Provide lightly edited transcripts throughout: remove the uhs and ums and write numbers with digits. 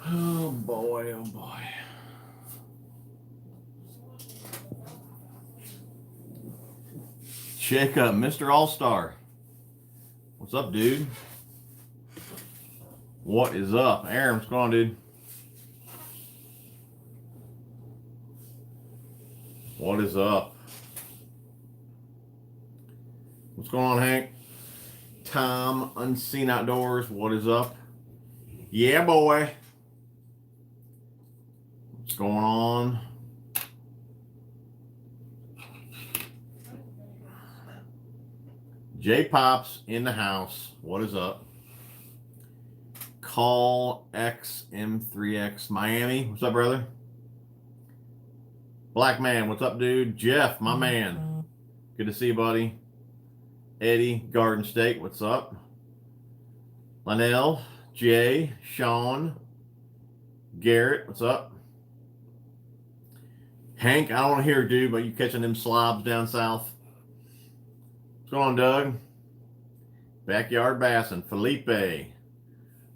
Oh boy, oh boy. Shake up, Mr. All-Star. What's up, dude? What is up? Aaron, what's going on, dude? What is up? What's going on, Hank? Tom, Unseen Outdoors, what is up? Yeah, boy. What's going on? J Pops in the house. What is up? Karl XM3X Miami. What's up, brother? Black Man, what's up, dude? Jeff, my man. Good to see you, buddy. Eddie, Garden State, what's up? Linnell, Jay, Sean, Garrett, what's up? Hank, I don't want to hear, dude, but you catching them slobs down south? What's going on, Doug? Backyard Bassin, Felipe.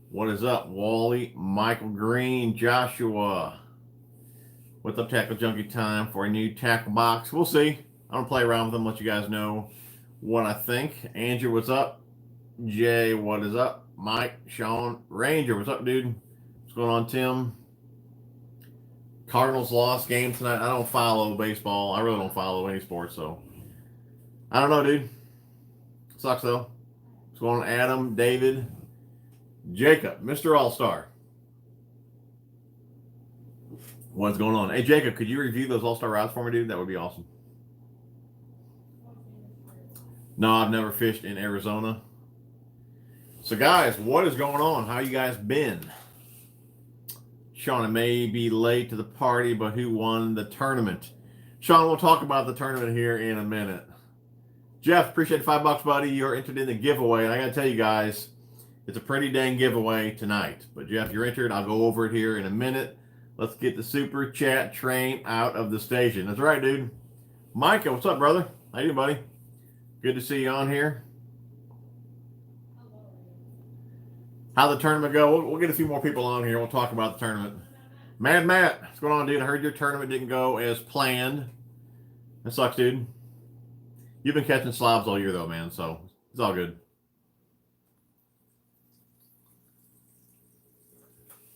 What is up, Wally, Michael Green, Joshua? What's up, Tackle Junkie time for a new tackle box? We'll see. I'm going to play around with them, let you guys know what I think. Andrew, what's up? Jay, what is up? Mike, Sean, Ranger, what's up, dude? What's going on, Tim? Cardinals lost game tonight. I don't follow baseball. I really don't follow any sports, so I don't know, dude. Sucks, though. What's going on, Adam, David, Jacob, Mr. All-Star? What's going on? Hey, Jacob, could you review those All-Star routes for me, dude? That would be awesome. No, I've never fished in Arizona. So, guys, what is going on? How you guys been? Sean, I may be late to the party, but who won the tournament? Sean, we'll talk about the tournament here in a minute. Jeff, appreciate $5, buddy. You're entered in the giveaway. And I got to tell you guys, it's a pretty dang giveaway tonight. But, Jeff, you're entered. I'll go over it here in a minute. Let's get the super chat train out of the station. That's right, dude. Micah, what's up, brother? How you doing, buddy? Good to see you on here. How'd the tournament go? We'll get a few more people on here. We'll talk about the tournament. Mad Matt, what's going on, dude? I heard your tournament didn't go as planned. That sucks, dude. You've been catching slobs all year, though, man, so it's all good.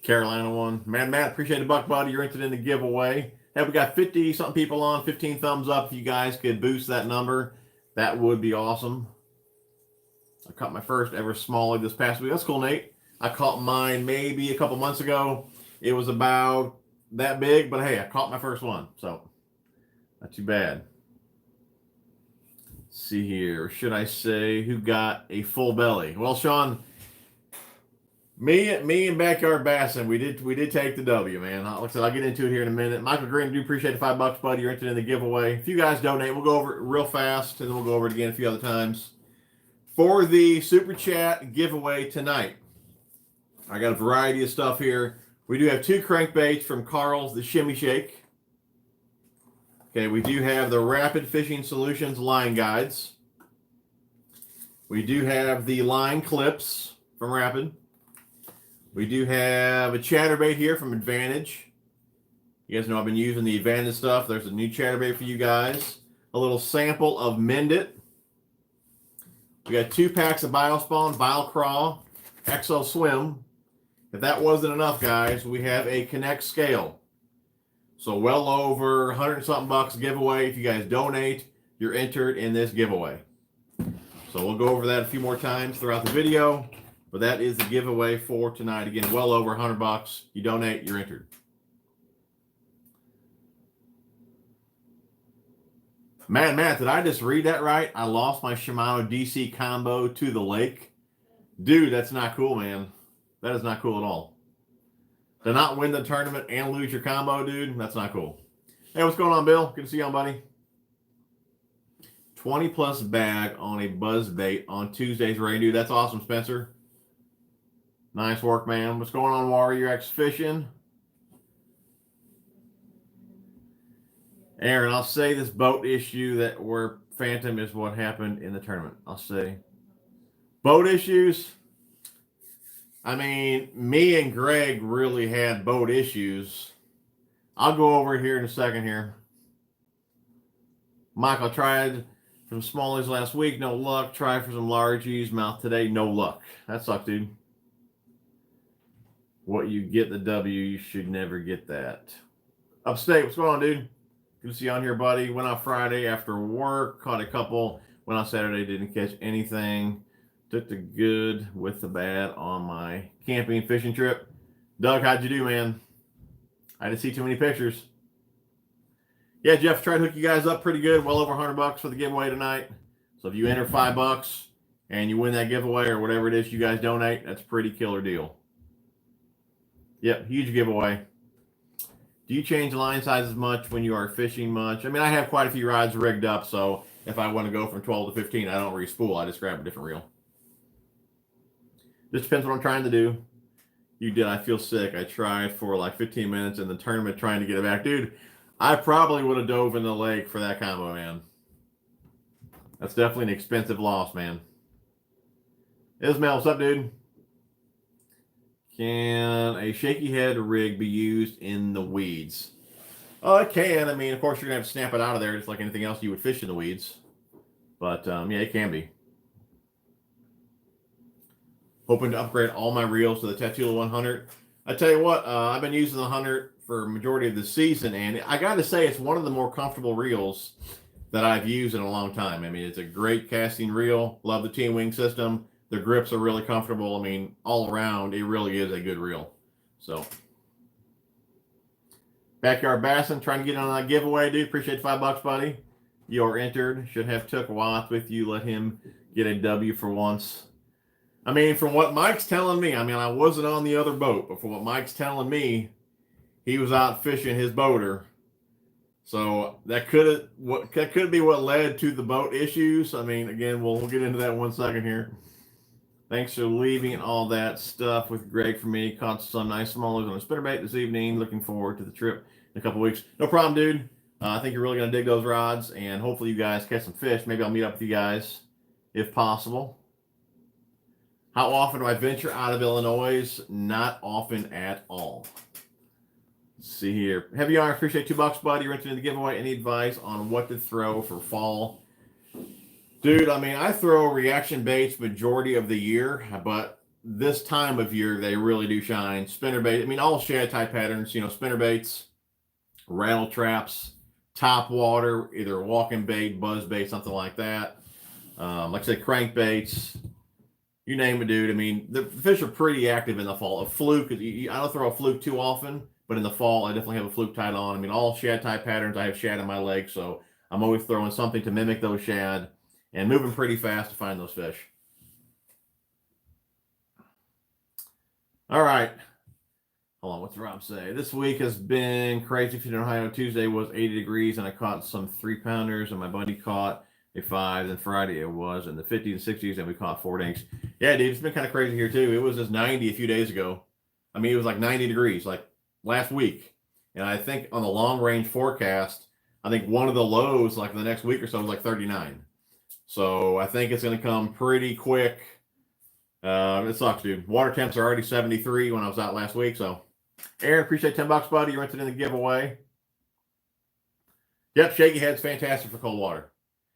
Carolina won. Mad Matt, appreciate the buck, buddy. You're entered in the giveaway. Hey, we got 50-something people on. 15 thumbs up. If you guys could boost that number, that would be awesome. I caught my first ever smallie this past week. That's cool, Nate. I caught mine maybe a couple months ago. It was about that big, but hey, I caught my first one, so not too bad. Let's see here. Should I say who got a full belly? Well, Sean, me and Backyard Bassin, we did take the W, man. Like I said, I'll get into it here in a minute. Michael Green, do appreciate the $5, buddy. You're entered in the giveaway. If you guys donate, we'll go over it real fast, and then we'll go over it again a few other times. For the Super Chat giveaway tonight, I got a variety of stuff here. We do have 2 crankbaits from Karl's The Shimmy Shake. Okay, we do have the Rapid Fishing Solutions line guides. We do have the line clips from Rapid. We do have a Chatterbait here from Advantage. You guys know I've been using the Advantage stuff. There's a new Chatterbait for you guys. A little sample of Mend It. We got 2 packs of Biospawn, Biocraw, Exo Swim. If that wasn't enough, guys, we have a Connect scale. So well over 100-something bucks giveaway. If you guys donate, you're entered in this giveaway. So we'll go over that a few more times throughout the video. But that is the giveaway for tonight. Again, well over 100 bucks. You donate, you're entered. Matt, did I just read that right? I lost my Shimano DC combo to the lake. Dude, that's not cool, man. That is not cool at all. To not win the tournament and lose your combo, dude, that's not cool. Hey, what's going on, Bill? Good to see you on, buddy. 20-plus bag on a buzz bait on Tuesday's rain, dude. That's awesome, Spencer. Nice work, man. What's going on, Warrior X Fishing? Aaron, I'll say this boat issue that were Phantom is what happened in the tournament. I'll say boat issues. I mean, me and Greg really had boat issues. I'll go over it here in a second here. Michael tried some smallies last week, no luck. Tried for some largies, mouth today, no luck. That sucks, dude. What you get the W, you should never get that. Upstate, what's going on, dude? Good to see you on here, buddy. Went out Friday after work, caught a couple. Went on Saturday, didn't catch anything. Took the good with the bad on my camping fishing trip. Doug, how'd you do, man? I didn't see too many pictures. Yeah, Jeff, tried to hook you guys up pretty good. Well over $100 for the giveaway tonight. So if you enter $5 and you win that giveaway or whatever it is you guys donate, that's a pretty killer deal. Yep, huge giveaway. Do you change line sizes much when you are fishing much? I mean, I have quite a few rods rigged up, so if I want to go from 12 to 15, I don't re-spool. I just grab a different reel. Just depends what I'm trying to do. You did. I feel sick. I tried for like 15 minutes in the tournament trying to get it back. Dude, I probably would have dove in the lake for that combo, man. That's definitely an expensive loss, man. Ismail, what's up, dude? Can a shaky head rig be used in the weeds? Oh, it can. I mean, of course, you're going to have to snap it out of there just like anything else you would fish in the weeds. But, yeah, it can be. Hoping to upgrade all my reels to the Tatula 100. I tell you what, I've been using the 100 for a majority of the season, and I got to say it's one of the more comfortable reels that I've used in a long time. I mean, it's a great casting reel. Love the T-wing system. The grips are really comfortable. I mean, all around, it really is a good reel. So, Backyard Bassin, trying to get on that giveaway, dude. Appreciate the $5, buddy. You're entered. Should have took Watt with you. Let him get a W for once. I mean, from what Mike's telling me, I mean, I wasn't on the other boat, but from what Mike's telling me, he was out fishing his boater. So that could be what led to the boat issues. I mean, again, we'll get into that in 1 second here. Thanks for leaving all that stuff with Greg for me. Caught some nice smallies on a spinnerbait this evening. Looking forward to the trip in a couple weeks. No problem, dude. I think you're really going to dig those rods, and hopefully you guys catch some fish. Maybe I'll meet up with you guys if possible. How often do I venture out of Illinois? Not often at all. Let's see here. Heavy Iron, appreciate $2, buddy. You're entering the giveaway. Any advice on what to throw for fall? Dude, I mean, I throw reaction baits majority of the year, but this time of year, they really do shine. Spinnerbait, I mean, all shad type patterns, you know, spinnerbaits, rattle traps, top water, either walking bait, buzz bait, something like that. Like I said, crankbaits, you name it, dude. I mean, the fish are pretty active in the fall. A fluke, I don't throw a fluke too often, but in the fall, I definitely have a fluke tied on. I mean, all shad type patterns, I have shad in my leg, so I'm always throwing something to mimic those shad and moving pretty fast to find those fish. All right. Hold on, what's Rob say? This week has been crazy. If you in Ohio, Tuesday was 80 degrees, and I caught some 3-pounders, and my buddy caught a 5. Then Friday it was in the 50s and 60s, and we caught 4 dinks. Yeah, dude, it's been kind of crazy here, too. It was just 90 a few days ago. I mean, it was like 90 degrees, like last week. And I think on the long-range forecast, I think one of the lows, like the next week or so, was like 39. So I think it's going to come pretty quick. It sucks, dude. Water temps are already 73 when I was out last week. So, Aaron, appreciate $10, buddy. You're entered in the giveaway. Yep, shaky head's fantastic for cold water.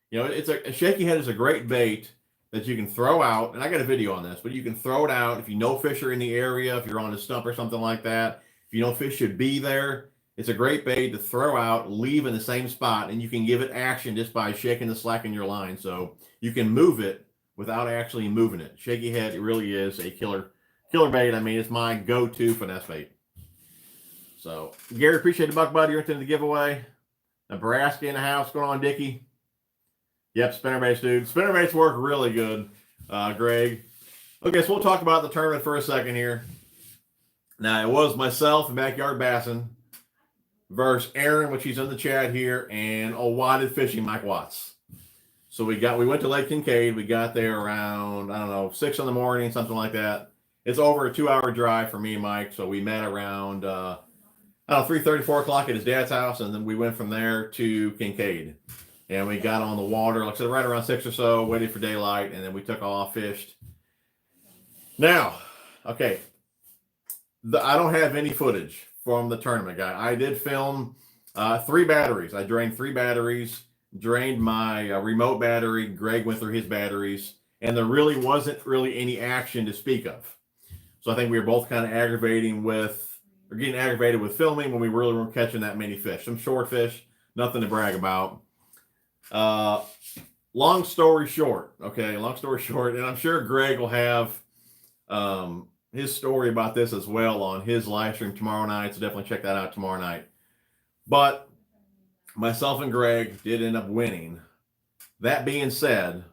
You know, a shaky head is a great bait that you can throw out. And I got a video on this, but you can throw it out if you know fish are in the area, if you're on a stump or something like that. If you know fish should be there. It's a great bait to throw out, leave in the same spot, and you can give it action just by shaking the slack in your line. So you can move it without actually moving it. Shaky head, it really is a killer bait. I mean, it's my go-to finesse bait. So, Gary, appreciate the $1, buddy. You're into the giveaway. Nebraska in the house. What's going on, Dickie? Yep, spinnerbaits, dude. Spinnerbaits work really good, Greg. Okay, so we'll talk about the tournament for a second here. Now, it was myself and Backyard Bassin versus Aaron, which he's in the chat here, and Wadded Fishing, Mike Watts. So we went to Lake Kincaid. We got there around, I don't know, 6 in the morning, something like that. It's over a 2-hour drive for me and Mike. So we met around, 3:30, 4 o'clock at his dad's house, and then we went from there to Kincaid. And we got on the water, like I said, right around 6 or so, waited for daylight, and then we took off, fished. Now, Okay. I don't have any footage from the tournament, guy. I did film 3 batteries. I drained 3 batteries, drained my remote battery. Greg went through his batteries, and there really wasn't really any action to speak of. So I think we were both kind of getting aggravated with filming when we really weren't catching that many fish. Some short fish, nothing to brag about. Long story short, and I'm sure Greg will have his story about this as well on his live stream tomorrow night, so definitely check that out tomorrow night. But myself and Greg did end up winning. That being said,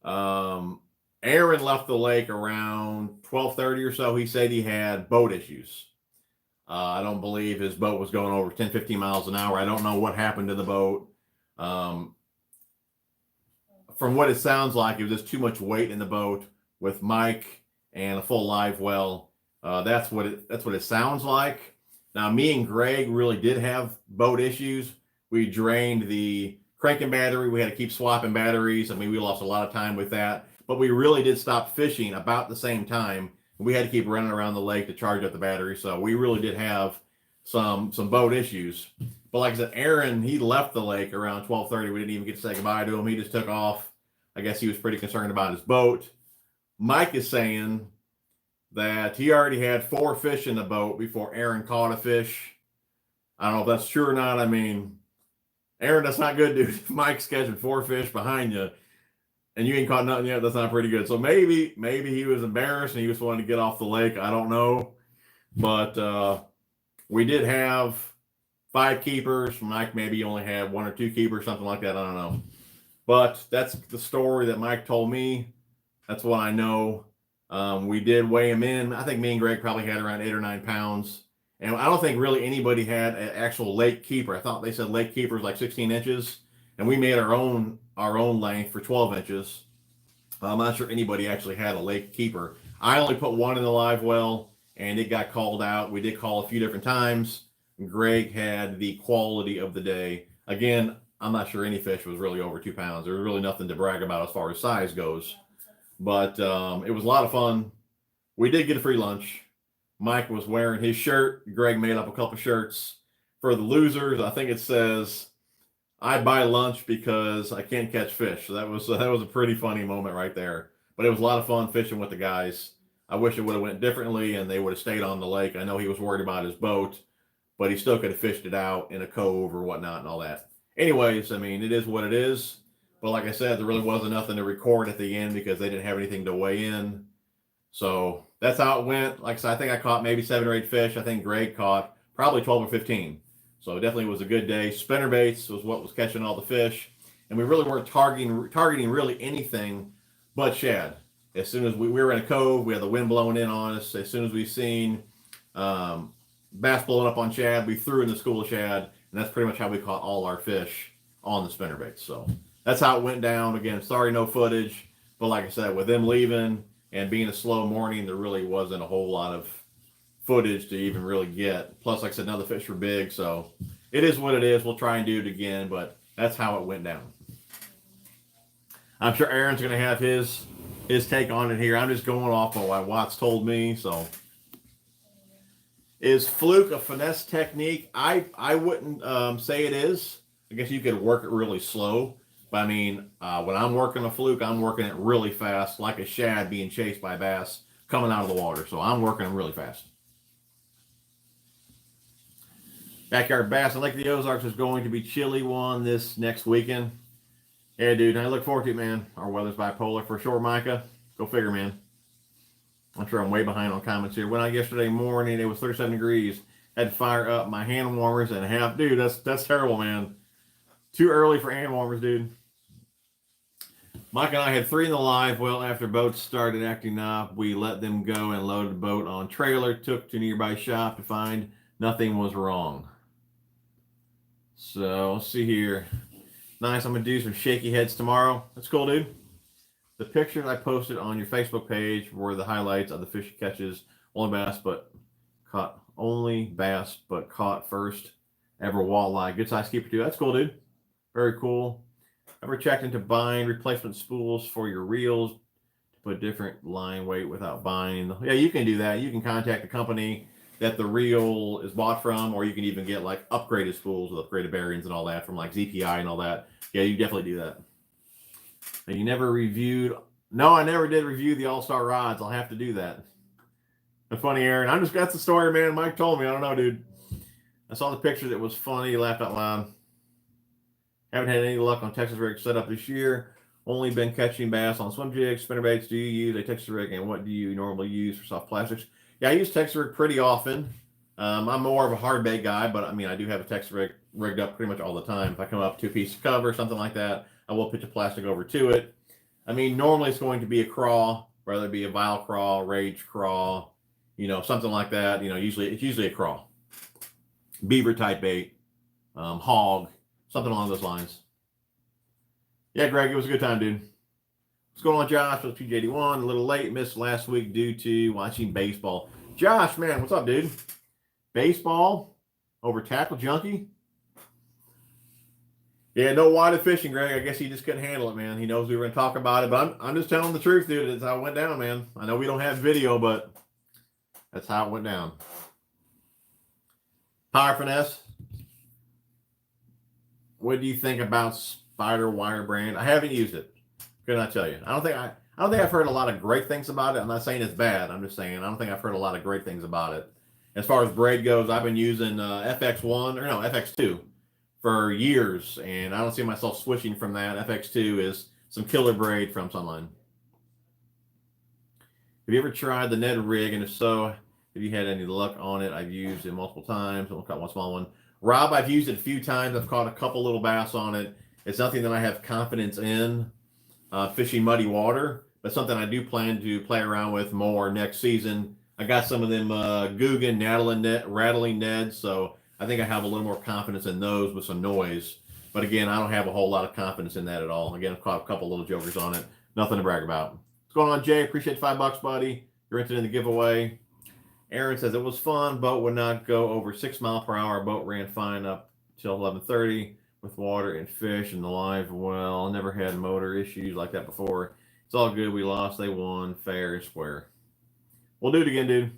Aaron left the lake around 12:30 or so. He said he had boat issues. I don't believe his boat was going over 10, 15 miles an hour. I don't know what happened to the boat. From what it sounds like, it was just too much weight in the boat with Mike and a full live well. That's what it sounds like. Now, me and Greg really did have boat issues. We drained the cranking battery. We had to keep swapping batteries. I mean, we lost a lot of time with that. But we really did stop fishing about the same time. We had to keep running around the lake to charge up the battery. So we really did have some boat issues. But like I said, Aaron, he left the lake around 12:30. We didn't even get to say goodbye to him. He just took off. I guess he was pretty concerned about his boat. Mike is saying that he already had 4 fish in the boat before Aaron caught a fish. I don't know if that's true or not. I mean, Aaron, that's not good, dude. If Mike's catching 4 fish behind you and you ain't caught nothing yet, that's not pretty good. So maybe he was embarrassed and he just wanted to get off the lake. I don't know. But we did have 5 keepers. Mike maybe only had 1 or 2 keepers, something like that. I don't know. But that's the story that Mike told me. That's what I know. We did weigh him in. I think me and Greg probably had around 8 or 9 pounds. And I don't think really anybody had an actual lake keeper. I thought they said lake keeper is like 16 inches. And we made our own length for 12 inches. I'm not sure anybody actually had a lake keeper. I only put 1 in the live well, and it got called out. We did call a few different times. Greg had the quality of the day. Again, I'm not sure any fish was really over 2 pounds. There was really nothing to brag about as far as size goes. But it was a lot of fun. We did get a free lunch. Mike was wearing his shirt. Greg made up a couple shirts. For the losers, I think it says, "I buy lunch because I can't catch fish." So that was a pretty funny moment right there. But it was a lot of fun fishing with the guys. I wish it would have went differently and they would have stayed on the lake. I know he was worried about his boat, but he still could have fished it out in a cove or whatnot and all that. Anyways, I mean, it is what it is. But like I said, there really wasn't nothing to record at the end because they didn't have anything to weigh in. So that's how it went. Like I said, I think I caught maybe 7 or 8 fish. I think Greg caught probably 12 or 15. So it definitely was a good day. Spinnerbaits was what was catching all the fish. And we really weren't targeting really anything but shad. As soon as we were in a cove, we had the wind blowing in on us. As soon as we seen bass blowing up on shad, we threw in the school of shad. And that's pretty much how we caught all our fish on the spinnerbaits. So that's how it went down. Again, sorry, no footage. But like I said, with them leaving and being a slow morning, there really wasn't a whole lot of footage to even really get. Plus, like I said, none of the fish were big. So it is what it is. We'll try and do it again. But that's how it went down. I'm sure Aaron's going to have his take on it here. I'm just going off of what Watts told me. So is fluke a finesse technique? I wouldn't say it is. I guess you could work it really slow. But I mean, when I'm working a fluke, I'm working it really fast, like a shad being chased by bass coming out of the water. So I'm working them really fast. Backyard Bass in Lake of the Ozarks is going to be chilly one this next weekend. Yeah, dude, I look forward to it, man. Our weather's bipolar for sure, Micah. Go figure, man. I'm sure I'm way behind on comments here. Went out yesterday morning, it was 37 degrees. Had to fire up my hand warmers and a half. Dude, that's terrible, man. Too early for hand warmers, dude. Mike and I had 3 in the live well. After boats started acting up, we let them go and loaded the boat on trailer. Took to nearby shop to find nothing was wrong. So let's see here. Nice. I'm gonna do some shaky heads tomorrow. That's cool, dude. The pictures I posted on your Facebook page were the highlights of the fish catches. Only bass but caught first ever walleye. Good size keeper too. That's cool, dude. Very cool. Ever checked into buying replacement spools for your reels put different line weight without buying. Yeah, you can do that. You can contact the company that the reel is bought from, or you can even get like upgraded spools with upgraded bearings and all that from like ZPI and all that. Yeah, you definitely do that. And you never reviewed. No, I never did review the All-Star rods. I'll have to do that. That's funny, Aaron. That's the story, man. Mike told me. I don't know, dude. I saw the pictures. It was funny. Laughed out loud. Haven't had any luck on Texas rig setup this year. Only been catching bass on swim jigs, spinnerbaits. Do you use a Texas rig, and what do you normally use for soft plastics? Yeah, I use Texas rig pretty often. I'm more of a hard bait guy, but I mean, I do have a Texas rig rigged up pretty much all the time. If I come up to a piece of cover, something like that, I will pitch a plastic over to it. I mean, normally it's going to be a craw, whether it be a vile craw, rage craw, something like that. It's usually a craw, beaver type bait, hog, something along those lines. Yeah, Greg, it was a good time, dude. What's going on, Josh? With PJ81, a little late, missed last week due to watching baseball. Josh, man, what's up, dude? Baseball over tackle junkie? Yeah, no wide fishing, Greg. I guess he just couldn't handle it, man. He knows we were going to talk about it, but I'm just telling the truth, dude. That's how it went down, man. I know we don't have video, but that's how it went down. Power finesse. What do you think about Spider Wire brand? I haven't used it. Could not tell you. I don't think I've heard a lot of great things about it. I'm not saying it's bad. I'm just saying I don't think I've heard a lot of great things about it. As far as braid goes, I've been using FX2 for years, and I don't see myself switching from that. FX2 is some killer braid from Sunline. Have you ever tried the Ned rig? And if so, have you had any luck on it? I've used it multiple times. I've caught one small one. Rob, I've used it a few times. I've caught a couple little bass on it. It's nothing that I have confidence in fishing muddy water, but something I do plan to play around with more next season. I got some of them Guggen, rattling Neds, so I think I have a little more confidence in those with some noise. But again, I don't have a whole lot of confidence in that at all. Again, I've caught a couple little jokers on it. Nothing to brag about. What's going on, Jay? Appreciate $5, buddy. You're entered in the giveaway. Aaron says it was fun. Boat would not go over 6 miles per hour. Boat ran fine up till 11:30 with water and fish and the live well. Never had motor issues like that before. It's all good. We lost. They won. Fair and square. We'll do it again, dude.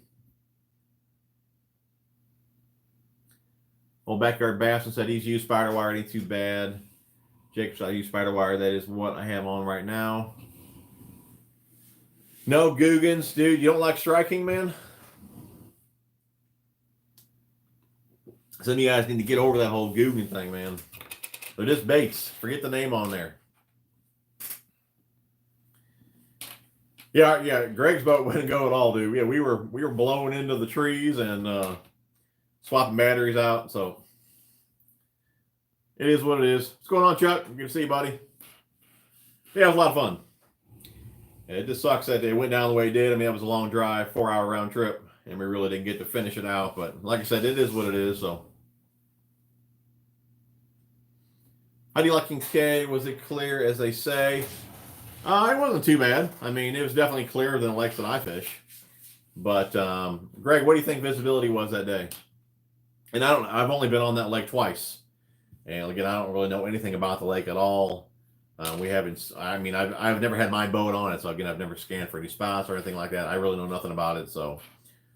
Old Backyard Basson said he's used spider wire. It ain't too bad. Jake said I use spider wire. That is what I have on right now. No Guggens, dude. You don't like striking, man? Some of you guys need to get over that whole Guggen thing, man. They're just baits. Forget the name on there. Yeah. Greg's boat wouldn't go at all, dude. Yeah, we were blowing into the trees and swapping batteries out. So it is what it is. What's going on, Chuck? Good to see you, buddy. Yeah, it was a lot of fun. Yeah, it just sucks that it went down the way it did. I mean, it was a long drive, 4-hour round trip, and we really didn't get to finish it out. But like I said, it is what it is. So. How do you like Kincaid? Was it clear as they say? It wasn't too bad. I mean, it was definitely clearer than the lakes that I fish. But Greg, what do you think visibility was that day? And I've only been on that lake twice. And again, I don't really know anything about the lake at all. I've never had my boat on it. So again, I've never scanned for any spots or anything like that. I really know nothing about it. So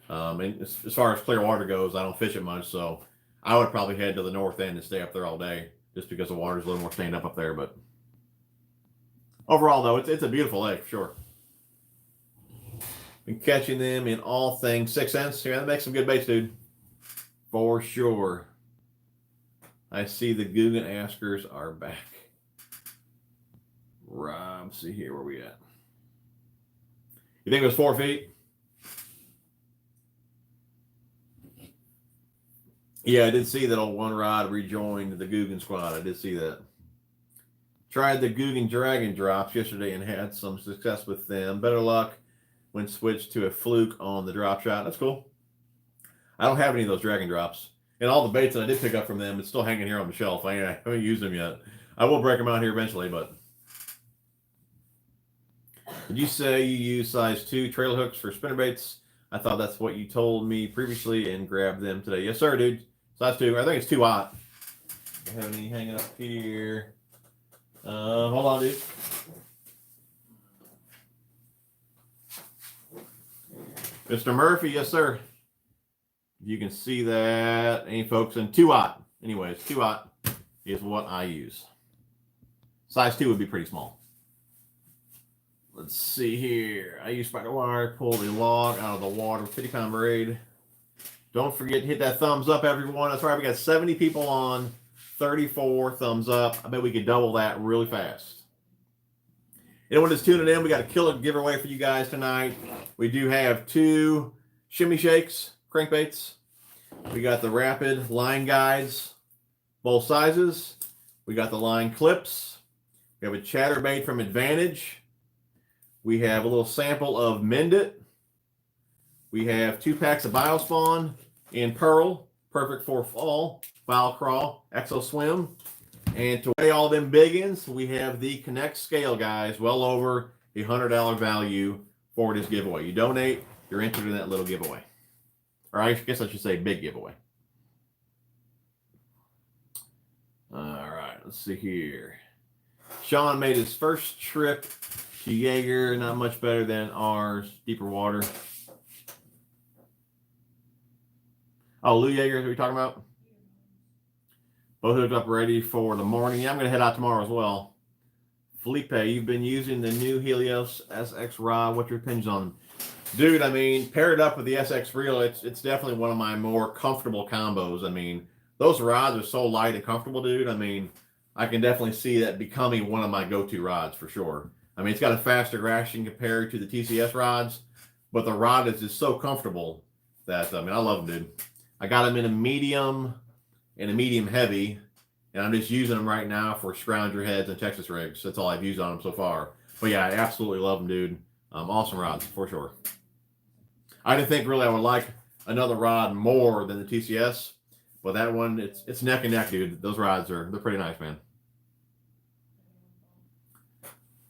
and as far as clear water goes, I don't fish it much. So I would probably head to the north end and stay up there all day, just because the water's a little more stained up there. But overall, though, it's a beautiful lake, for sure. Been catching them in all things 6 cents. Yeah, that makes some good baits, dude. For sure. I see the Guggen askers are back. Rob, see here, where we at? You think it was 4 feet? Yeah, I did see that old one rod rejoined the Guggen squad. I did see that. Tried the Guggen Dragon drops yesterday and had some success with them. Better luck when switched to a fluke on the drop shot. That's cool. I don't have any of those Dragon drops. And all the baits that I did pick up from them, it's still hanging here on the shelf. I haven't used them yet. I will break them out here eventually, but. Did you say you use size 2 trailer hooks for spinnerbaits? I thought that's what you told me previously and grabbed them today. Yes, sir, dude. Size 2. I think it's too hot. I have any hanging up here. Hold on, dude. Mr. Murphy, yes, sir. You can see that. Any folks in 2/0. Anyways, 2/0 is what I use. Size 2 would be pretty small. Let's see here. I use spider wire, pull the log out of the water, 50-pound braid. Don't forget to hit that thumbs up, everyone. That's right, we got 70 people on, 34 thumbs up. I bet we could double that really fast. Anyone that's tuning in, we got a killer giveaway for you guys tonight. We do have 2 shimmy shakes, crankbaits. We got the rapid line guides, both sizes. We got the line clips. We have a chatterbait from Advantage. We have a little sample of Mend It. We have 2 packs of Biospawn in Pearl, perfect for fall, Foul Crawl, Exo Swim. And to weigh all them biggins, we have the Connect scale, guys, well over a $100 value for this giveaway. You donate, you're entered in that little giveaway. Or I guess I should say big giveaway. All right, let's see here. Sean made his first trip to Jaeger, not much better than ours, deeper water. Oh, Lou Jaeger, who are we talking about? Both hooked up ready for the morning. Yeah, I'm going to head out tomorrow as well. Felipe, you've been using the new Helios SX rod. What's your opinions on them? Dude, I mean, paired up with the SX reel, it's definitely one of my more comfortable combos. I mean, those rods are so light and comfortable, dude. I mean, I can definitely see that becoming one of my go-to rods for sure. I mean, it's got a faster action compared to the TCS rods, but the rod is just so comfortable that, I mean, I love them, dude. I got them in a medium and a medium heavy, and I'm just using them right now for scrounger heads and Texas rigs. That's all I've used on them so far. But yeah, I absolutely love them, dude. Awesome rods, for sure. I didn't think really I would like another rod more than the TCS, but that one, it's neck and neck, dude. Those rods they're pretty nice, man.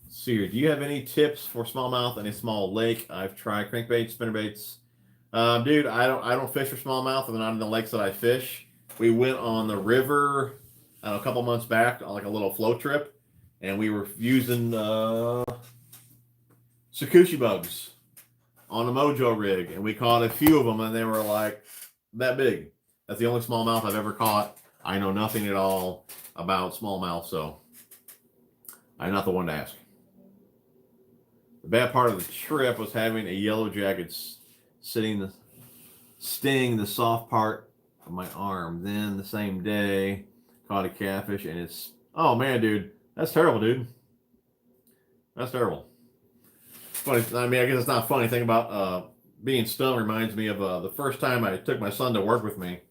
See here, do you have any tips for smallmouth in a small lake? I've tried crankbaits, spinnerbaits. Dude, I don't fish for smallmouth. I'm not in the lakes that I fish. We went on the river a couple months back on like a little float trip, and we were using Sakushi bugs on a Mojo rig, and we caught a few of them, and they were like that big. That's the only smallmouth I've ever caught. I know nothing at all about smallmouth, so I'm not the one to ask. The bad part of the trip was having a yellow jacket sting the soft part of my arm. Then the same day, caught a catfish, and it's, oh man, dude, that's terrible, dude. That's terrible. Funny, I mean, I guess it's not funny. Thing about being stung reminds me of the first time I took my son to work with me,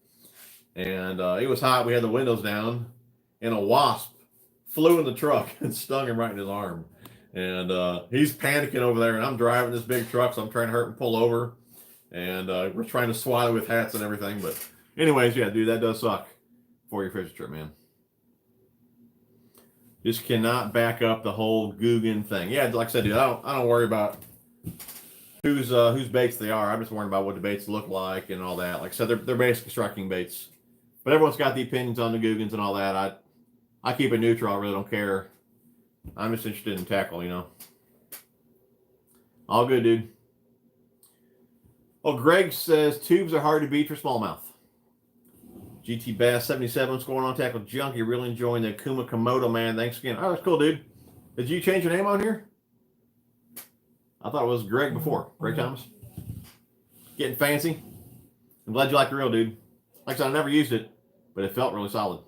and it was hot. We had the windows down, and a wasp flew in the truck and stung him right in his arm. And he's panicking over there, and I'm driving this big truck, so I'm trying to hurt him pull over. And we're trying to swat it with hats and everything. But anyways, yeah, dude, that does suck for your fishing trip, man. Just cannot back up the whole Guggen thing. Yeah, like I said, dude, I don't worry about whose baits they are. I'm just worrying about what the baits look like and all that. Like I said, they're basically striking baits. But everyone's got the opinions on the Guggens and all that. I keep it neutral. I really don't care. I'm just interested in tackle, you know. All good, dude. Well, Greg says tubes are hard to beat for smallmouth. GT Bass 77, what's going on, Tackle Junkie? Really enjoying the Kuma Komodo, man. Thanks again. Oh, that's cool, dude. Did you change your name on here? I thought it was Greg before. Greg Thomas. Getting fancy. I'm glad you like the reel, dude. Like I said, I never used it, but it felt really solid.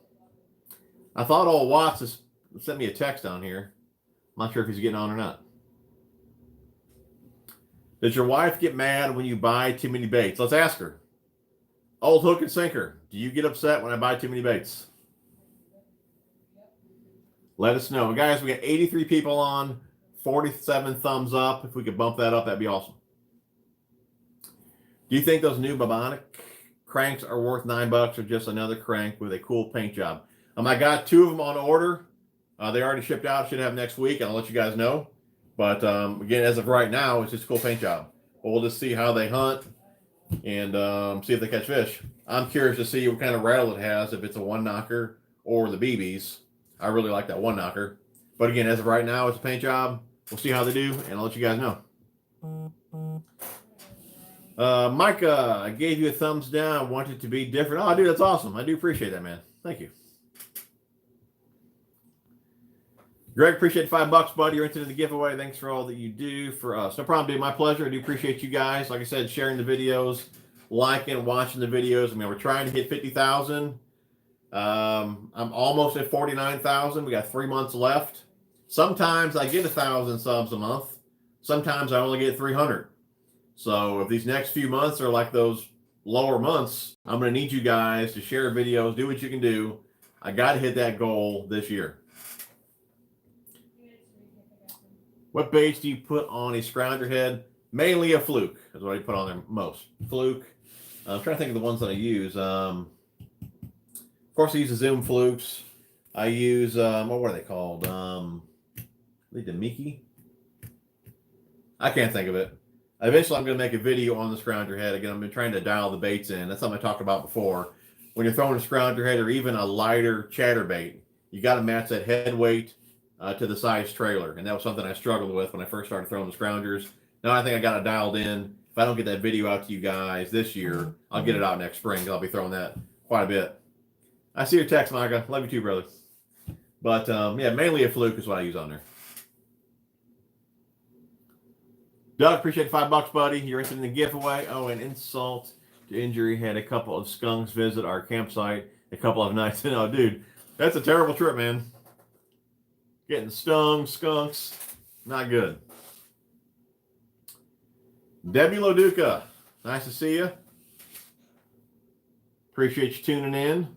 I thought old Watts has sent me a text down here. I'm not sure if he's getting on or not. Does your wife get mad when you buy too many baits? Let's ask her. Old hook and sinker. Do you get upset when I buy too many baits? Let us know. Guys, we got 83 people on, 47 thumbs up. If we could bump that up, that'd be awesome. Do you think those new Babonic cranks are worth $9 or just another crank with a cool paint job? I got 2 of them on order. They already shipped out. Should have next week. I'll let you guys know. But again, as of right now, it's just a cool paint job. But we'll just see how they hunt and see if they catch fish. I'm curious to see what kind of rattle it has, if it's a one knocker or the BBs. I really like that one knocker. But again, as of right now, it's a paint job. We'll see how they do, and I'll let you guys know. Micah, I gave you a thumbs down. Want it to be different. Oh, dude, that's awesome. I do appreciate that, man. Thank you. Greg, appreciate $5, buddy. You're entered in the giveaway. Thanks for all that you do for us. No problem, dude. My pleasure. I do appreciate you guys. Like I said, sharing the videos, liking, watching the videos. I mean, we're trying to hit 50,000. I'm almost at 49,000. We got 3 months left. Sometimes I get 1,000 subs a month. Sometimes I only get 300. So if these next few months are like those lower months, I'm going to need you guys to share videos, do what you can do. I got to hit that goal this year. What baits do you put on a scrounger head? Mainly a fluke is what I put on there most. Fluke. I'm trying to think of the ones that I use. Of course, I use the Zoom flukes. I use, what are they called? The Mickey? I can't think of it. Eventually, I'm going to make a video on the scrounger head. Again, I've been trying to dial the baits in. That's something I talked about before. When you're throwing a scrounger head or even a lighter chatterbait, you got to match that head weight to the size trailer. And that was something I struggled with when I first started throwing the scroungers. Now I think I got it dialed in. If I don't get that video out to you guys this year, I'll get it out next spring because I'll be throwing that quite a bit. I see your text, Micah. Love you too, brother. But, yeah, mainly a fluke is what I use on there. Doug, appreciate $5, buddy. You're interested in the giveaway. Oh, and insult to injury. Had a couple of skunks visit our campsite a couple of nights. Oh, dude, that's a terrible trip, man. Getting stung, skunks, not good. Debbie Loduca, nice to see you. Appreciate you tuning in.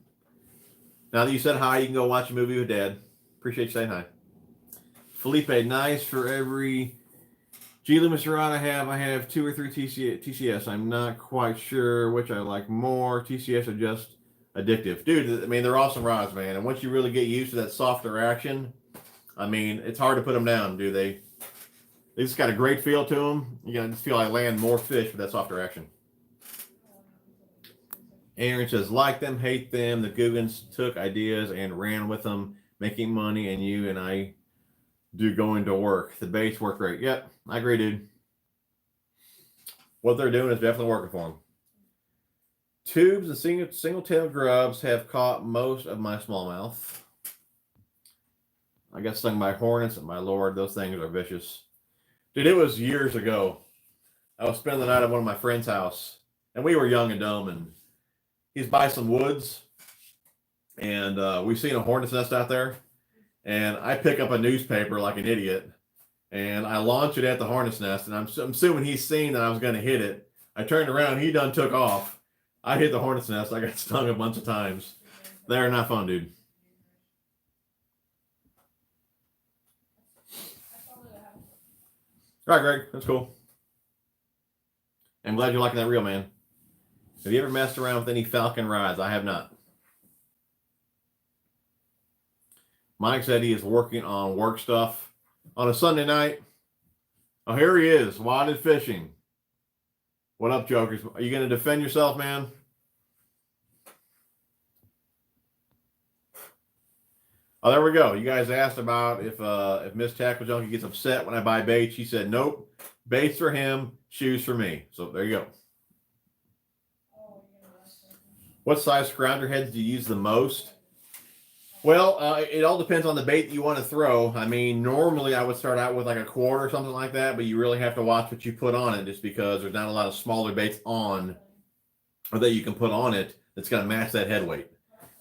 Now that you said hi, you can go watch a movie with Dad. Appreciate you saying hi. Felipe, nice. For every G Loomis rod I have 2 or 3 TCS. I'm not quite sure which I like more. TCS are just addictive. Dude, I mean, they're awesome rods, man. And once you really get used to that softer action, I mean, it's hard to put them down, do they? They just got a great feel to them. You know, I just feel I land more fish with that softer action. Aaron says, like them, hate them. The Googans took ideas and ran with them, making money, and you and I do going to work. The baits work great. Yep, I agree, dude. What they're doing is definitely working for them. Tubes and single tail grubs have caught most of my smallmouth. I got stung by hornets, and my lord, those things are vicious. Dude, it was years ago. I was spending the night at one of my friend's house, and we were young and dumb, and he's by some woods, and we've seen a hornet's nest out there, and I pick up a newspaper like an idiot, and I launch it at the hornet's nest, and I'm assuming he's seen that I was going to hit it. I turned around, he done took off. I hit the hornet's nest. I got stung a bunch of times. They're not fun, dude. All right, Greg, that's cool. I'm glad you're liking that reel, man. Have you ever messed around with any Falcon rods? I have not. Mike said he is working on work stuff on a Sunday night. Oh, here he is, wadded fishing. What up, Jokers? Are you going to defend yourself, man? Oh, there we go. You guys asked about if Miss Tackle Junkie gets upset when I buy baits. She said, nope. Baits for him, shoes for me. So there you go. What size scrounger heads do you use the most? Well, it all depends on the bait you want to throw. I mean, normally I would start out with like a quarter or something like that, but you really have to watch what you put on it just because there's not a lot of smaller baits on or that you can put on it that's going to match that head weight.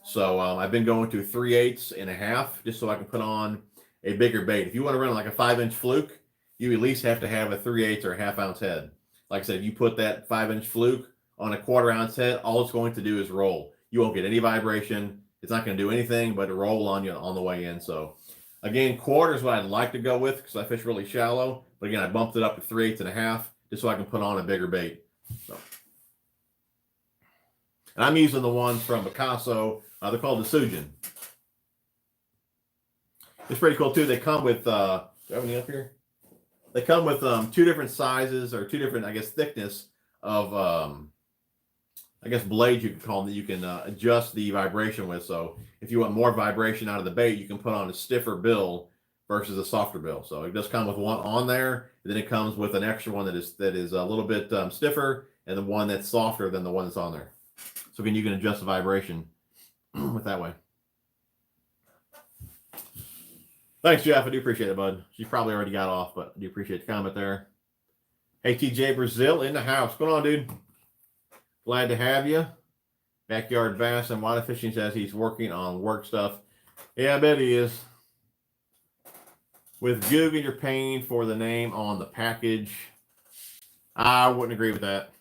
So I've been going to 3/8 and a half just so I can put on a bigger bait. If you want to run like a 5-inch fluke, you at least have to have a 3/8 or a half-ounce head. Like I said, if you put that 5-inch fluke on a 1/4-ounce head, all it's going to do is roll. You won't get any vibration. It's not going to do anything but roll on you on the way in. So, again, quarter is what I'd like to go with because I fish really shallow. But, again, I bumped it up to 3/8 and a half just so I can put on a bigger bait. So. And I'm using the ones from Picasso. They're called the Sujin. It's pretty cool, too. They come with, do I have any up here? They come with 2 different sizes or 2 different, I guess, thickness of, I guess, blades you can call them that you can adjust the vibration with. So if you want more vibration out of the bait, you can put on a stiffer bill versus a softer bill. So it does come with one on there, and then it comes with an extra one that is a little bit stiffer, and the one that's softer than the one that's on there. So again, you can adjust the vibration with that way. Thanks, Jeff. I do appreciate it, bud. She probably already got off, but I do appreciate the comment there. Hey, TJ Brazil in the house. What's going on, dude? Glad to have you. Backyard Bass and Wide Fishing says he's working on work stuff. Yeah, I bet he is. With Guggen, you're paying for the name on the package. I wouldn't agree with that.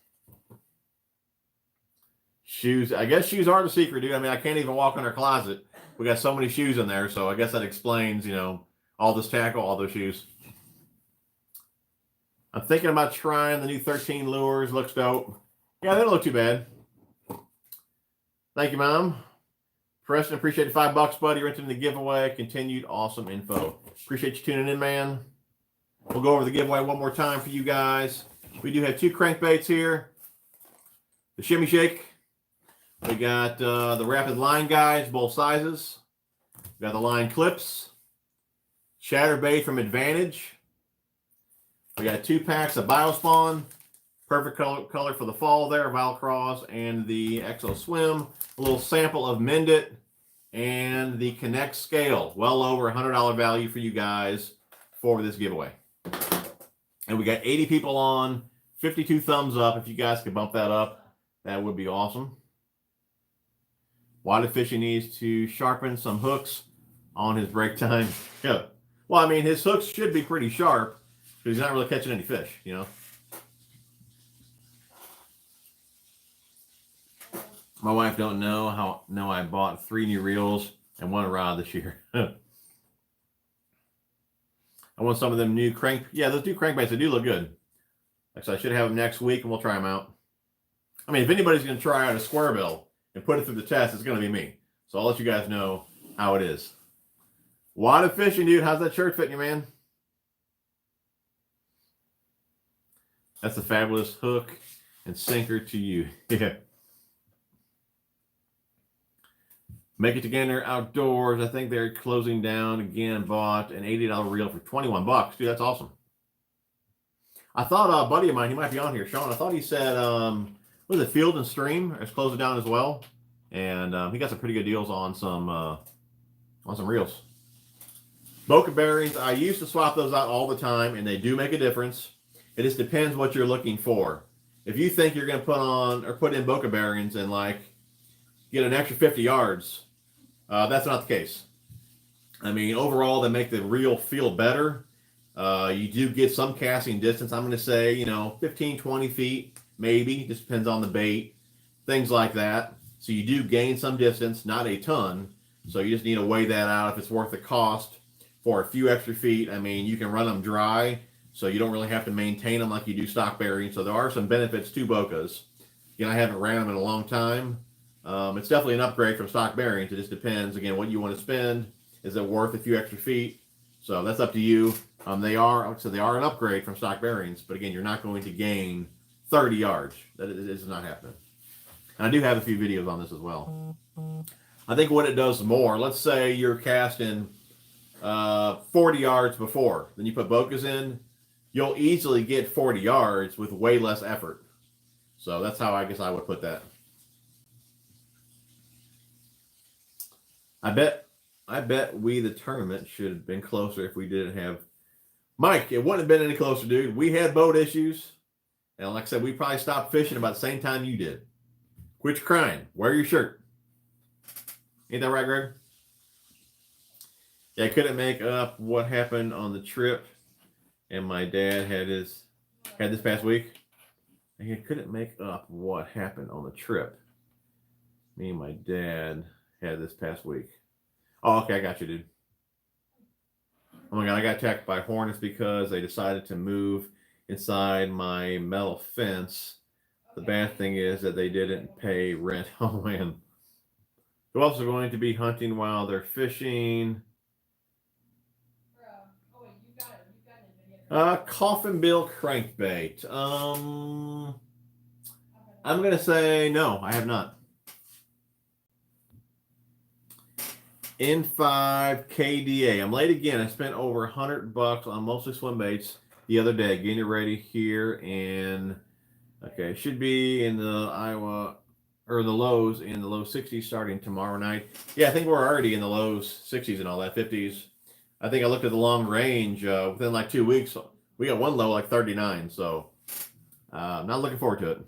Shoes. I guess shoes are the secret, dude. I mean, I can't even walk in our closet. We got so many shoes in there, so I guess that explains, you know, all this tackle, all those shoes. I'm thinking about trying the new 13 lures. Looks dope. Yeah, they don't look too bad. Thank you, Mom. Preston, appreciate the $5, buddy. You're entering the giveaway. Continued awesome info. Appreciate you tuning in, man. We'll go over the giveaway one more time for you guys. We do have 2 crankbaits here. The Shimmy Shake. We got the Rapid Line Guides, both sizes. We got the line clips. Chatterbait from Advantage. We got 2 packs of Biospawn. Perfect color for the fall there, Valcross and the Exo Swim. A little sample of Mend It and the Connect Scale. Well over $100 value for you guys for this giveaway. And we got 80 people on, 52 thumbs up. If you guys could bump that up, that would be awesome. Wide Fishing needs to sharpen some hooks on his break time. Yeah. Well, I mean, his hooks should be pretty sharp because he's not really catching any fish, you know. My wife don't know how I bought 3 new reels and 1 rod this year. I want some of them new yeah, those new crankbaits, they do look good. Actually, I should have them next week and we'll try them out. I mean, if anybody's going to try out a square bill and put it through the test, it's going to be me. So I'll let you guys know how it is. Wide Fishing, dude. How's that shirt fitting you, man? That's a fabulous hook and sinker to you. Yeah. Make It Together Outdoors. I think they're closing down again. Bought an $80 reel for $21. Dude, that's awesome. I thought a buddy of mine, he might be on here, Sean. I thought he said, was it Field and Stream? It's closing down as well. And he got some pretty good deals on some reels. Boca bearings, I used to swap those out all the time, and they do make a difference. It just depends what you're looking for. If you think you're going to put in Boca bearings and like get an extra 50 yards, that's not the case. I mean, overall, they make the reel feel better. You do get some casting distance. I'm going to say, you know, 15, 20 feet, maybe. Just depends on the bait, things like that. So you do gain some distance, not a ton. So you just need to weigh that out if it's worth the cost for a few extra feet. I mean, you can run them dry, so you don't really have to maintain them like you do stock bearings. So there are some benefits to Bocas. Again, I haven't ran them in a long time. It's definitely an upgrade from stock bearings. It just depends, again, what you want to spend. Is it worth a few extra feet? So that's up to you. They are an upgrade from stock bearings, but again, you're not going to gain 30 yards. That is not happening. And I do have a few videos on this as well. I think what it does more, let's say you're casting 40 yards before, then you put Bocas in, you'll easily get 40 yards with way less effort. So that's how I guess I would put that. I bet we, the tournament, should have been closer if we didn't have Mike. It wouldn't have been any closer, dude. We had boat issues. And like I said, we probably stopped fishing about the same time you did. Quit your crying. Wear your shirt. Ain't that right, Greg? Yeah, I couldn't make up what happened on the trip. And my dad had this past week. And he couldn't make up what happened on the trip. Me and my dad had this past week. Oh, okay, I got you, dude. Oh my God, I got attacked by hornets because they decided to move inside my metal fence. The bad thing is that they didn't pay rent. Oh man. Who else are going to be hunting while they're fishing? Coffin Bill crankbait. I'm gonna say no, I have not. N5 KDA. I'm late again. I spent over $100 on mostly swim baits the other day, getting it ready here in Okay, should be in the Iowa or the lows in the low 60s starting tomorrow night. Yeah, I think we're already in the lows 60s and all that 50s. I think I looked at the long range within like 2 weeks. We got one low like 39, so I'm not looking forward to it.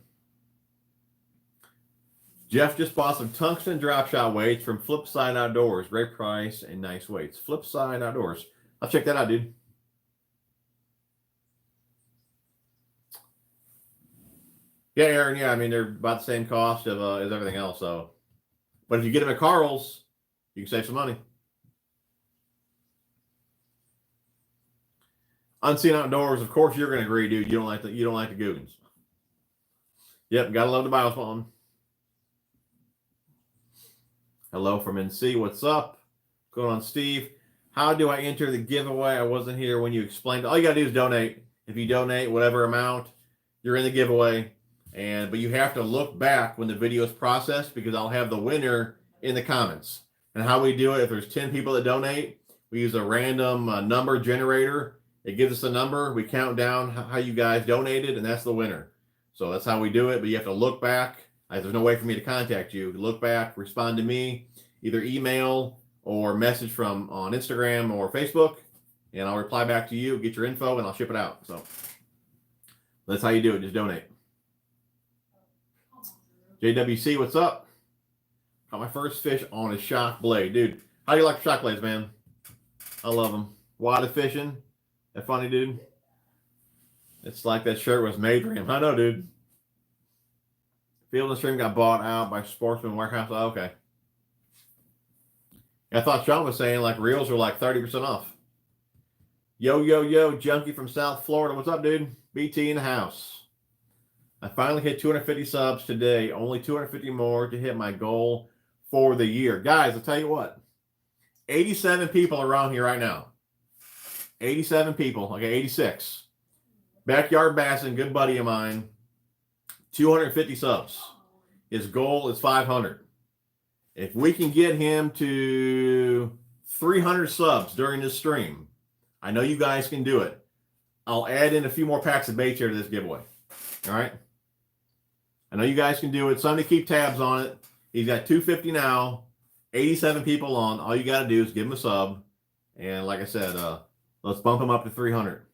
Jeff just bought some tungsten drop shot weights from Flipside Outdoors. Great price and nice weights. Flipside Outdoors. I'll check that out, dude. Yeah, Aaron. Yeah, I mean they're about the same cost of as everything else. So, but if you get them at Karl's, you can save some money. Unseen Outdoors. Of course, you're going to agree, dude. You don't like the Googans. Yep, gotta love the biospawn. Hello from NC. What's up? What's going on, Steve? How do I enter the giveaway? I wasn't here when you explained. All you gotta do is donate. If you donate whatever amount, you're in the giveaway. But you have to look back when the video is processed because I'll have the winner in the comments. And how we do it, if there's 10 people that donate, we use a random number generator. It gives us a number. We count down how you guys donated, and that's the winner. So that's how we do it. But you have to look back. There's no way for me to contact you. Look back, respond to me, either email or message on Instagram or Facebook, and I'll reply back to you, get your info, and I'll ship it out. So that's how you do it. Just donate. JWC, what's up? Got my first fish on a shock blade. Dude, how do you like shock blades, man? I love them. Wada fishing. That funny, dude? It's like that shirt was made for him. I know, dude. Field and Stream got bought out by Sportsman Warehouse. Oh, okay. I thought Sean was saying like reels are like 30% off. Yo, Junkie from South Florida. What's up, dude? BT in the house. I finally hit 250 subs today. Only 250 more to hit my goal for the year. Guys, I'll tell you what. 87 people around here right now. 87 people. Okay, 86. Backyard Bassin, good buddy of mine. 250 subs. His goal is 500. If we can get him to 300 subs during this stream, I know you guys can do it. I'll add in a few more packs of baits here to this giveaway. All right? I know you guys can do it. Somebody keep tabs on it. He's got 250 now, 87 people on. All you got to do is give him a sub. And like I said, let's bump him up to 300.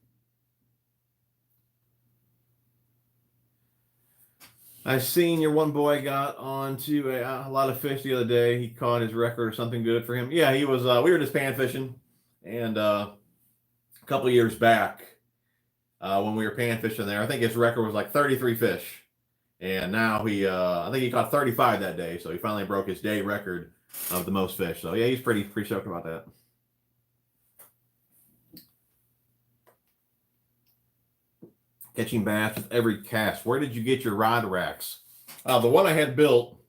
I seen your one boy got onto a lot of fish the other day. He caught his record or something good for him. Yeah, he was. We were just pan fishing, and a couple of years back, when we were pan fishing there, I think his record was like 33 fish, and now I think he caught 35 that day. So he finally broke his day record of the most fish. So yeah, he's pretty stoked about that. Catching bass with every cast. Where did you get your rod racks? The one I had built,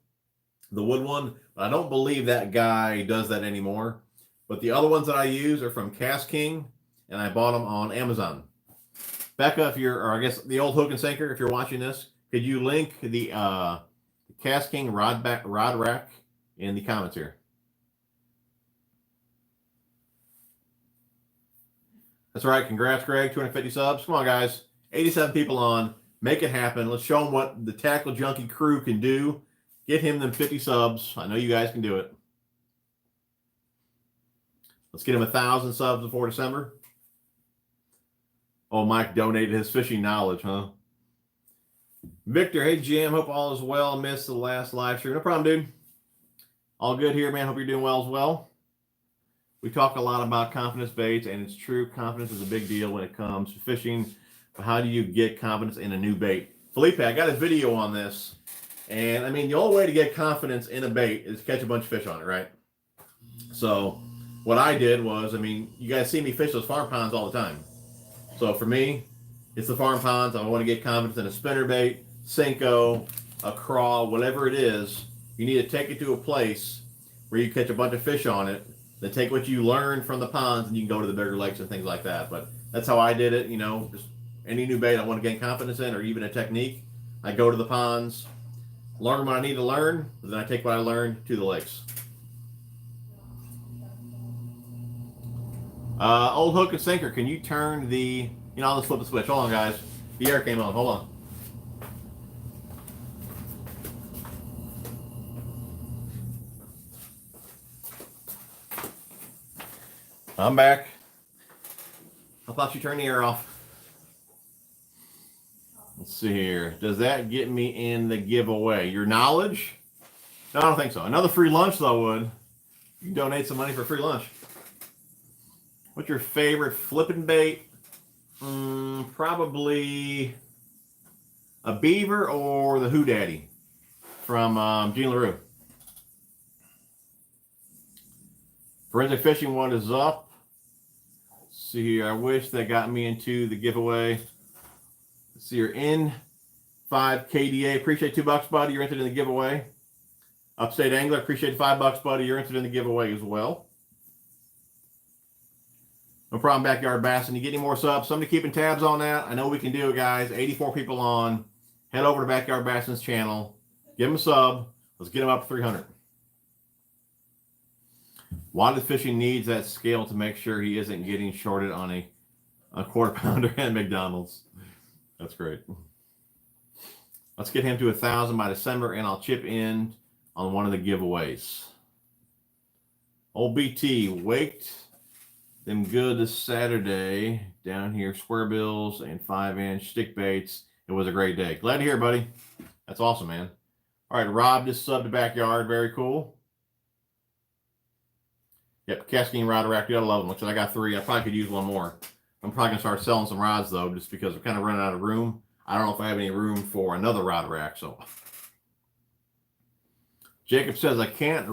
the wood one, I don't believe that guy does that anymore. But the other ones that I use are from Cast King, and I bought them on Amazon. Becca, or I guess the old hook and sinker, if you're watching this, could you link the Cast King rod rack in the comments here? That's right. Congrats, Greg. 250 subs. Come on, guys. 87 people on. Make it happen. Let's show them what the Tackle Junkie crew can do. Get him them 50 subs. I know you guys can do it. Let's get him 1,000 subs before December. Oh, Mike donated his fishing knowledge, huh? Victor, hey, Jim. Hope all is well. Missed the last live stream. No problem, dude. All good here, man. Hope you're doing well as well. We talk a lot about confidence baits, and it's true. Confidence is a big deal when it comes to fishing. How do you get confidence in a new bait? Felipe, I got a video on this. And I mean, the only way to get confidence in a bait is to catch a bunch of fish on it, right? So what I did was, I mean, you guys see me fish those farm ponds all the time. So for me, it's the farm ponds. I want to get confidence in a spinnerbait, Senko, a crawl, whatever it is. You need to take it to a place where you catch a bunch of fish on it. Then take what you learn from the ponds and you can go to the bigger lakes and things like that. But that's how I did it, you know, just any new bait I want to gain confidence in or even a technique, I go to the ponds, learn what I need to learn, and then I take what I learned to the lakes. Old hook and sinker, can you turn the, I'll just flip the switch. Hold on, guys. The air came on. Hold on. I'm back. I thought you turned the air off. Let's see here. Does that get me in the giveaway? Your knowledge? No, I don't think so. Another free lunch, though, would. You can donate some money for free lunch. What's your favorite flipping bait? Probably a beaver or the Who Daddy from Gene LaRue. Forensic Fishing one is up. Let's see here. I wish that got me into the giveaway. Let's see here. In 5 KDA. Appreciate $2, buddy. You're entered in the giveaway. Upstate Angler. Appreciate $5, buddy. You're entered in the giveaway as well. No problem, Backyard Bass. And you get any more subs? Somebody keeping tabs on that? I know we can do it, guys. 84 people on. Head over to Backyard Bass's channel. Give him a sub. Let's get him up to 300. Why does fishing needs that scale to make sure he isn't getting shorted on a quarter pounder at McDonald's? That's great. Let's get him to 1,000 by December, and I'll chip in on one of the giveaways. Old BT waked them good this Saturday down here. Square bills and 5-inch stick baits. It was a great day. Glad to hear, buddy. That's awesome, man. All right, Rob just subbed to Backyard. Very cool. Yep, casting rod rack. You gotta love them. Which I got 3. I probably could use one more. I'm probably gonna start selling some rods though, just because I'm kind of running out of room. I don't know if I have any room for another rod rack. So Jacob says I can't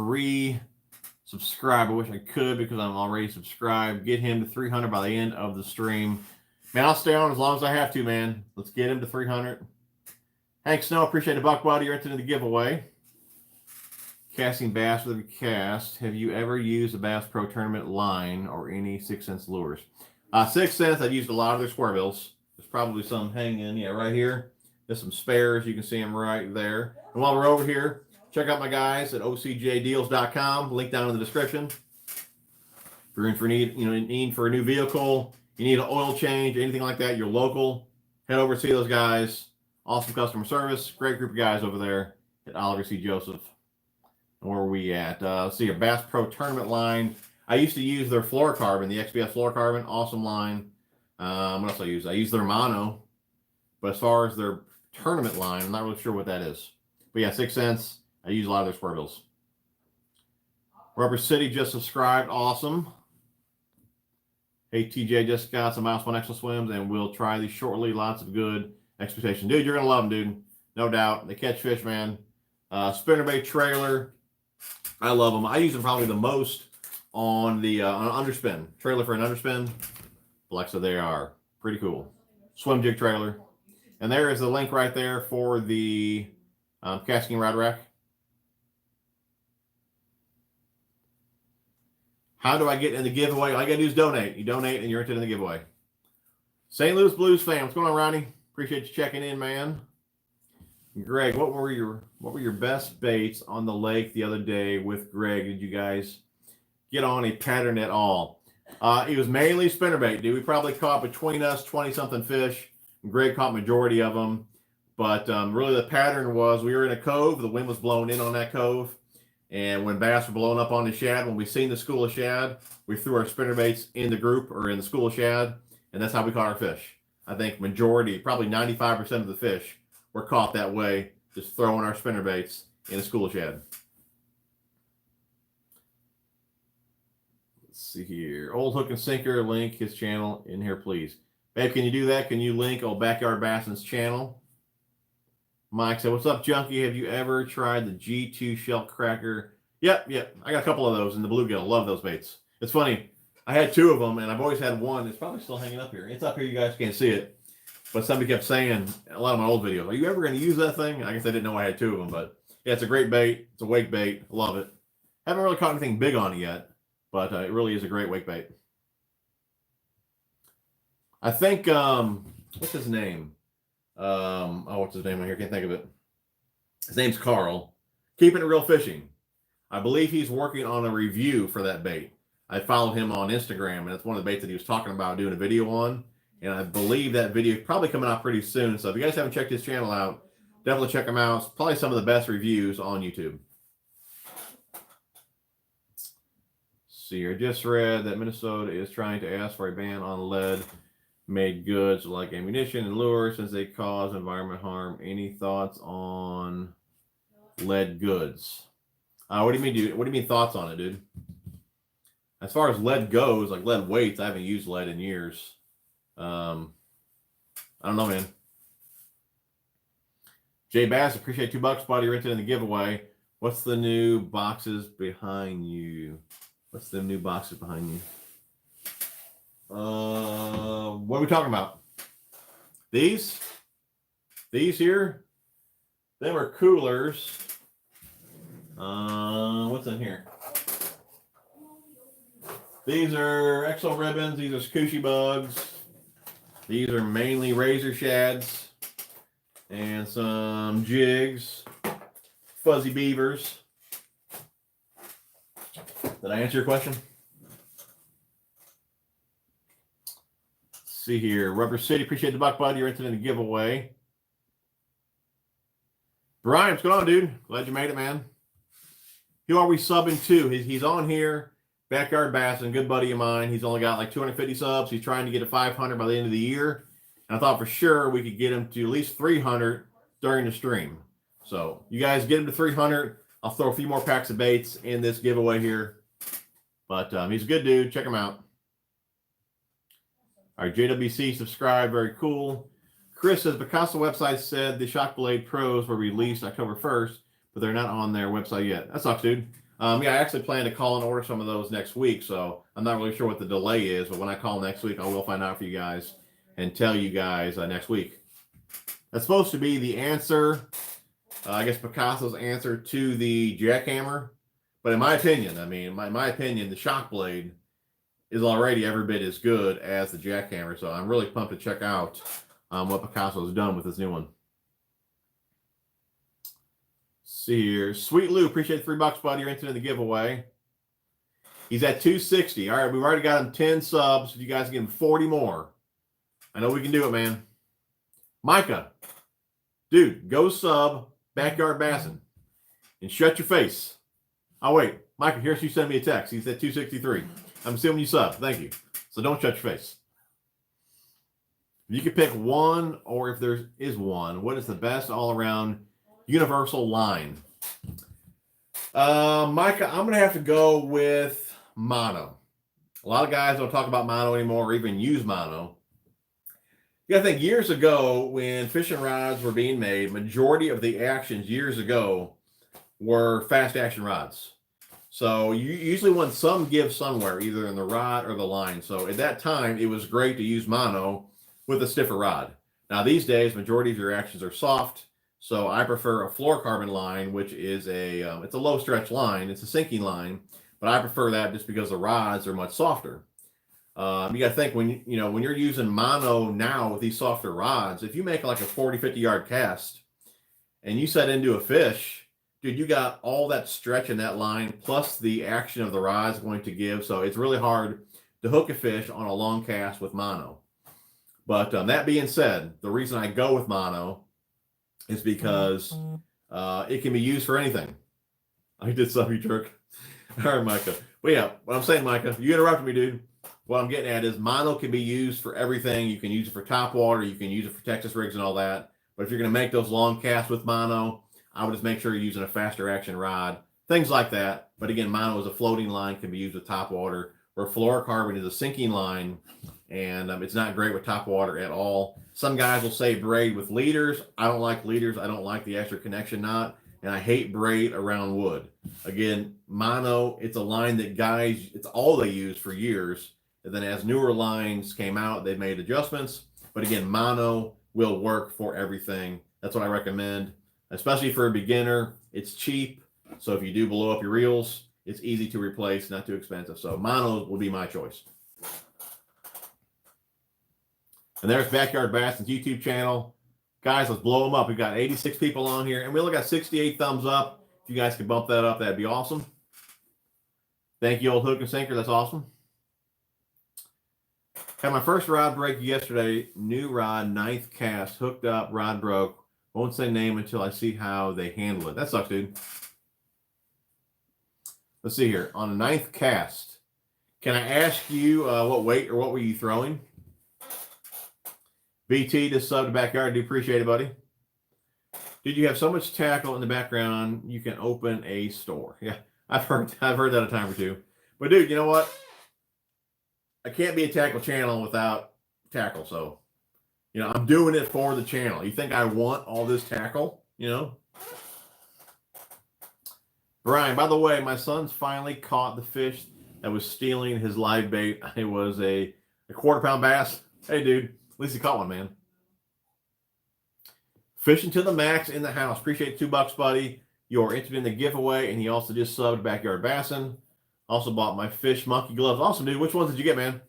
subscribe. I wish I could because I'm already subscribed. Get him to 300 by the end of the stream. Man, I'll stay on as long as I have to, man. Let's get him to 300. Hank Snow, appreciate $1, buddy. You're entered in the giveaway. Casting bass with a cast. Have you ever used a Bass Pro Tournament line or any 6 cents lures? 6 cents, I've used a lot of their square bills. There's probably some hanging, yeah, right here. There's some spares. You can see them right there. And while we're over here, check out my guys at ocjdeals.com. Link down in the description. If you're in for need for a new vehicle, you need an oil change, anything like that, you're local, head over and see those guys. Awesome customer service. Great group of guys over there at Oliver C. Joseph. And where are we at? Let's see, a Bass Pro Tournament line. I used to use their fluorocarbon, the XBS fluorocarbon. Awesome line. What else I use? I use their mono. But as far as their tournament line, I'm not really sure what that is. But yeah, 6 cents. I use a lot of their square bills. Rubber City just subscribed. Awesome. Hey, TJ just got some Mouse 1 Extra Swims, and we'll try these shortly. Lots of good expectation. Dude, you're going to love them, dude. No doubt. They catch fish, man. Spinnerbait trailer. I love them. I use them probably the most on the on Underspin. Trailer for an Underspin. Alexa, they are pretty cool. Swim jig trailer. And there is the link right there for the casting rod rack. How do I get in the giveaway? All I got to do is donate. You donate and you're entered in the giveaway. St. Louis Blues fan. What's going on, Ronnie? Appreciate you checking in, man. Greg, what were your best baits on the lake the other day with Greg? Did you guys get on a pattern at all? It was mainly spinnerbait, dude. We probably caught between us 20-something fish. Greg caught majority of them. But really the pattern was we were in a cove. The wind was blowing in on that cove. And when bass were blowing up on the shad, when we seen the school of shad, we threw our spinnerbaits in the group or in the school of shad. And that's how we caught our fish. I think majority, probably 95% of the fish were caught that way, just throwing our spinnerbaits in a school of shad. Let's see here. Old Hook and Sinker, link his channel in here, please. Babe, can you do that? Can you link Old Backyard Bass's channel? Mike said, what's up, Junkie? Have you ever tried the G2 shell cracker? Yep. I got a couple of those in the bluegill. Love those baits. It's funny. I had 2 of them, and I've always had one. It's probably still hanging up here. It's up here. You guys can't see it. But somebody kept saying, a lot of my old videos, are you ever going to use that thing? I guess I didn't know I had 2 of them. But, yeah, it's a great bait. It's a wake bait. Love it. Haven't really caught anything big on it yet, but it really is a great wake bait. I think, what's his name? What's his name on here? Can't think of it. His name's Karl. Keeping It Real Fishing. I believe he's working on a review for that bait. I followed him on Instagram, and it's one of the baits that he was talking about doing a video on. And I believe that video is probably coming out pretty soon. So if you guys haven't checked his channel out, definitely check him out. It's probably some of the best reviews on YouTube. see here. Just read that Minnesota is trying to ask for a ban on lead-made goods like ammunition and lures since they cause environment harm. Any thoughts on lead goods? What do you mean, dude? What do you mean thoughts on it, dude? As far as lead goes, like lead weights, I haven't used lead in years. I don't know, man. Jay Bass, appreciate $2, buddy. You're entered in the giveaway. What's the new boxes behind you? What's the new boxes behind you? What are we talking about? These here? They were coolers. What's in here? These are Exo ribbons. These are Squishy bugs. These are mainly razor shads and some jigs, fuzzy beavers. Did I answer your question? Let's see here. Rubber City, appreciate the buck, bud. You're entered in the giveaway. Brian, what's going on, dude? Glad you made it, man. Who are we subbing to? He's on here. Backyard Bassin, good buddy of mine. He's only got like 250 subs. He's trying to get to 500 by the end of the year. And I thought for sure we could get him to at least 300 during the stream. So you guys get him to 300. I'll throw a few more packs of baits in this giveaway here. But he's a good dude. Check him out. All right, JWC, subscribe. Very cool. Chris says, Picasso website said the Shock Blade Pros were released October 1st, but they're not on their website yet. That sucks, dude. Yeah, I actually plan to call and order some of those next week, so I'm not really sure what the delay is, but when I call next week, I will find out for you guys and tell you guys next week. That's supposed to be the answer, I guess Picasso's answer to the jackhammer. But in my opinion, my opinion, the Shock Blade is already every bit as good as the jackhammer, so I'm really pumped to check out what Picasso's done with this new one. See here. Sweet Lou, appreciate the $3, buddy. You're entered in the giveaway. He's at 260. All right, we've already got him 10 subs. If you guys give him 40 more, I know we can do it, man. Micah, dude, go sub Backyard Bassin and shut your face. Oh, wait. Micah, here's you send me a text. He's at 263. I'm assuming you sub. Thank you. So don't shut your face. If you could pick one, or if there is one, what is the best all-around universal line? Micah, I'm going to have to go with mono. A lot of guys don't talk about mono anymore or even use mono. You got to think, years ago when fishing rods were being made, majority of the actions years ago were fast action rods. So you usually want some give somewhere, either in the rod or the line. So at that time, it was great to use mono with a stiffer rod. Now these days, majority of your actions are soft. So I prefer a fluorocarbon line, which is it's a low stretch line. It's a sinking line, but I prefer that just because the rods are much softer. You got to think when you're using mono now with these softer rods, if you make like a 40, 50 yard cast and you set into a fish, dude, you got all that stretch in that line plus the action of the rods going to give. So it's really hard to hook a fish on a long cast with mono. But that being said, the reason I go with mono is because it can be used for anything. I did something, you jerk. All right, Micah. Well, yeah, what I'm saying, Micah, you interrupted me, dude. What I'm getting at is mono can be used for everything. You can use it for top water. You can use it for Texas rigs and all that. But if you're going to make those long casts with mono, I would just make sure you're using a faster action rod, things like that. But again, mono is a floating line, can be used with top water, where fluorocarbon is a sinking line, and it's not great with top water at all. Some guys will say braid with leaders. I don't like leaders. I don't like the extra connection knot, and I hate braid around wood. Again, mono, it's a line that guys, it's all they use for years. And then as newer lines came out, they made adjustments. But again, mono will work for everything. That's what I recommend, especially for a beginner. It's cheap. So if you do blow up your reels, it's easy to replace, not too expensive. So mono will be my choice. And there's Backyard Bassin's YouTube channel. Guys, let's blow them up. We've got 86 people on here, and we only got 68 thumbs up. If you guys could bump that up, that'd be awesome. Thank you, old hook and sinker. That's awesome. Had my first rod break yesterday. New rod, 9th cast, hooked up, rod broke. Won't say name until I see how they handle it. That sucks, dude. Let's see here. On a 9th cast, Can I ask you what weight or what were you throwing? BT, just sub to backyard. I do appreciate it, buddy. Did you have so much tackle in the background you can open a store? Yeah, I've heard that a time or two. But dude, you know what? I can't be a tackle channel without tackle. So, you know, I'm doing it for the channel. You think I want all this tackle? You know? Brian, by the way, my son's finally caught the fish that was stealing his live bait. It was a quarter-pound bass. Hey, dude, at least he caught one, man. Fishing to the max in the house. Appreciate $2, buddy. You're interested in the giveaway, and he also just subbed Backyard Bassin'. Also bought my fish monkey gloves. Awesome, dude. Which ones did you get, man?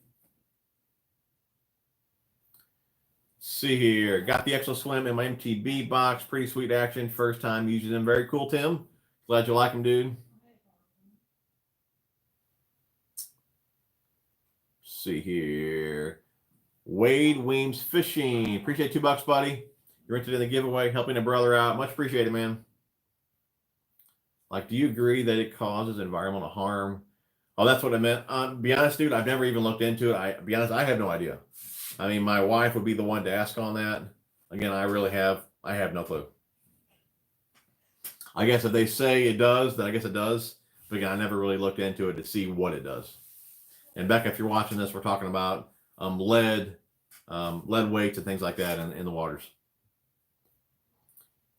See here. Got the Exo Slim in my MTB box. Pretty sweet action. First time using them. Very cool, Tim. Glad you like them, dude. See here. Wade Weems Fishing. Appreciate $2, buddy. You're interested in the giveaway, helping a brother out. Much appreciated, man. Like, do you agree that it causes environmental harm? Oh, that's what I meant. Be honest, dude, I've never even looked into it. Be honest, I have no idea. I mean, my wife would be the one to ask on that. Again, I have no clue. I guess if they say it does, then I guess it does. But again, I never really looked into it to see what it does. And Becca, if you're watching this, we're talking about lead weights and things like that in the waters.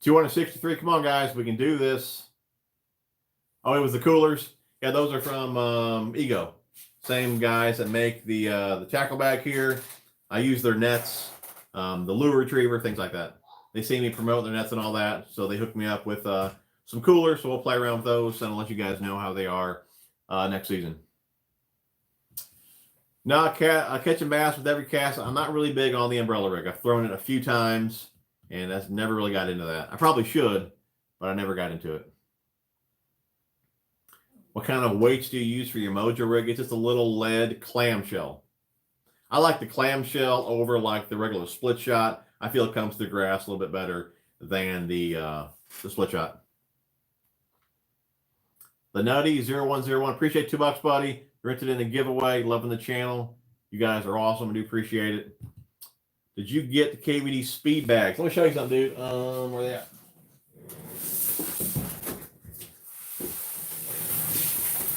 263. Come on, guys. We can do this. Oh, it was the coolers. Yeah, those are from Ego. Same guys that make the tackle bag here. I use their nets, the lure retriever, things like that. They see me promote their nets and all that, so they hooked me up with some coolers. So we'll play around with those, and I'll let you guys know how they are next season. No, catching bass with every cast. I'm not really big on the umbrella rig. I've thrown it a few times, and that's never really got into that. I probably should, but I never got into it. What kind of weights do you use for your Mojo rig? It's just a little lead clamshell. I like the clamshell over like the regular split shot. I feel it comes through grass a little bit better than the split shot. The Nutty 0101. Appreciate $2, buddy. You're interested in the giveaway. Loving the channel. You guys are awesome. I do appreciate it. Did you get the KVD speed bags? Let me show you something, dude. Where are they at?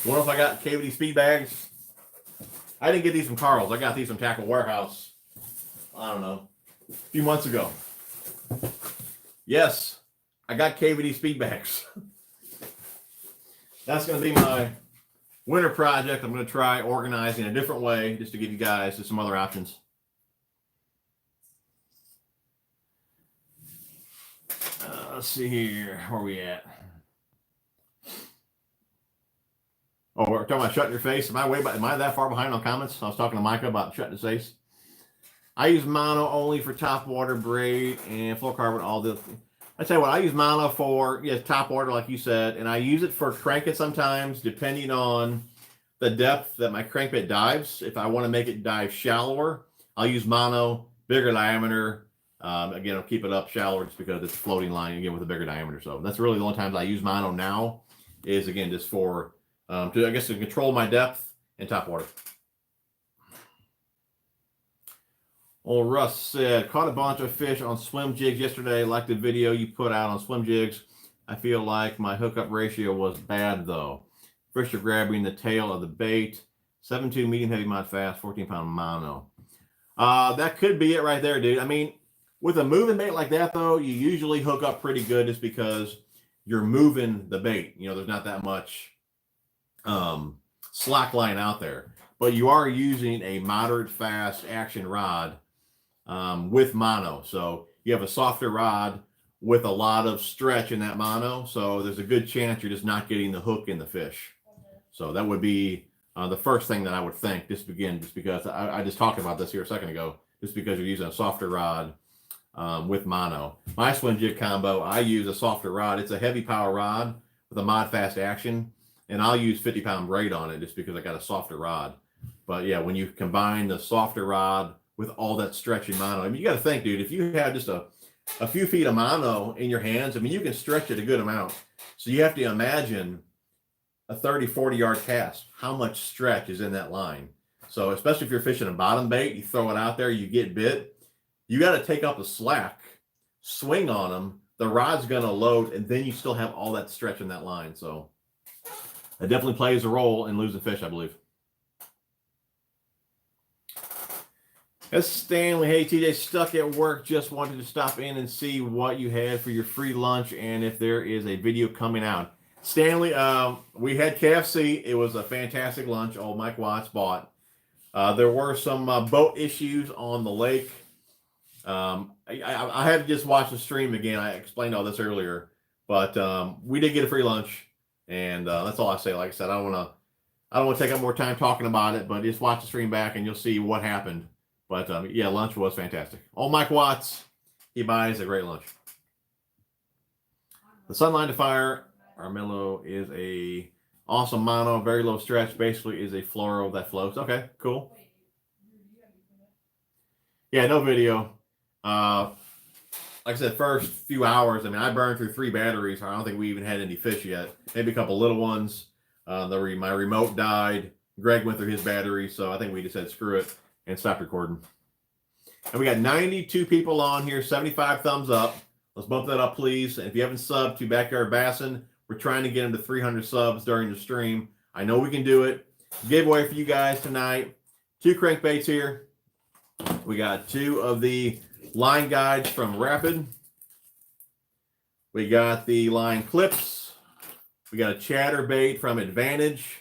Wonder if I got KVD speed bags. I didn't get these from Karl's. I got these from Tackle Warehouse. I don't know. A few months ago. Yes, I got KVD speed bags. That's going to be my winter project. I'm going to try organizing a different way just to give you guys just some other options. Let's see here. Where are we at? Oh, we're talking about shutting your face. Am I that far behind on comments? I was talking to Micah about shutting his face. I use mono only for top water, braid, and fluorocarbon. All this. I tell you what, I use mono for top water, like you said, and I use it for cranking sometimes, depending on the depth that my crankbait dives. If I want to make it dive shallower, I'll use mono, bigger diameter. Again, I'll keep it up shallower just because it's a floating line again with a bigger diameter. So that's really the only times I use mono now. Is again just for to control my depth and top water. Old Russ said, caught a bunch of fish on swim jigs yesterday. Like the video you put out on swim jigs. I feel like my hookup ratio was bad though. Fish are grabbing the tail of the bait. 7.2 medium heavy mod fast, 14-pound mono. That could be it right there, dude. I mean, with a moving bait like that though, you usually hook up pretty good just because you're moving the bait. You know, there's not that much slack line out there, but you are using a moderate fast action rod with mono. So you have a softer rod with a lot of stretch in that mono. So there's a good chance you're just not getting the hook in the fish. So that would be the first thing that I would think, just because I just talked about this here a second ago, just because you're using a softer rod with mono. My swim jig combo, I use a softer rod. It's a heavy power rod with a mod fast action. And I'll use 50-pound braid on it just because I got a softer rod. But yeah, when you combine the softer rod with all that stretchy mono, I mean, you got to think, dude, if you have just a few feet of mono in your hands, I mean, you can stretch it a good amount. So you have to imagine a 30, 40 yard cast. How much stretch is in that line? So especially if you're fishing a bottom bait, you throw it out there, you get bit, you got to take up the slack, swing on them. The rod's going to load, and then you still have all that stretch in that line. So it definitely plays a role in losing fish, I believe. That's Stanley. Hey, TJ, stuck at work. Just wanted to stop in and see what you had for your free lunch and if there is a video coming out. Stanley, we had KFC. It was a fantastic lunch. Old Mike Watts bought. There were some boat issues on the lake. I had to just watch the stream again. I explained all this earlier, but we did get a free lunch, and that's all I say. Like I said, I don't want to take up more time talking about it, but just watch the stream back and you'll see what happened. But yeah, lunch was fantastic. Old Mike Watts, he buys a great lunch. The Sunline to Fire Armillo is a awesome mono, very low stretch. Basically, is a fluoro that floats. Okay, cool. Yeah, no video. Like I said, first few hours, I mean, I burned through 3 batteries. I don't think we even had any fish yet. Maybe a couple little ones. My remote died. Greg went through his battery, so I think we just said screw it and stopped recording. And we got 92 people on here, 75 thumbs up. Let's bump that up, please. And if you haven't subbed to Backyard Bassin', we're trying to get them to 300 subs during the stream. I know we can do it. Giveaway for you guys tonight. 2 crankbaits here. We got 2 of the line guides from Rapid. We got the line clips. We got a Chatterbait from Advantage.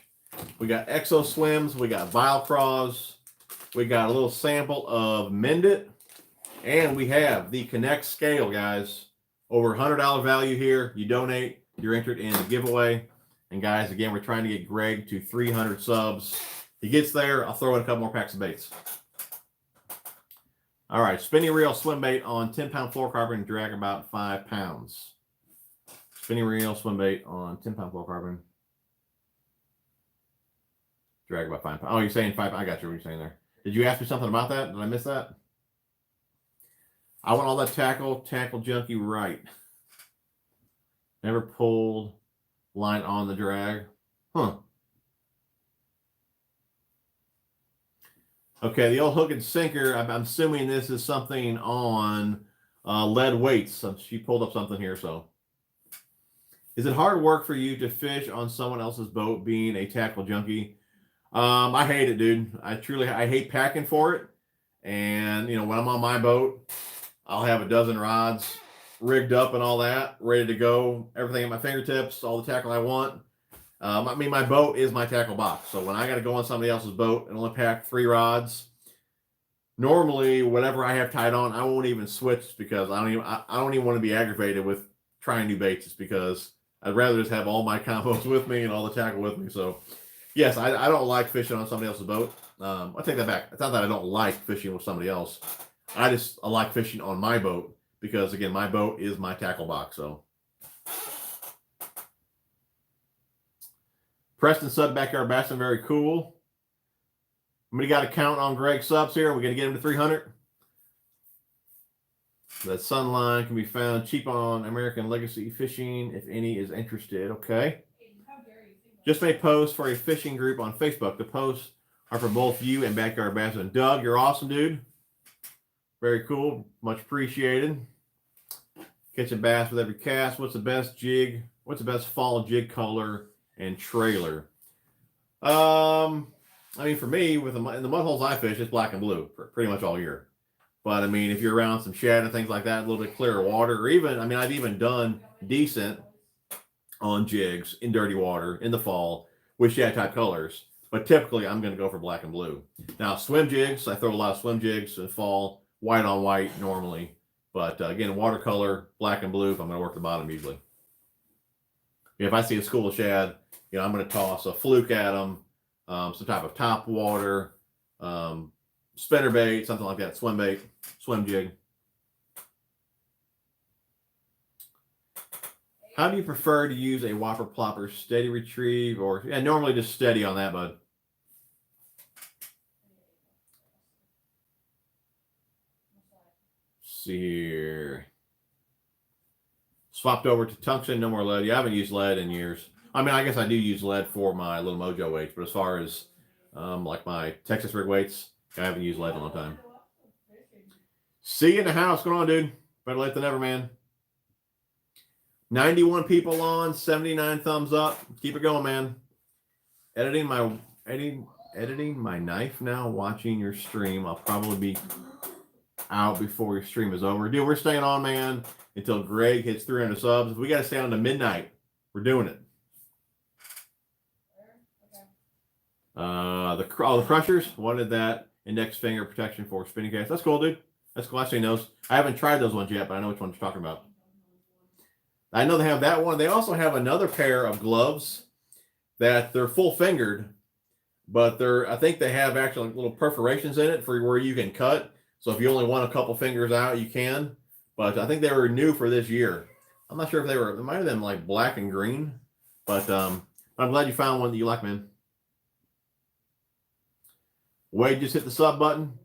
We got Exo Swims. We got Vile Craws. We got a little sample of Mend It. And we have the Connect scale, guys. Over $100 value here. You donate, you're entered in the giveaway. And guys, again, we're trying to get Greg to 300 subs. If he gets there, I'll throw in a couple more packs of baits. All right, spinning reel swim bait on 10-pound fluorocarbon, drag about 5 pounds. Spinning reel swim bait on 10-pound fluorocarbon, drag about 5 pounds. Oh, you're saying 5? I got you. What you're saying there. Did you ask me something about that? Did I miss that? I want all that tackle junkie right. Never pulled line on the drag. Huh. Okay, the old hook and sinker. I'm assuming this is something on lead weights. She pulled up something here. So, is it hard work for you to fish on someone else's boat being a tackle junkie? I hate it, dude. I hate packing for it. And, you know, when I'm on my boat, I'll have a dozen rods rigged up and all that, ready to go. Everything at my fingertips, all the tackle I want. I mean, my boat is my tackle box. So when I got to go on somebody else's boat and only pack 3 rods, normally whatever I have tied on, I won't even switch because I don't even want to be aggravated with trying new baits. Just because I'd rather just have all my combos with me and all the tackle with me. So yes, I don't like fishing on somebody else's boat. I take that back. It's not that I don't like fishing with somebody else. I like fishing on my boat because, again, my boat is my tackle box. So Preston sub Backyard Bassin', very cool. We got to count on Greg's subs here. We're going to get him to 300. The Sunline can be found cheap on American Legacy Fishing if any is interested. Okay. Just made posts for a fishing group on Facebook. The posts are for both you and Backyard Bassin'. Doug, you're awesome, dude. Very cool. Much appreciated. Catching bass with every cast. What's the best jig? What's the best fall jig color and trailer? I mean, for me, in the mud holes I fish, it's black and blue for pretty much all year. But I mean, if you're around some shad and things like that, a little bit clearer water, or even, I mean, I've even done decent on jigs in dirty water in the fall with shad type colors. But typically, I'm going to go for black and blue. Now, swim jigs, I throw a lot of swim jigs in fall, white on white normally. But again, watercolor, black and blue, if I'm going to work the bottom usually. If I see a school of shad, you know, I'm going to toss a fluke at them, some type of top water, spinner bait, something like that, swim bait, swim jig. How do you prefer to use a whopper plopper, steady retrieve, or normally just steady on that, bud? Let's see here. Swapped over to tungsten, no more lead. Yeah, I haven't used lead in years. I mean, I guess I do use lead for my little mojo weights, but as far as like my Texas rig weights, I haven't used lead in a long time. See you in the house. What's going on, dude? Better late than never, man. 91 people on, 79 thumbs up. Keep it going, man. Editing my knife now, watching your stream. I'll probably be out before your stream is over. Dude, we're staying on, man, until Greg hits 300 subs. If we got to stay on to midnight, we're doing it. The crushers wanted that index finger protection for spinning cast. That's cool, dude. That's cool. I've seen those. I haven't tried those ones yet, but I know which ones you're talking about. I know they have that one. They also have another pair of gloves that they're full fingered, but I think they have actually little perforations in it for where you can cut. So if you only want a couple fingers out, you can. But I think they were new for this year. I'm not sure if they might have been like black and green, but I'm glad you found one that you like, man. Wade just hit the sub button.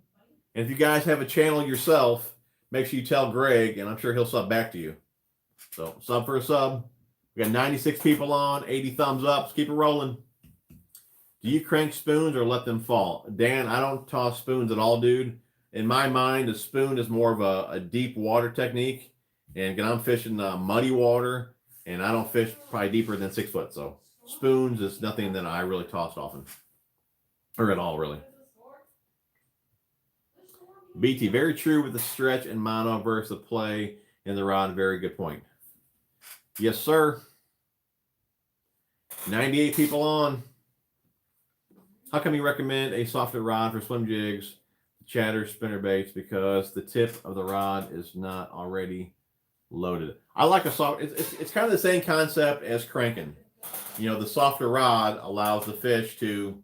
And if you guys have a channel yourself, make sure you tell Greg, and I'm sure he'll sub back to you. So sub for a sub. We got 96 people on, 80 thumbs up. Let's keep it rolling. Do you crank spoons or let them fall? Dan, I don't toss spoons at all, dude. In my mind, a spoon is more of a deep water technique. And I'm fishing muddy water, and I don't fish probably deeper than 6 foot. So spoons is nothing that I really toss often. Or at all, really. BT, very true with the stretch and mono versus the play in the rod. Very good point. Yes, sir. 98 people on. How come you recommend a softer rod for swim jigs, chatter, spinner baits? Because the tip of the rod is not already loaded. I like a soft. It's kind of the same concept as cranking. You know, the softer rod allows the fish to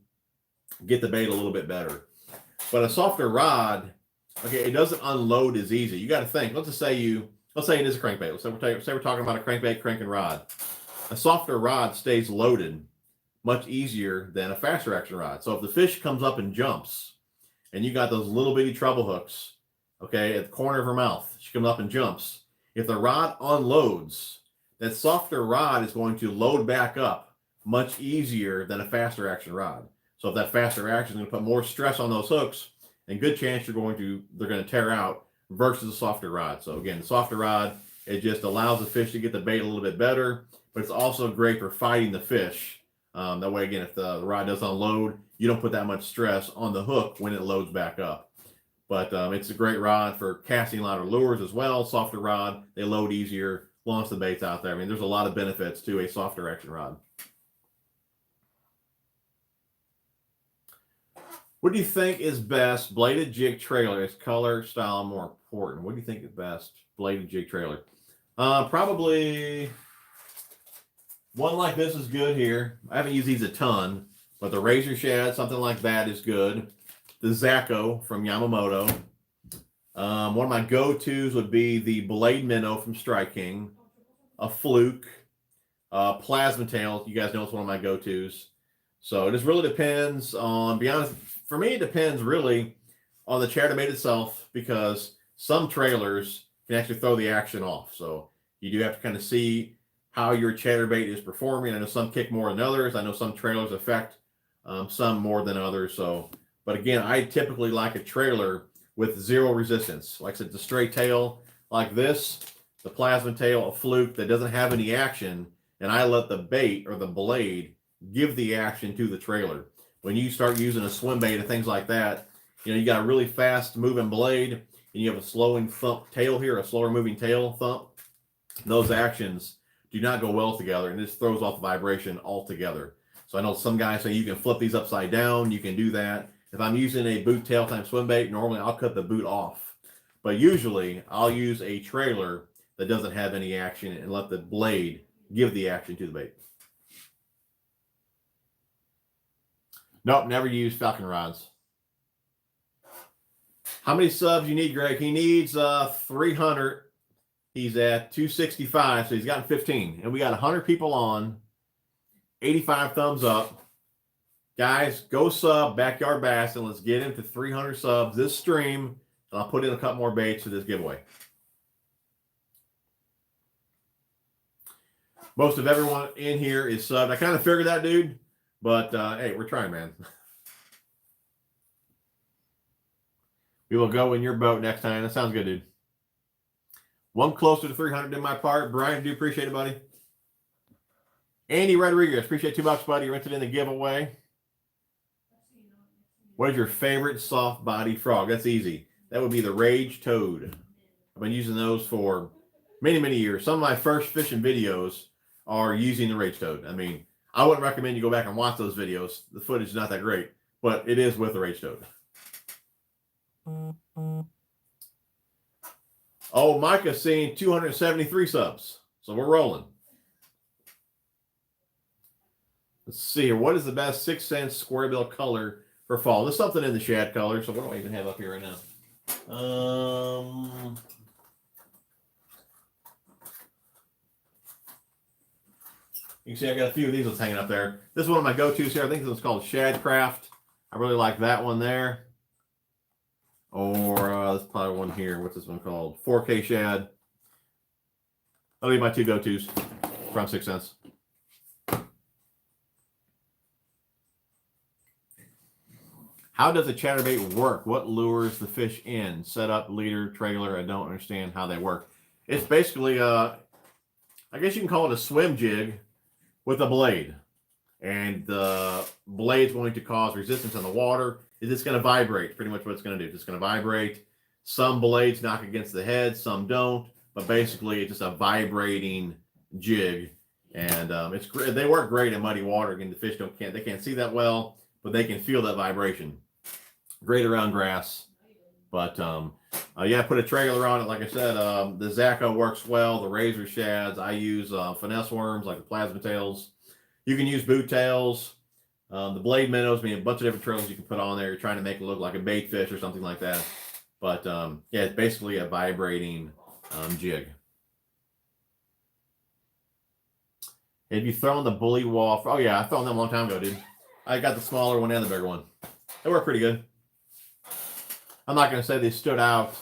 get the bait a little bit better. But a softer rod, okay, it doesn't unload as easy. You got to think. Let's say it is a crankbait. Let's say we're talking about a crankbait cranking rod. A softer rod stays loaded much easier than a faster action rod. So if the fish comes up and jumps, and you got those little bitty treble hooks, okay, at the corner of her mouth, she comes up and jumps. If the rod unloads, that softer rod is going to load back up much easier than a faster action rod. So if that faster action is going to put more stress on those hooks, and good chance they're going to tear out versus a softer rod. So again, the softer rod, it just allows the fish to get the bait a little bit better, but it's also great for fighting the fish. That way, again, if the rod does unload, you don't put that much stress on the hook when it loads back up. But it's a great rod for casting lighter lures as well. Softer rod, they load easier, launch the baits out there. I mean, there's a lot of benefits to a softer action rod. What do you think is best? Bladed jig trailer. Is color, style more important? What do you think is best? Bladed jig trailer. Probably one like this is good here. I haven't used these a ton, but the Razor Shad, something like that is good. The Zacho from Yamamoto. One of my go-tos would be the Blade Minnow from Strike King. A Fluke. Plasma Tail. You guys know it's one of my go-tos. So it just really depends on, to be honest, for me, it depends really on the Chatterbait itself, because some trailers can actually throw the action off. So you do have to kind of see how your Chatterbait is performing. I know some kick more than others. I know some trailers affect some more than others. So, but again, I typically like a trailer with zero resistance. Like I said, the straight tail like this, the plasma tail, a Fluke that doesn't have any action, and I let the bait or the blade give the action to the trailer. When you start using a swim bait and things like that, you know, you got a really fast moving blade and you have a slowing thump tail here, a slower moving tail thump. Those actions do not go well together, and this throws off the vibration altogether. So I know some guys say you can flip these upside down. You can do that. If I'm using a boot tail type swim bait, normally I'll cut the boot off. But usually I'll use a trailer that doesn't have any action and let the blade give the action to the bait. Nope, never use Falcon rods. How many subs you need, Greg? He needs 300. He's at 265, so he's gotten 15. And we got 100 people on, 85 thumbs up. Guys, go sub Backyard Bass, and let's get him to 300 subs this stream. And I'll put in a couple more baits for this giveaway. Most of everyone in here is subbed. I kind of figured that, dude. But, hey, we're trying, man. We will go in your boat next time. That sounds good, dude. One closer to 300 in my part. Brian, do appreciate it, buddy. Andy Rodriguez, appreciate $2, buddy. You're entered in the giveaway. What is your favorite soft body frog? That's easy. That would be the Rage Toad. I've been using those for many, many years. Some of my first fishing videos are using the Rage Toad. I mean, I wouldn't recommend you go back and watch those videos. The footage is not that great, but it is with the Rage Toad. Oh, Micah's seeing 273 subs. So we're rolling. Let's see here. What is the best 6 cent square bill color for fall? There's something in the shad color. So what do I even have up here right now? You can see I got a few of these ones hanging up there. This is one of my go-tos here. I think this one's called Shadcraft. I really like that one there. Or there's probably one here. What's this one called? 4K Shad. That'll be my two go-tos from 6 cents. How does a chatterbait work? What lures the fish in? Setup, leader, trailer. I don't understand how they work. It's basically, I guess you can call it a swim jig with a blade. And the blade's going to cause resistance in the water. It's going to vibrate, pretty much what it's going to do. It's going to vibrate. Some blades knock against the head, some don't. But basically, it's just a vibrating jig. And it's great. They work great in muddy water. Again, the fish they can't see that well, but they can feel that vibration. Great around grass. But yeah, put a trailer on it. Like I said, the Zaco works well. The razor shads. I use finesse worms like the plasma tails. You can use boot tails. The blade minnows, a bunch of different trails you can put on there. You're trying to make it look like a bait fish or something like that. But yeah, it's basically a vibrating jig. Have you thrown the bully wall? Oh yeah, I thrown them a long time ago, dude. I got the smaller one and the bigger one. They work pretty good. I'm not going to say they stood out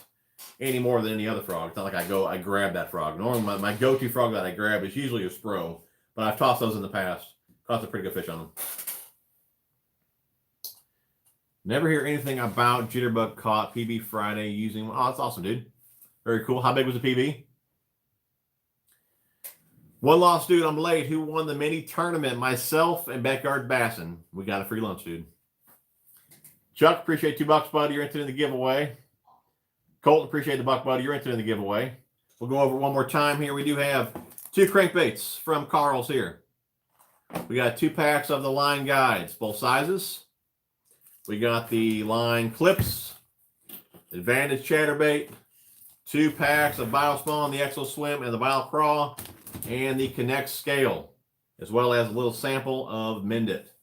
any more than any other frog. It's not like I grab that frog. Normally, my go-to frog that I grab is usually a Spro, but I've tossed those in the past. Caught some pretty good fish on them. Never hear anything about jitterbug caught PB Friday using. Oh, that's awesome, dude. Very cool. How big was the PB? One lost, dude. I'm late. Who won the mini tournament? Myself and Backyard Bassin. We got a free lunch, dude. Chuck, appreciate $2, buddy. You're entered in the giveaway. Colt, appreciate the $1, buddy. You're entered in the giveaway. We'll go over one more time here. We do have 2 crankbaits from Karl's here. We got 2 packs of the line guides, both sizes. We got the line clips, Advantage Chatterbait, 2 packs of Biospawn, the Exo Swim, and the Bio Craw, and the Connect Scale, as well as a little sample of Mend It.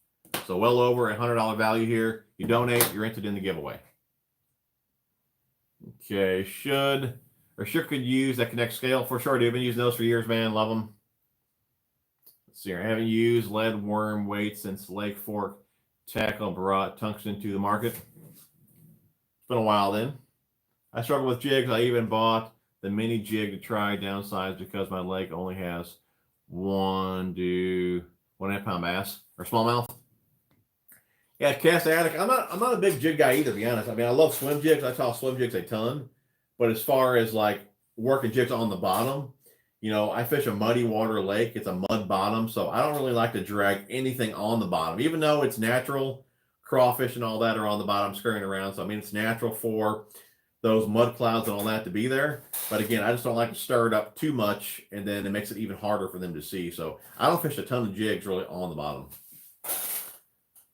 So well over $100 value here. You donate, you're entered in the giveaway. Okay, should could use that Connect Scale for sure, dude. I've been using those for years, man. Love them. Let's see here. I haven't used lead worm weight since Lake Fork Tackle brought tungsten to the market. It's been a while then. I struggle with jigs. I even bought the mini jig to try downsize because my lake only has 1 to 1.5 pound bass or smallmouth. Yeah, Cast Addict. I'm not a big jig guy either, to be honest. I mean, I love swim jigs. I toss swim jigs a ton. But as far as like working jigs on the bottom, you know, I fish a muddy water lake. It's a mud bottom, so I don't really like to drag anything on the bottom, even though it's natural. Crawfish and all that are on the bottom scurrying around. So I mean, it's natural for those mud clouds and all that to be there. But again, I just don't like to stir it up too much, and then it makes it even harder for them to see. So I don't fish a ton of jigs really on the bottom.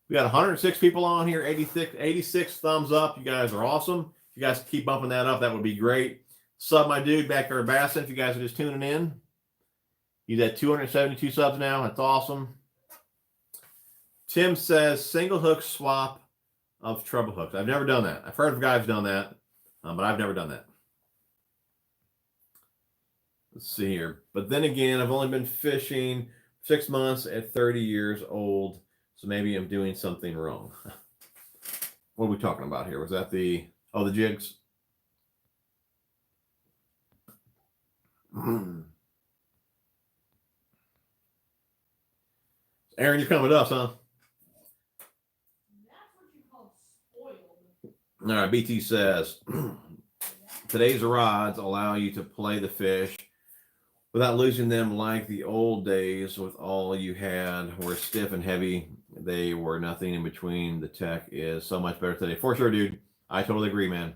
We got 106 people on here, 86 thumbs up. You guys are awesome. If you guys keep bumping that up, that would be great. Sub my dude, Backyard Bassin, if you guys are just tuning in. He's at 272 subs now. That's awesome. Tim says single hook swap of treble hooks. I've never done that. I've heard of guys done that, but I've never done that. Let's see here. But then again, I've only been fishing 6 months at 30 years old. So maybe I'm doing something wrong. What are we talking about here? Was that the jigs? Aaron, you're coming with us, huh? All right, BT says, today's rods allow you to play the fish without losing them like the old days with all you had were stiff and heavy. They were nothing in between. The tech is so much better today. For sure, dude. I totally agree, man.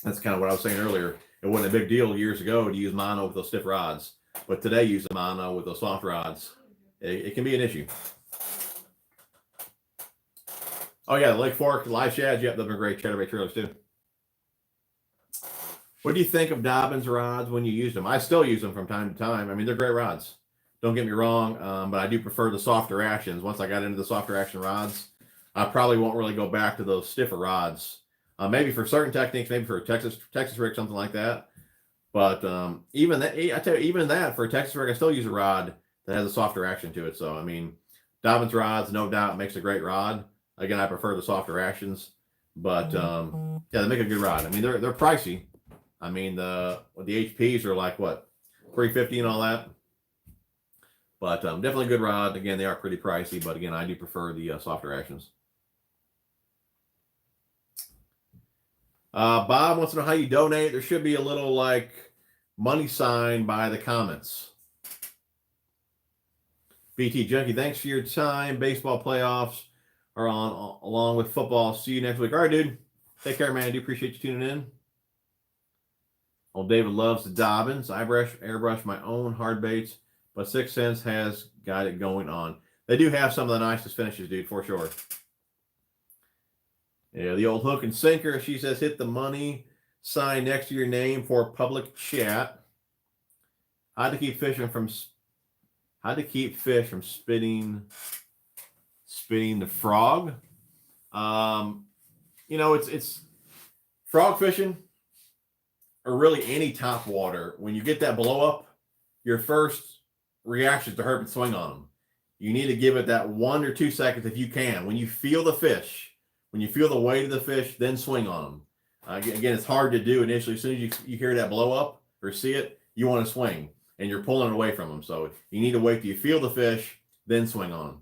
That's kind of what I was saying earlier. It wasn't a big deal years ago to use mono with those stiff rods. But today, using mono with those soft rods, it can be an issue. Oh, yeah, the Lake Fork live shads. Yep, they've been great chatterbait trailers, too. What do you think of Dobbin's rods when you use them? I still use them from time to time. I mean, they're great rods. Don't get me wrong, but I do prefer the softer actions. Once I got into the softer action rods, I probably won't really go back to those stiffer rods. Maybe for certain techniques, maybe for a Texas rig, something like that. But even that, I tell you, even that for a Texas rig, I still use a rod that has a softer action to it. So I mean, Dobbin's rods, no doubt, makes a great rod. Again, I prefer the softer actions, but yeah, they make a good rod. I mean, they're pricey. I mean, the HPs are like what, $350 and all that. But definitely a good rod. Again, they are pretty pricey, but again, I do prefer the softer actions. Bob wants to know how you donate. There should be a little like money sign by the comments. BT Junkie, thanks for your time. Baseball playoffs are on along with football. See you next week. All right, dude. Take care, man. I do appreciate you tuning in. Old David loves the Dobbins. I airbrush my own hard baits, but 6 Cents has got it going on. They do have some of the nicest finishes, dude, for sure. Yeah, the old hook and sinker. She says, hit the money sign next to your name for public chat. How to keep fish from spitting the frog. You know, it's frog fishing, or really any top water. When you get that blow up, your first reaction is to hurt and swing on them. You need to give it that 1 or 2 seconds if you can. When you feel the fish, when you feel the weight of the fish, then swing on them. Again, it's hard to do initially. As soon as you hear that blow up or see it, you want to swing, and you're pulling it away from them. So you need to wait till you feel the fish, then swing on them.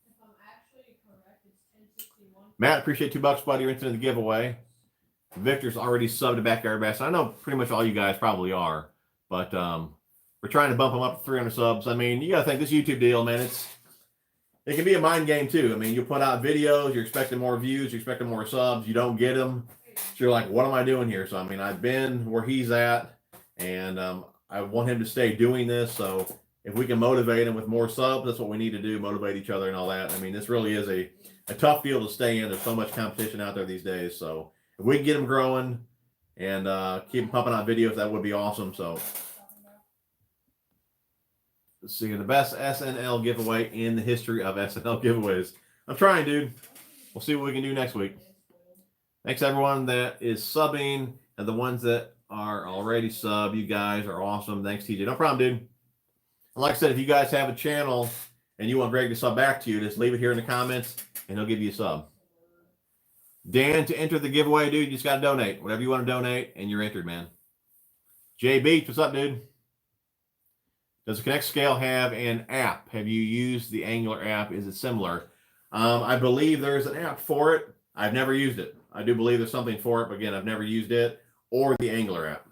If I'm actually correct, it's 1061. Matt, appreciate $2, buddy. You're into the giveaway. Victor's already subbed to Backyard Bass. I know pretty much all you guys probably are, but we're trying to bump them up to 300 subs. I mean, you got to think this YouTube deal, man, it can be a mind game too. I mean, you put out videos, you're expecting more views, you're expecting more subs, you don't get them. So you're like, what am I doing here? So, I mean, I've been where he's at, and I want him to stay doing this. So if we can motivate him with more subs, that's what we need to do, motivate each other and all that. I mean, this really is a tough field to stay in. There's so much competition out there these days. So if we can get them growing and keep them pumping out videos, that would be awesome. So let's see, the best SNL giveaway in the history of SNL giveaways. I'm trying, dude. We'll see what we can do next week. Thanks, everyone that is subbing, and the ones that are already sub. You guys are awesome. Thanks, TJ. No problem, dude. And like I said, if you guys have a channel and you want Greg to sub back to you, just leave it here in the comments, and he'll give you a sub. Dan, to enter the giveaway, dude, you just got to donate. Whatever you want to donate, and you're entered, man. Jay Beach, what's up, dude? Does the Connect Scale have an app? Have you used the Angler app? Is it similar? I believe there's an app for it. I've never used it. I do believe there's something for it, but again, I've never used it or the Angler app.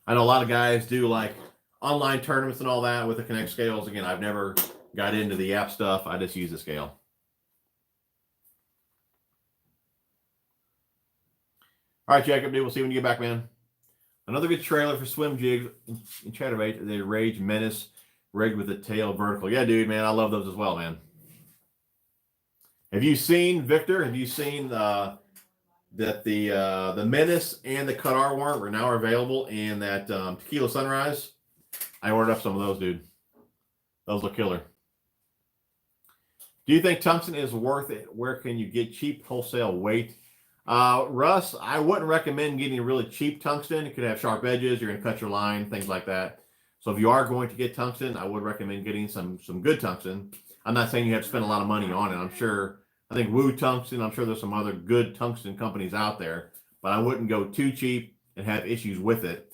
I know a lot of guys do like online tournaments and all that with the Connect Scales. Again, I've never got into the app stuff. I just use the scale. All right, Jacob, dude, we'll see you when you get back, man. Another good trailer for swim jigs in Chatterbait, the Rage Menace rigged with the tail vertical. Yeah, dude, man, I love those as well, man. Have you seen, Victor, have you seen that the Menace and the Cut R Worm are now available in that Tequila Sunrise? I ordered up some of those, dude. Those look killer. Do you think tungsten is worth it? Where can you get cheap wholesale weight? Russ, I wouldn't recommend getting a really cheap tungsten. It could have sharp edges. You're going to cut your line, things like that. So if you are going to get tungsten, I would recommend getting some good tungsten. I'm not saying you have to spend a lot of money on it. I think Woo Tungsten, I'm sure there's some other good tungsten companies out there, but I wouldn't go too cheap and have issues with it.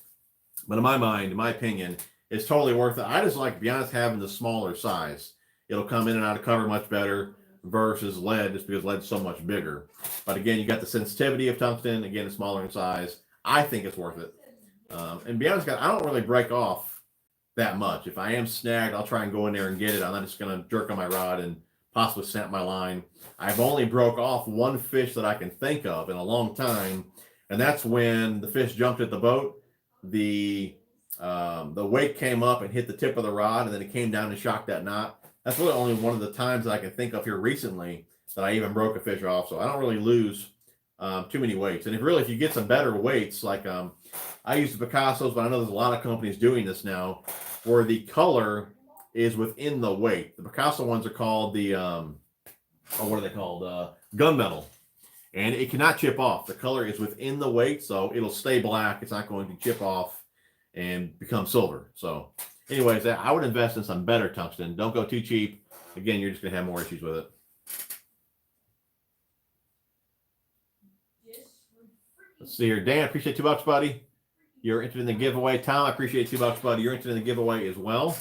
But in my mind, in my opinion, it's totally worth it. I just like, to be honest, having the smaller size. It'll come in and out of cover much better versus lead, just because lead's so much bigger. But again, you got the sensitivity of tungsten. Again, it's smaller in size. I think it's worth it. And to be honest, guys, I don't really break off that much. If I am snagged, I'll try and go in there and get it. I'm not just going to jerk on my rod and possibly snap my line. I've only broke off one fish that I can think of in a long time, and that's when the fish jumped at the boat. The weight came up and hit the tip of the rod, and then it came down and shocked that knot. That's really only one of the times that I can think of here recently that I even broke a fish off. So I don't really lose too many weights. And if you get some better weights, like I use the Picassos, but I know there's a lot of companies doing this now, where the color is within the weight. The Picasso ones are called the what are they called? Gunmetal, and it cannot chip off. The color is within the weight, so it'll stay black. It's not going to chip off and become silver. So, anyways, I would invest in some better tungsten. Don't go too cheap. Again, you're just gonna have more issues with it. Let's see here, Dan. Appreciate $2, buddy. You're interested in the giveaway. Tom, I appreciate $2, buddy. You're interested in the giveaway as well.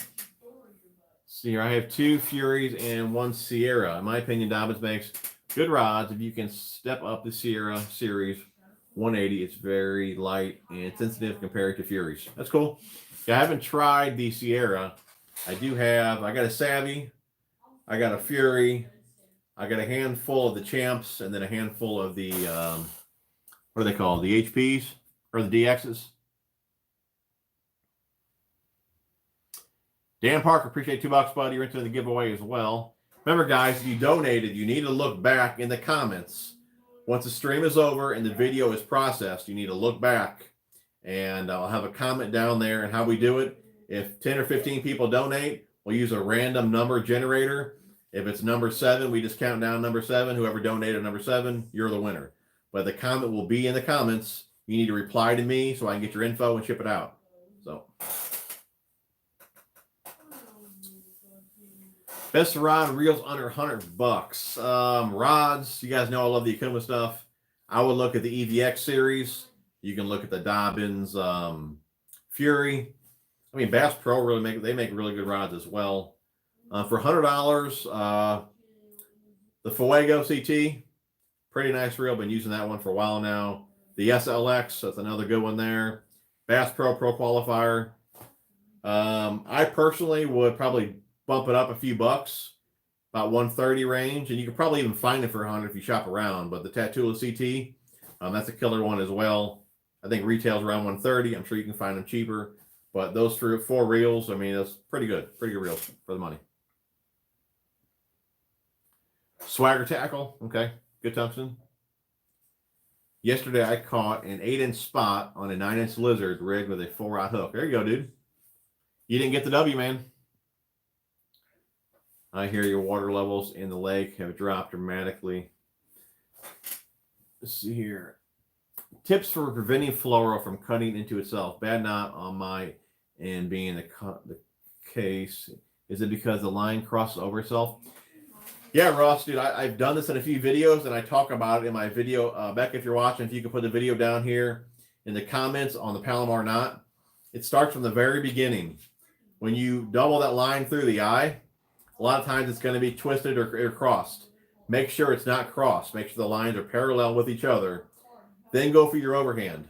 See here, I have 2 Furies and 1 Sierra. In my opinion, Dobbins makes good rods. If you can step up the Sierra series 180, it's very light and sensitive compared to Furies. That's cool. I haven't tried the Sierra. I got a Savvy, I got a Fury, I got a handful of the Champs, and then a handful of the, what are they called? The HPs or the DXs? Dan Parker, appreciate $2, buddy. You're into the giveaway as well. Remember, guys, if you donated, you need to look back in the comments. Once the stream is over and the video is processed, you need to look back, and I'll have a comment down there. And how we do it, if 10 or 15 people donate, we'll use a random number generator. If it's number 7, we just count down number 7. Whoever donated number 7, you're the winner. But the comment will be in the comments. You need to reply to me so I can get your info and ship it out. So, best rod reels under $100. Rods, you guys know I love the Akuma stuff. I would look at the EVX series. You can look at the Dobbins Fury. I mean, Bass Pro they make really good rods as well. For $100, the Fuego CT, pretty nice reel. Been using that one for a while now. The SLX, that's another good one there. Bass Pro Qualifier. I personally would probably bump it up a few bucks, about 130 range, and you could probably even find it for 100 if you shop around. But the Tatula CT, that's a killer one as well. I think retails around 130. I'm sure you can find them cheaper. But those 4 reels, I mean, that's pretty good reels for the money. Swagger tackle, okay, good tungsten. Yesterday I caught an 8-inch spot on a 9-inch lizard rigged with a 4-rod hook. There you go, dude. You didn't get the W, man. I hear your water levels in the lake have dropped dramatically. Let's see here. Tips for preventing fluoro from cutting into itself. Bad knot on my end being the case. Is it because the line crosses over itself? Yeah, Ross, dude, I've done this in a few videos, and I talk about it in my video. Beck, if you're watching, if you can put the video down here in the comments on the Palomar knot. It starts from the very beginning. When you double that line through the eye, a lot of times it's going to be twisted or crossed. Make sure it's not crossed. Make sure the lines are parallel with each other. Then go for your overhand.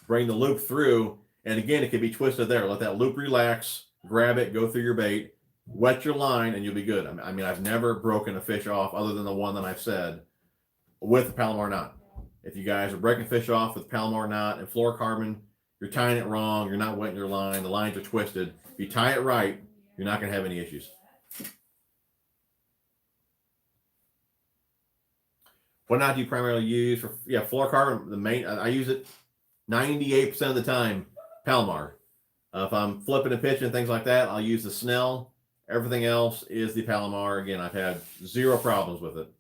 Bring the loop through, and again, it can be twisted there. Let that loop relax, grab it, go through your bait, wet your line, and you'll be good. I mean, I've never broken a fish off other than the one that I've said with the Palomar knot. If you guys are breaking fish off with Palomar knot and fluorocarbon, you're tying it wrong. You're not wetting your line. The lines are twisted. If you tie it right, you're not going to have any issues. What knot do you primarily use for? Yeah, fluorocarbon. The main I use it 98% of the time. Palomar. If I'm flipping and pitching and things like that, I'll use the Snell. Everything else is the Palomar. Again, I've had 0 problems with it.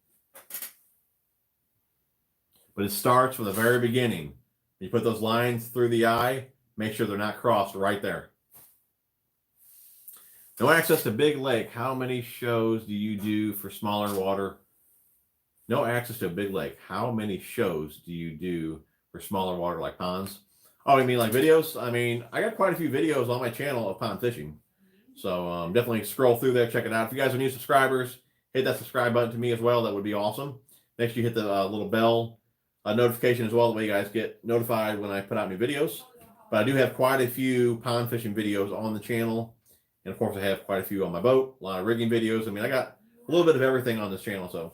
But it starts from the very beginning. You put those lines through the eye. Make sure they're not crossed right there. No access to big lake. How many shows do you do for smaller water? No access to a big lake. How many shows do you do for smaller water like ponds? Oh, you mean like videos? I mean, I got quite a few videos on my channel of pond fishing. So definitely scroll through there, check it out. If you guys are new subscribers, hit that subscribe button to me as well. That would be awesome. Next, you hit the little bell notification as well. That way you guys get notified when I put out new videos. But I do have quite a few pond fishing videos on the channel. And of course, I have quite a few on my boat, a lot of rigging videos. I mean, I got a little bit of everything on this channel. So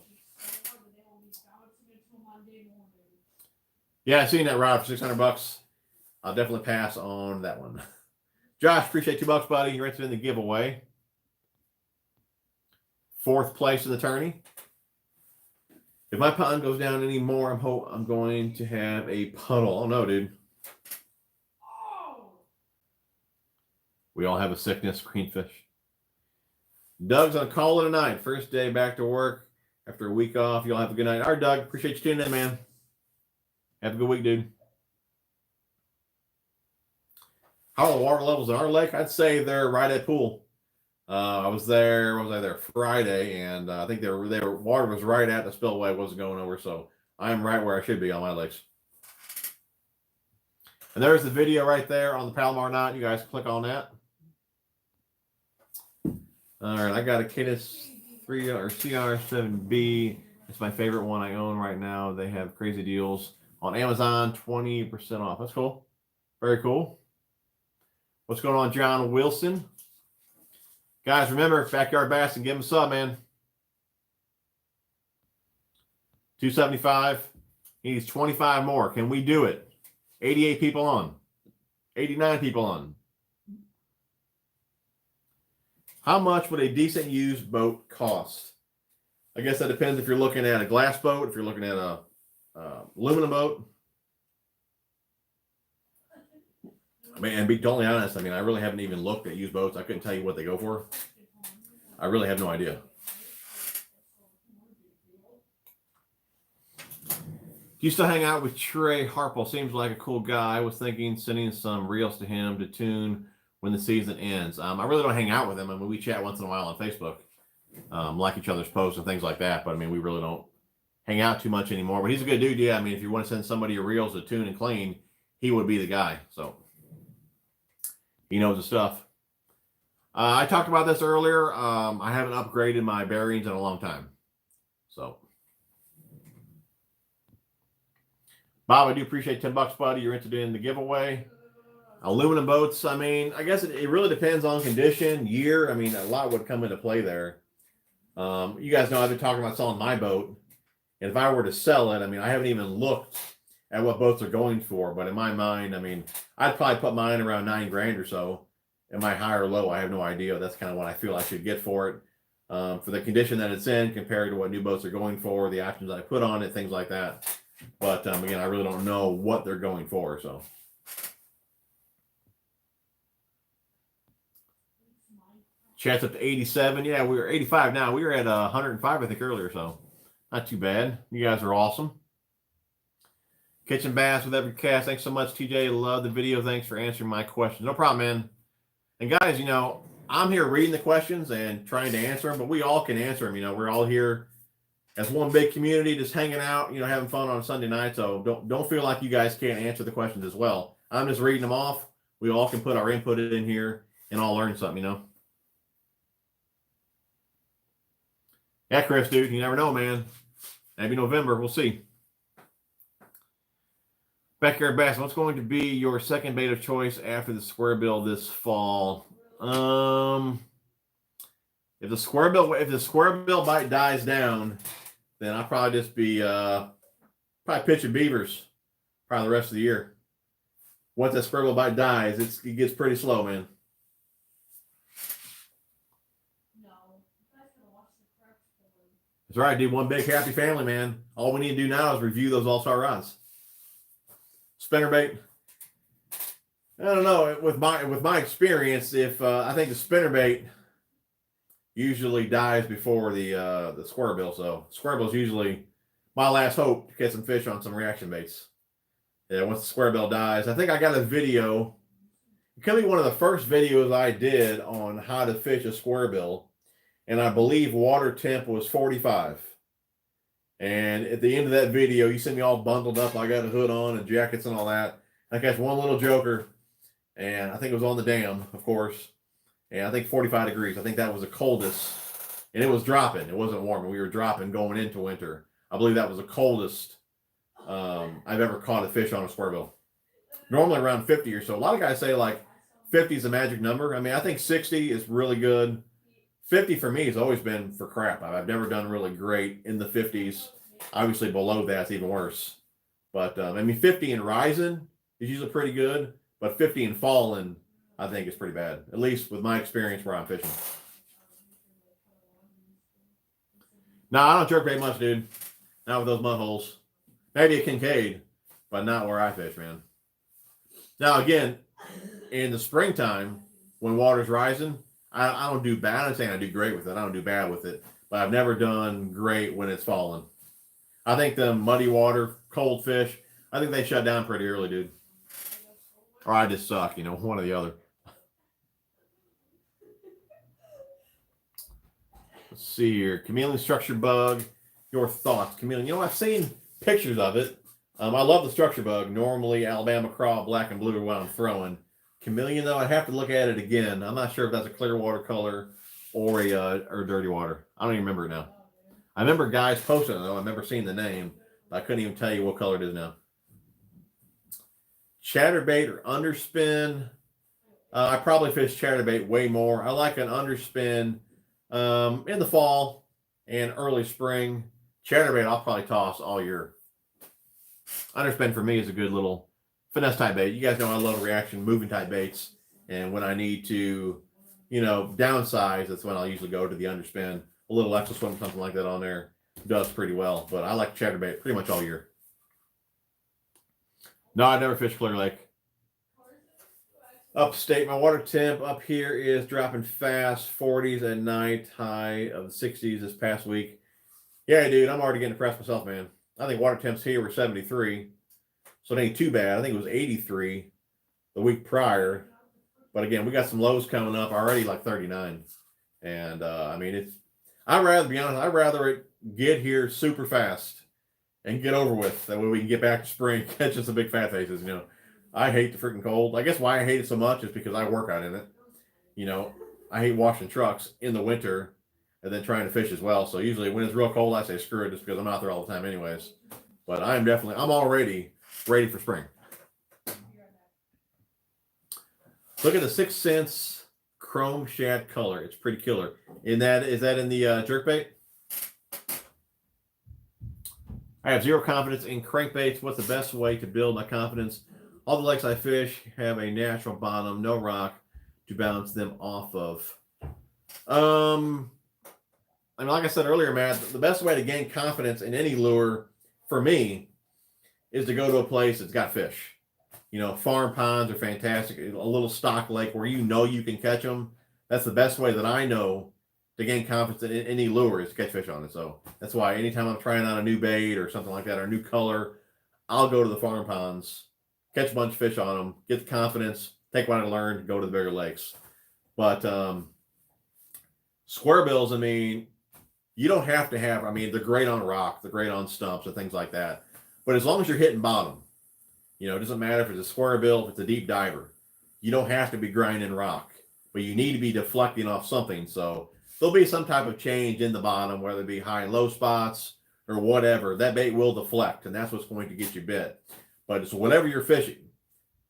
yeah, I seen that rod for $600. I'll definitely pass on that one. Josh, appreciate $2, buddy. You're entered in the giveaway. 4th place in the tourney. If my pond goes down anymore, I'm going to have a puddle. Oh no, dude. We all have a sickness, greenfish. Doug's on call it a night. First day back to work after a week off. Y'all have a good night. All right, Doug. Appreciate you tuning in, man. Have a good week, dude. How are the water levels in our lake? I'd say they're right at pool. I was there. Was I there Friday? And I think their water was right at the spillway. Wasn't going over. So I'm right where I should be on my lakes. And there's the video right there on the Palomar knot. You guys click on that. All right, I got a Cadis 3 or CR7B. It's my favorite one I own right now. They have crazy deals on Amazon, 20% off. That's cool. Very cool. What's going on, John Wilson? Guys, remember, Backyard Bass and give him a sub, man. $275. He needs 25 more. Can we do it? 88 people on. 89 people on. How much would a decent used boat cost? I guess that depends if you're looking at a glass boat, if you're looking at a aluminum boat. I mean, and be totally honest, I mean, I really haven't even looked at used boats. I couldn't tell you what they go for. I really have no idea. Do you still hang out with Trey Harple? Seems like a cool guy. I was thinking sending some reels to him to tune when the season ends. I really don't hang out with him. I mean, we chat once in a while on Facebook, like each other's posts and things like that. But I mean, we really don't hang out too much anymore. But he's a good dude. Yeah, I mean, if you want to send somebody your reels to tune and clean, he would be the guy. So he knows the stuff. I talked about this earlier. I haven't upgraded my bearings in a long time. So, Bob, I do appreciate $10, buddy. You're entered in the giveaway. Aluminum boats, I mean, I guess it really depends on condition, year. I mean, a lot would come into play there. You guys know I've been talking about selling my boat. And if I were to sell it, I mean, I haven't even looked at what boats are going for. But in my mind, I mean, I'd probably put mine around $9,000 or so. Am I high or low? I have no idea. That's kind of what I feel I should get for it. For the condition that it's in compared to what new boats are going for, the options I put on it, things like that. But again, I really don't know what they're going for. So. Chat's up to 87. Yeah, we were 85 now. We were at 105, I think, earlier, so not too bad. You guys are awesome. Kitchen bass with every cast. Thanks so much, TJ. Love the video. Thanks for answering my questions. No problem, man. And guys, you know, I'm here reading the questions and trying to answer them, but we all can answer them. You know, we're all here as one big community, just hanging out, you know, having fun on Sunday night. So don't feel like you guys can't answer the questions as well. I'm just reading them off. We all can put our input in here and all learn something, you know. Yeah, Chris, dude, you never know, man. Maybe November, we'll see. Backyard Bass, what's going to be your second bait of choice after the square bill this fall? If the square bill bite dies down, then I'll probably just be probably pitching beavers probably the rest of the year. Once that square bill bite dies, it gets pretty slow, man. That's right, dude. One big happy family, man. All we need to do now is review those all-star rods. Spinnerbait. I don't know. With my experience, if I think the spinnerbait usually dies before the square bill. So square bill is usually my last hope to catch some fish on some reaction baits. Yeah, once the square bill dies, I think I got a video. It could be one of the first videos I did on how to fish a square bill. And I believe water temp was 45. And at the end of that video, you see me all bundled up. I got a hood on and jackets and all that. I catch one little joker, and I think it was on the dam, of course, and I think 45 degrees. I think that was the coldest, and it was dropping. It wasn't warm, and we were dropping going into winter. I believe that was the coldest I've ever caught a fish on a square bill. Normally around 50 or so. A lot of guys say like 50 is the magic number. I mean, I think 60 is really good. 50 for me has always been for crap. I've never done really great in the 50s. Obviously below that's even worse. But I mean, 50 and rising is usually pretty good. But 50 and falling, I think is pretty bad. At least with my experience where I'm fishing. No, I don't jerk bait much, dude. Not with those mud holes. Maybe a Kincaid, but not where I fish, man. Now, again, in the springtime, when water's rising, I don't do bad. I'm saying I do great with it. I don't do bad with it. But I've never done great when it's falling. I think the muddy water, cold fish, I think they shut down pretty early, dude. Or I just suck, you know, one or the other. Let's see here. Chameleon structure bug. Your thoughts, Chameleon. You know, I've seen pictures of it. I love the structure bug. Normally, Alabama craw, black and blue are what I'm throwing. Chameleon, though, I'd have to look at it again. I'm not sure if that's a clear watercolor or a dirty water. I don't even remember it now. I remember guys posting it, though. I remember seeing the name. But I couldn't even tell you what color it is now. Chatterbait or underspin. I probably fish chatterbait way more. I like an underspin in the fall and early spring. Chatterbait I'll probably toss all year. Underspin for me is a good little finesse type bait. You guys know I love reaction moving type baits. And when I need to, you know, downsize, that's when I'll usually go to the underspin. A little extra swim, something like that on there does pretty well. But I like chatterbait pretty much all year. No, I never fished Clear Lake. Upstate, my water temp up here is dropping fast. 40s at night, high of the 60s this past week. Yeah, dude, I'm already getting depressed myself, man. I think water temps here were 73. So it ain't too bad. I think it was 83 the week prior. But again, we got some lows coming up already, like 39. And I mean, I'd rather be honest, I'd rather it get here super fast and get over with. That way we can get back to spring, catch some big fat faces, you know. I hate the freaking cold. I guess why I hate it so much is because I work out in it. You know, I hate washing trucks in the winter and then trying to fish as well. So usually when it's real cold, I say screw it just because I'm out there all the time anyways. But I'm already ready for spring. Look at the 6 Sense chrome shad color. It's pretty killer. Is that in the jerkbait? I have zero confidence in crankbaits. What's the best way to build my confidence? All the lakes I fish have a natural bottom, no rock to bounce them off of. I mean, like I said earlier, Matt, the best way to gain confidence in any lure for me is to go to a place that's got fish. You know, farm ponds are fantastic. A little stock lake where you know you can catch them. That's the best way that I know to gain confidence in any lure is to catch fish on it. So that's why anytime I'm trying out a new bait or something like that, or a new color, I'll go to the farm ponds, catch a bunch of fish on them, get the confidence, take what I learned, go to the bigger lakes. But square bills, I mean, you don't have to have, I mean, they're great on rock, they're great on stumps and things like that. But as long as you're hitting bottom, you know, it doesn't matter if it's a square bill, if it's a deep diver. You don't have to be grinding rock, but you need to be deflecting off something. So there'll be some type of change in the bottom, whether it be high and low spots or whatever. That bait will deflect, and that's what's going to get you bit. But it's whatever you're fishing.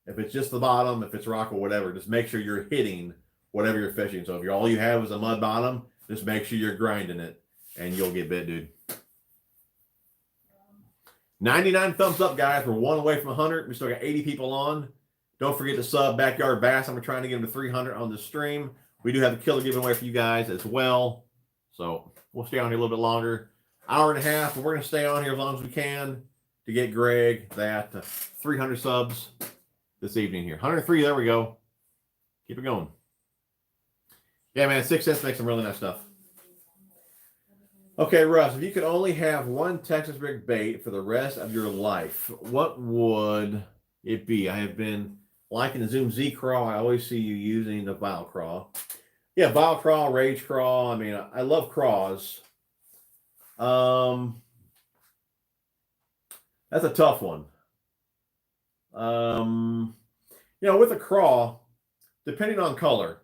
If it's just the bottom, if it's rock or whatever, just make sure you're hitting whatever you're fishing. So if all you have is a mud bottom, just make sure you're grinding it, and you'll get bit, dude. 99 thumbs up, guys. We're one away from 100. We still got 80 people on. Don't forget to sub Backyard Bass. I'm trying to get them to 300 on the stream. We do have a killer giveaway for you guys as well. So we'll stay on here a little bit longer. Hour and a half, but we're going to stay on here as long as we can to get Greg that 300 subs this evening here. 103, there we go. Keep it going. Yeah, man, 6 Sense makes some really nice stuff. Okay, Russ, if you could only have one Texas rig bait for the rest of your life, what would it be? I have been liking the Zoom Z craw. I always see you using the Vile craw. Yeah, Vile craw, Rage craw. I mean, I love craws. That's a tough one. With a craw, depending on color,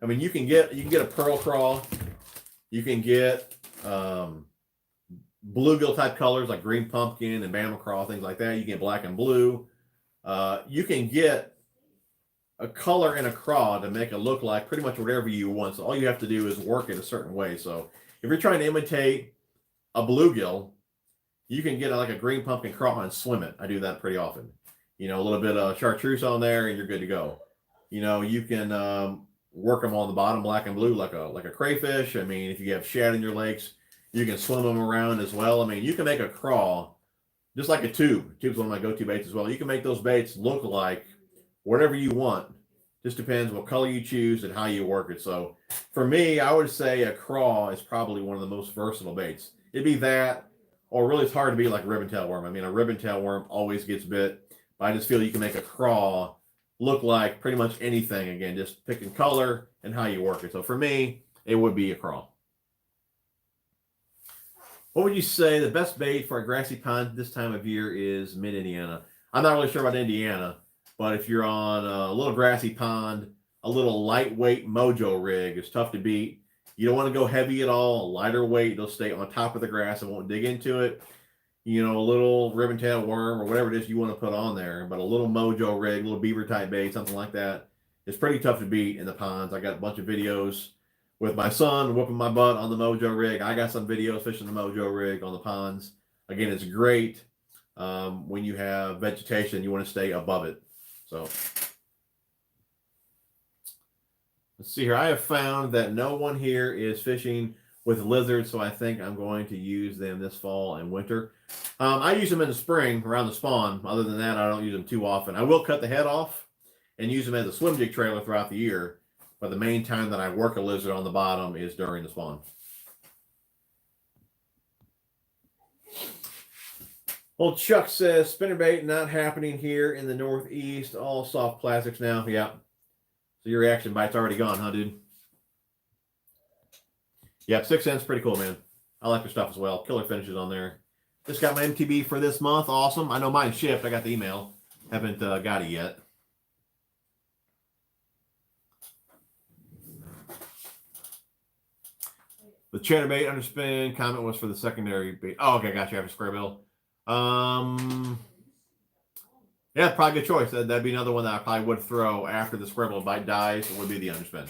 I mean, you can get a pearl craw, you can get bluegill type colors like green pumpkin and Bama craw, things like that. You get black and blue. You can get a color in a craw to make it look like pretty much whatever you want. So all you have to do is work it a certain way. So if you're trying to imitate a bluegill, you can get like a green pumpkin craw and swim it. I do that pretty often. A little bit of chartreuse on there and you're good to go. You can work them on the bottom, black and blue, like a crayfish. I mean, if you have shad in your lakes, you can swim them around as well. I mean, you can make a craw just like a tube. Tube's one of my go-to baits as well. You can make those baits look like whatever you want. Just depends what color you choose and how you work it. So for me, I would say a craw is probably one of the most versatile baits. It'd be that, or really it's hard to be like a ribbon-tail worm. I mean, a ribbon-tail worm always gets bit, but I just feel you can make a craw look like pretty much anything. Again, just picking color and how you work it. So for me, it would be a craw. What would you say the best bait for a grassy pond this time of year is mid-Indiana? I'm not really sure about Indiana, but if you're on a little grassy pond, a little lightweight mojo rig is tough to beat. You don't want to go heavy at all. A lighter weight, they'll stay on top of the grass and won't dig into it. A little ribbon-tail worm or whatever it is you want to put on there. But a little mojo rig, a little beaver type bait, something like that, is pretty tough to beat in the ponds. I got a bunch of videos with my son whooping my butt on the mojo rig. I got some videos fishing the mojo rig on the ponds. Again, it's great when you have vegetation. You want to stay above it. So let's see here. I have found that no one here is fishing with lizards, so I think I'm going to use them this fall and winter. I use them in the spring around the spawn. Other than that, I don't use them too often. I will cut the head off and use them as a swim jig trailer throughout the year. But the main time that I work a lizard on the bottom is during the spawn. Old Chuck says, spinnerbait not happening here in the Northeast. All soft plastics now. Yeah. So your reaction bite's already gone, huh, dude? Yeah, 6 cents, pretty cool, man. I like their stuff as well. Killer finishes on there. Just got my MTB for this month. Awesome. I know mine shipped. I got the email. Haven't got it yet. The Chatterbait underspin comment was for the secondary bait. Oh, okay, gotcha. I have a square bill. Yeah, probably a good choice. That'd be another one that I probably would throw after the square bill bite dies. It would be the underspin.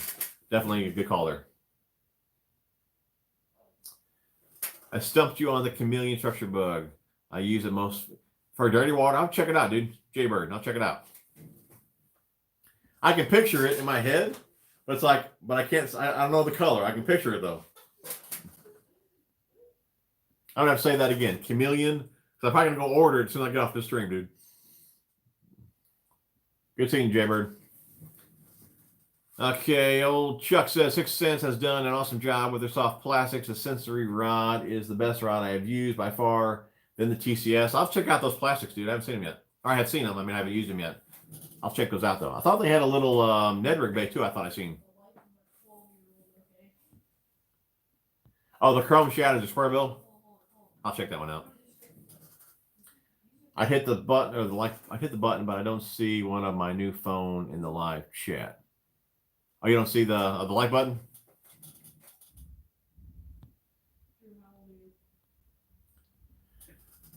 Definitely a good call there. I stumped you on the chameleon structure bug. I use it most for dirty water. I'll check it out, dude. Jaybird, I'll check it out. I can picture it in my head, but it's like, but I can't. I don't know the color. I can picture it though. I'm gonna have to say that again. Chameleon. So I'm probably gonna go order it as soon as I get off this stream, dude. Good seeing you, Jaybird. Okay, old Chuck says 6 cents has done an awesome job with their soft plastics. The sensory rod is the best rod I have used by far. Then the TCS. I'll check out those plastics, dude. I haven't seen them yet. Or I have seen them. I mean, I haven't used them yet. I'll check those out though. I thought they had a little Ned rig bait too. I thought I seen. Oh, the chrome shad is a square bill. I'll check that one out. I hit the button or the like. I hit the button, but I don't see one of my new phone in the live chat. Oh, you don't see the like button?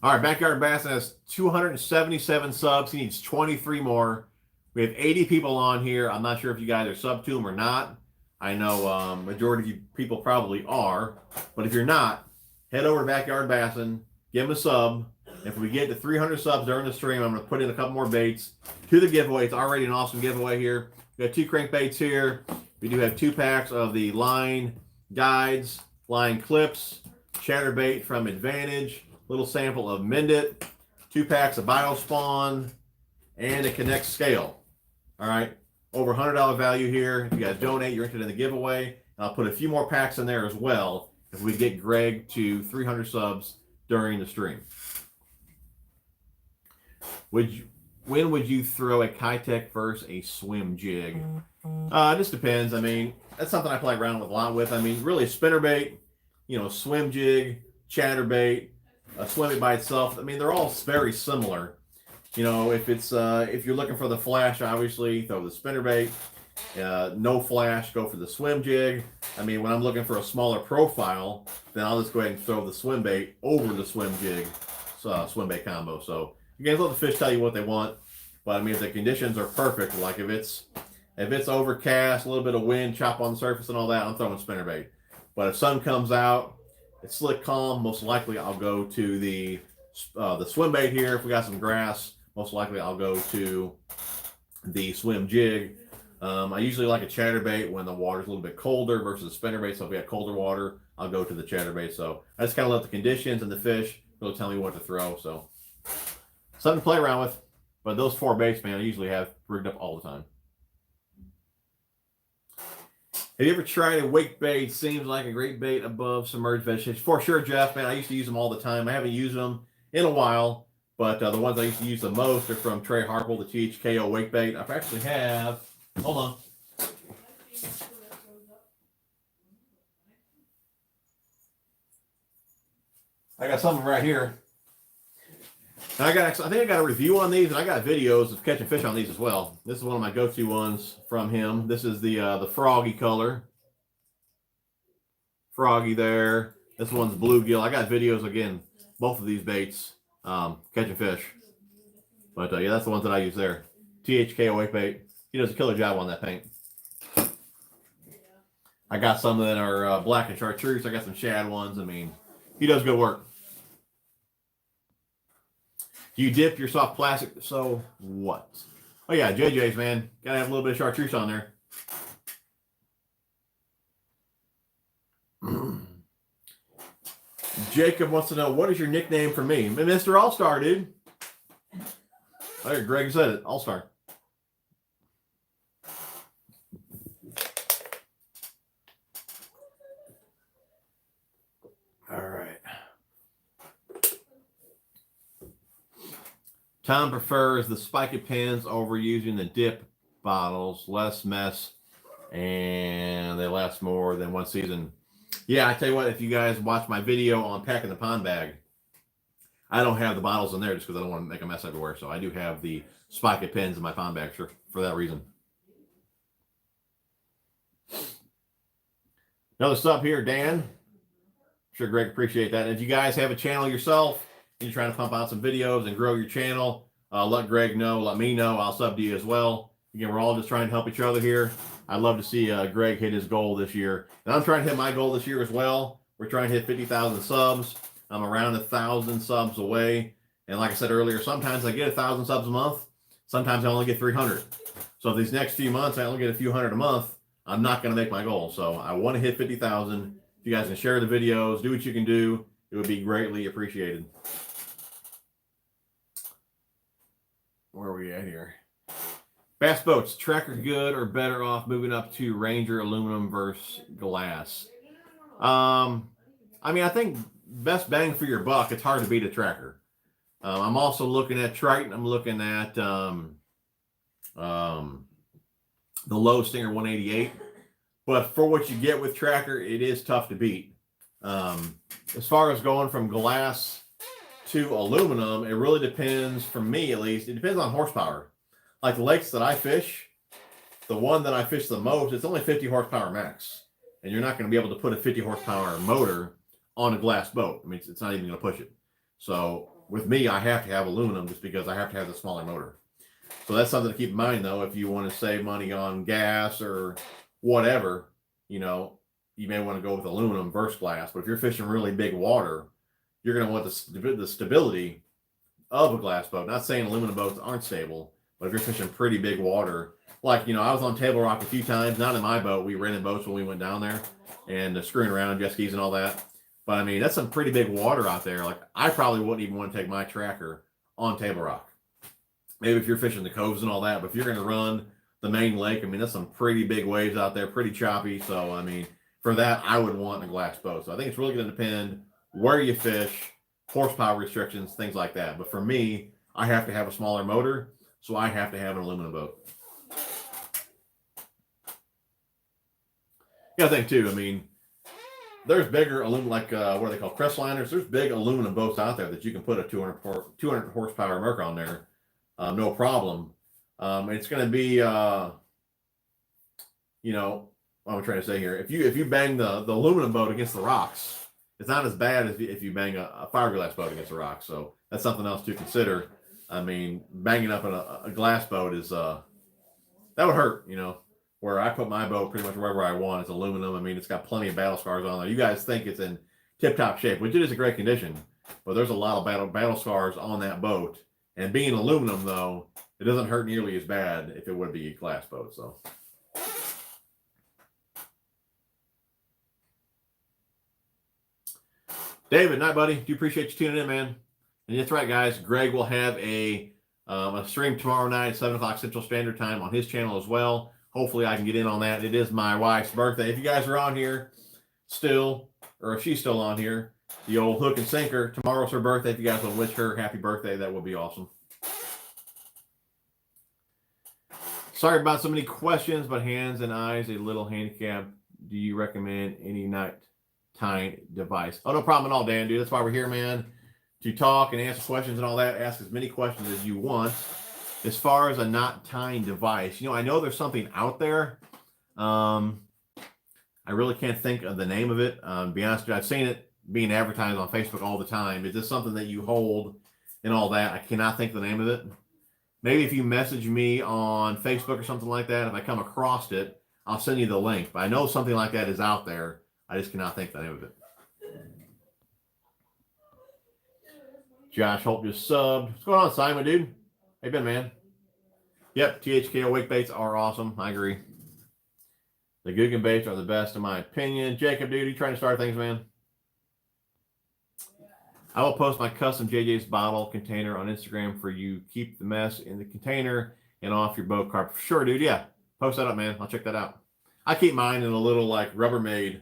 All right, Backyard Bass has 277 subs. He needs 23 more. We have 80 people on here. I'm not sure if you guys are sub to him or not. I know majority of you people probably are. But if you're not, head over to Backyard Bassin, give him a sub. If we get to 300 subs during the stream, I'm going to put in a couple more baits to the giveaway. It's already an awesome giveaway here. We got 2 crankbaits here. We do have 2 packs of the line guides, line clips, chatterbait from Advantage, little sample of Mend It, 2 packs of Biospawn, and a Connect scale. All right, over $100 value here. If you guys donate, you're entered in the giveaway. I'll put a few more packs in there as well if we get Greg to 300 subs during the stream. When would you throw a Kitech versus a swim jig? It just depends. I mean, that's something I play around with a lot with. I mean, really spinnerbait, swim jig, chatterbait, a swim bait by itself. I mean, they're all very similar. You know, if it's if you're looking for the flash, obviously throw the spinnerbait. No flash, go for the swim jig. I mean, when I'm looking for a smaller profile, then I'll just go ahead and throw the swim bait over the swim jig, swim bait combo. So you guys let the fish tell you what they want. But I mean, if the conditions are perfect, like if it's overcast, a little bit of wind, chop on the surface and all that, I'm throwing spinnerbait. But if sun comes out, it's slick calm, most likely I'll go to the swim bait here. If we got some grass, most likely I'll go to the swim jig. I usually like a chatterbait when the water's a little bit colder versus a spinnerbait. So if we have colder water, I'll go to the chatterbait. So I just kind of let the conditions and the fish really tell me what to throw. So something to play around with. But those 4 baits, man, I usually have rigged up all the time. Have you ever tried a wake bait? Seems like a great bait above submerged vegetation. For sure, Jeff, man. I used to use them all the time. I haven't used them in a while, but the ones I used to use the most are from Trey Harple, the THKO wake bait. I actually have, hold on. I got some right here. And I think I got a review on these, and I got videos of catching fish on these as well. This is one of my go-to ones from him. This is the froggy color. Froggy there. This one's bluegill. I got videos, again, both of these baits catching fish. But yeah, that's the ones that I use there. THKO wake bait. He does a killer job on that paint. I got some that are black and chartreuse. I got some shad ones. I mean, he does good work. Do you dip your soft plastic? So what? Oh yeah, JJ's, man. Gotta have a little bit of chartreuse on there. Jacob wants to know, what is your nickname for me? Mr. All-Star, dude. There, Greg said it. All-Star. All right. Tom prefers the spiky pins over using the dip bottles. Less mess, and they last more than one season. Yeah, I tell you what, if you guys watch my video on packing the pond bag, I don't have the bottles in there just because I don't want to make a mess everywhere. So I do have the spiky pins in my pond bag for that reason. Another sub here, Dan. I'm sure Greg appreciate that. And if you guys have a channel yourself, you're trying to pump out some videos and grow your channel, let Greg know, let me know. I'll sub to you as well. Again, we're all just trying to help each other here. I'd love to see Greg hit his goal this year. And I'm trying to hit my goal this year as well. We're trying to hit 50,000 subs. I'm around 1,000 subs away. And like I said earlier, sometimes I get 1,000 subs a month. Sometimes I only get 300. So if these next few months I only get a few hundred a month, I'm not going to make my goal. So I want to hit 50,000. If you guys can share the videos, do what you can do, it would be greatly appreciated. Where are we at here? Bass boats, tracker good or better off moving up to Ranger aluminum versus glass? I mean, I think best bang for your buck, it's hard to beat a tracker. I'm also looking at Triton. I'm looking at the Low Stinger 188. But for what you get with tracker, it is tough to beat. As far as going from glass to aluminum, it really depends, for me at least, it depends on horsepower. Like the lakes that I fish, the one that I fish the most, it's only 50 horsepower max. And you're not going to be able to put a 50 horsepower motor on a glass boat. I mean, it's not even going to push it. So with me, I have to have aluminum just because I have to have the smaller motor. So that's something to keep in mind, though. If you want to save money on gas or whatever, you know, you may want to go with aluminum versus glass. But if you're fishing really big water, you're going to want the stability of a glass boat. Not saying aluminum boats aren't stable, but if you're fishing pretty big water, like, you know, I was on Table Rock a few times, not in my boat. We rented boats when we went down there and screwing around, jet skis and all that. But I mean, that's some pretty big water out there. Like, I probably wouldn't even want to take my tracker on Table Rock. Maybe if you're fishing the coves and all that, but if you're going to run the main lake, I mean, that's some pretty big waves out there, pretty choppy. So, I mean, for that, I would want a glass boat. So I think it's really going to depend where you fish, horsepower restrictions, things like that. But for me, I have to have a smaller motor, so I have to have an aluminum boat. Yeah, I think too. I mean, there's bigger aluminum, like what are they called, crest liners? There's big aluminum boats out there that you can put a 200 horsepower Merc on there no problem. It's going to be, you know, what I'm trying to say here. If you bang the aluminum boat against the rocks, it's not as bad as if you bang a fiberglass boat against the rocks. So that's something else to consider. I mean, banging up in a glass boat is that would hurt, you know. Where I put my boat pretty much wherever I want. It's aluminum. I mean, it's got plenty of battle scars on there. You guys think it's in tip-top shape, which it is a great condition, but there's a lot of battle scars on that boat. And being aluminum, though, it doesn't hurt nearly as bad if it would be a glass boat. So. David, night, buddy. Do appreciate you tuning in, man. And that's right, guys. Greg will have a stream tomorrow night at 7 o'clock Central Standard Time on his channel as well. Hopefully, I can get in on that. It is my wife's birthday. If you guys are on here still, or if she's still on here, the old hook and sinker, tomorrow's her birthday. If you guys want to wish her happy birthday, that would be awesome. Sorry about so many questions, but hands and eyes, a little handicap. Do you recommend any night tying device? Oh, no problem at all, Dan, dude. That's why we're here, man, to talk and answer questions and all that. Ask as many questions as you want. As far as a knot tying device, you know, I know there's something out there. I really can't think of the name of it. To be honest with you, I've seen it being advertised on Facebook all the time. Is this something that you hold and all that? I cannot think of the name of it. Maybe if you message me on Facebook or something like that, if I come across it, I'll send you the link. But I know something like that is out there. I just cannot think of the name of it. Josh Holt just subbed. What's going on, Simon, dude? How you been, man? Yep, THKO wake baits are awesome. I agree. The Guggen baits are the best in my opinion. Jacob, dude, you trying to start things, man? I will post my custom JJ's bottle container on Instagram for you. Keep the mess in the container and off your boat carp. Sure, dude. Yeah, post that up, man. I'll check that out. I keep mine in a little like Rubbermaid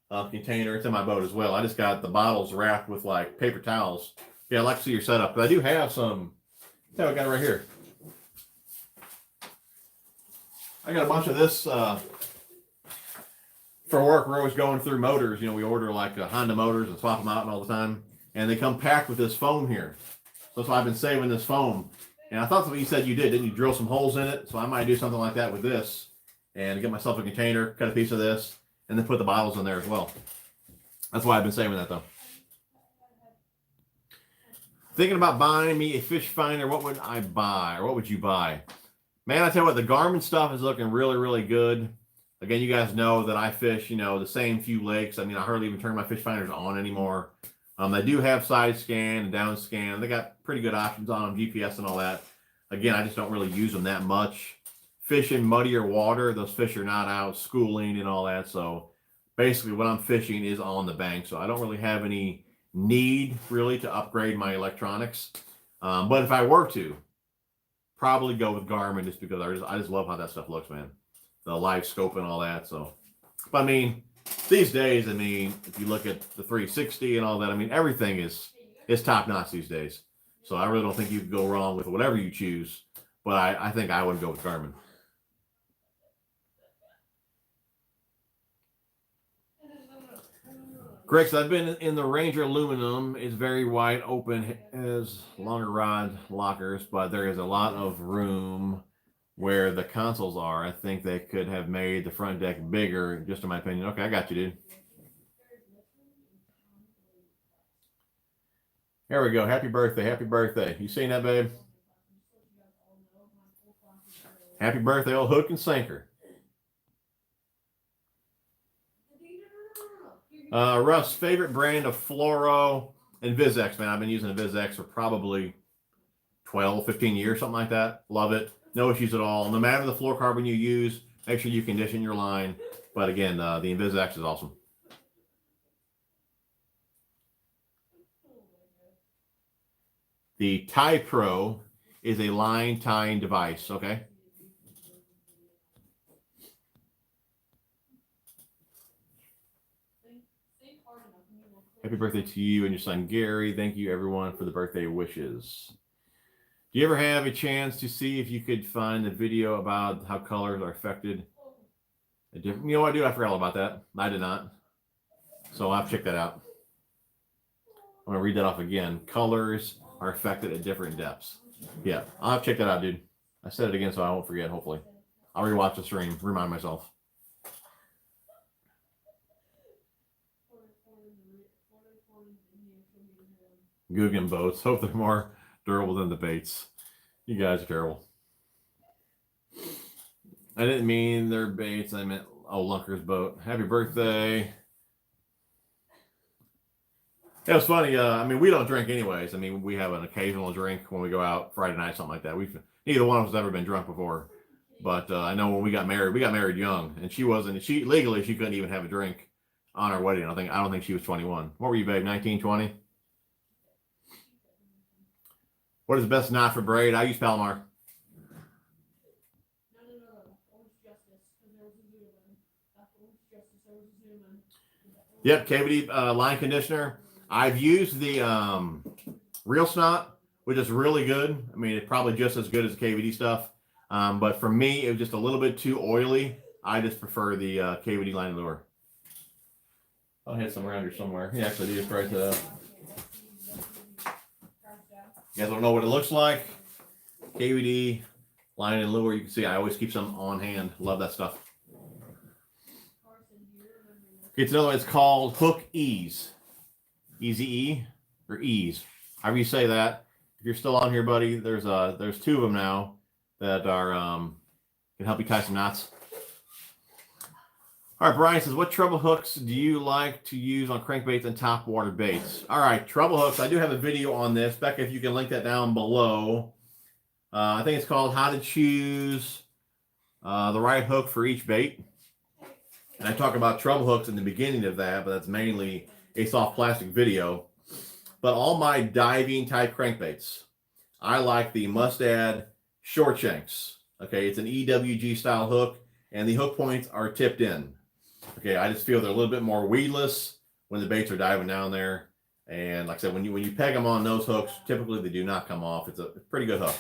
container. It's in my boat as well. I just got the bottles wrapped with like paper towels. Yeah, I'd like to see your setup. But I do have some. I got it right here. I got a bunch of this for work. We're always going through motors. You know, we order like Honda motors and swap them out and all the time. And they come packed with this foam here. So that's why I've been saving this foam. And I thought that's what you said you did. Didn't you drill some holes in it? So I might do something like that with this and get myself a container, cut a piece of this, and then put the bottles in there as well. That's why I've been saving that, though. Thinking about buying me a fish finder, what would I buy? Or what would you buy? Man, I tell you what, the Garmin stuff is looking really, really good. Again, you guys know that I fish, you know, the same few lakes. I mean, I hardly even turn my fish finders on anymore. They do have side scan and down scan. They got pretty good options on them, GPS and all that. Again, I just don't really use them that much. Fish in muddier water, those fish are not out schooling and all that. So basically what I'm fishing is on the bank. So I don't really have any need really to upgrade my electronics. But if I were to, probably go with Garmin just because I just love how that stuff looks, man. The live scope and all that. So, but I mean, these days, I mean, if you look at the 360 and all that, I mean, everything is top notch these days. So I really don't think you could go wrong with whatever you choose. But I think I would go with Garmin. Greg said, I've been in the Ranger aluminum. It's very wide open, has longer rod lockers, but there is a lot of room where the consoles are. I think they could have made the front deck bigger, just in my opinion. Okay, I got you, dude. Here we go. Happy birthday. Happy birthday. You seen that, babe? Happy birthday, old hook and sinker. Russ, favorite brand of fluoro and VizX, man. I've been using a VizX for probably 12, 15 years, something like that. Love it. No issues at all. No matter the fluorocarbon you use, make sure you condition your line. But again, the VizX is awesome. The Tie Pro is a line tying device, okay? Happy birthday to you and your son, Gary. Thank you, everyone, for the birthday wishes. Do you ever have a chance to see if you could find a video about how colors are affected? You know what, dude? I forgot all about that. I did not. So I'll have to check that out. I'm going to read that off again. Colors are affected at different depths. Yeah, I'll have to check that out, dude. I said it again so I won't forget, hopefully. I'll rewatch the stream, remind myself. Guggen boats. Hope they're more durable than the baits. You guys are terrible. I didn't mean they're baits. I meant Lunker's boat. Happy birthday. It was funny. I mean, we don't drink anyways. I mean, we have an occasional drink when we go out Friday night, something like that. Neither one of us has ever been drunk before. But I know when we got married young, and she legally she couldn't even have a drink on our wedding. I don't think she was 21. What were you, babe? 19, 20? What is the best knot for braid? I use Palomar. Yep, cavity line conditioner. I've used the real snot, which is really good. I mean, it's probably just as good as the KVD stuff. But for me, it was just a little bit too oily. I just prefer the KVD line lure. I'll hit some around here somewhere. Yeah, actually, just right there. You guys don't know what it looks like. KVD line and lure. You can see I always keep some on hand. Love that stuff. It's another one. It's called Hook Ease. Easy or Ease, however you say that. If you're still on here, buddy, there's two of them now that are can help you tie some knots. All right, Brian says, what treble hooks do you like to use on crankbaits and top water baits? All right, treble hooks. I do have a video on this. Becca, if you can link that down below. I think it's called How to Choose the Right Hook for Each Bait. And I talk about treble hooks in the beginning of that, but that's mainly a soft plastic video. But all my diving type crankbaits, I like the Mustad short shanks. Okay, it's an EWG style hook, and the hook points are tipped in. Okay, I just feel they're a little bit more weedless when the baits are diving down there. And like I said, when you peg them on those hooks, typically they do not come off. It's a pretty good hook.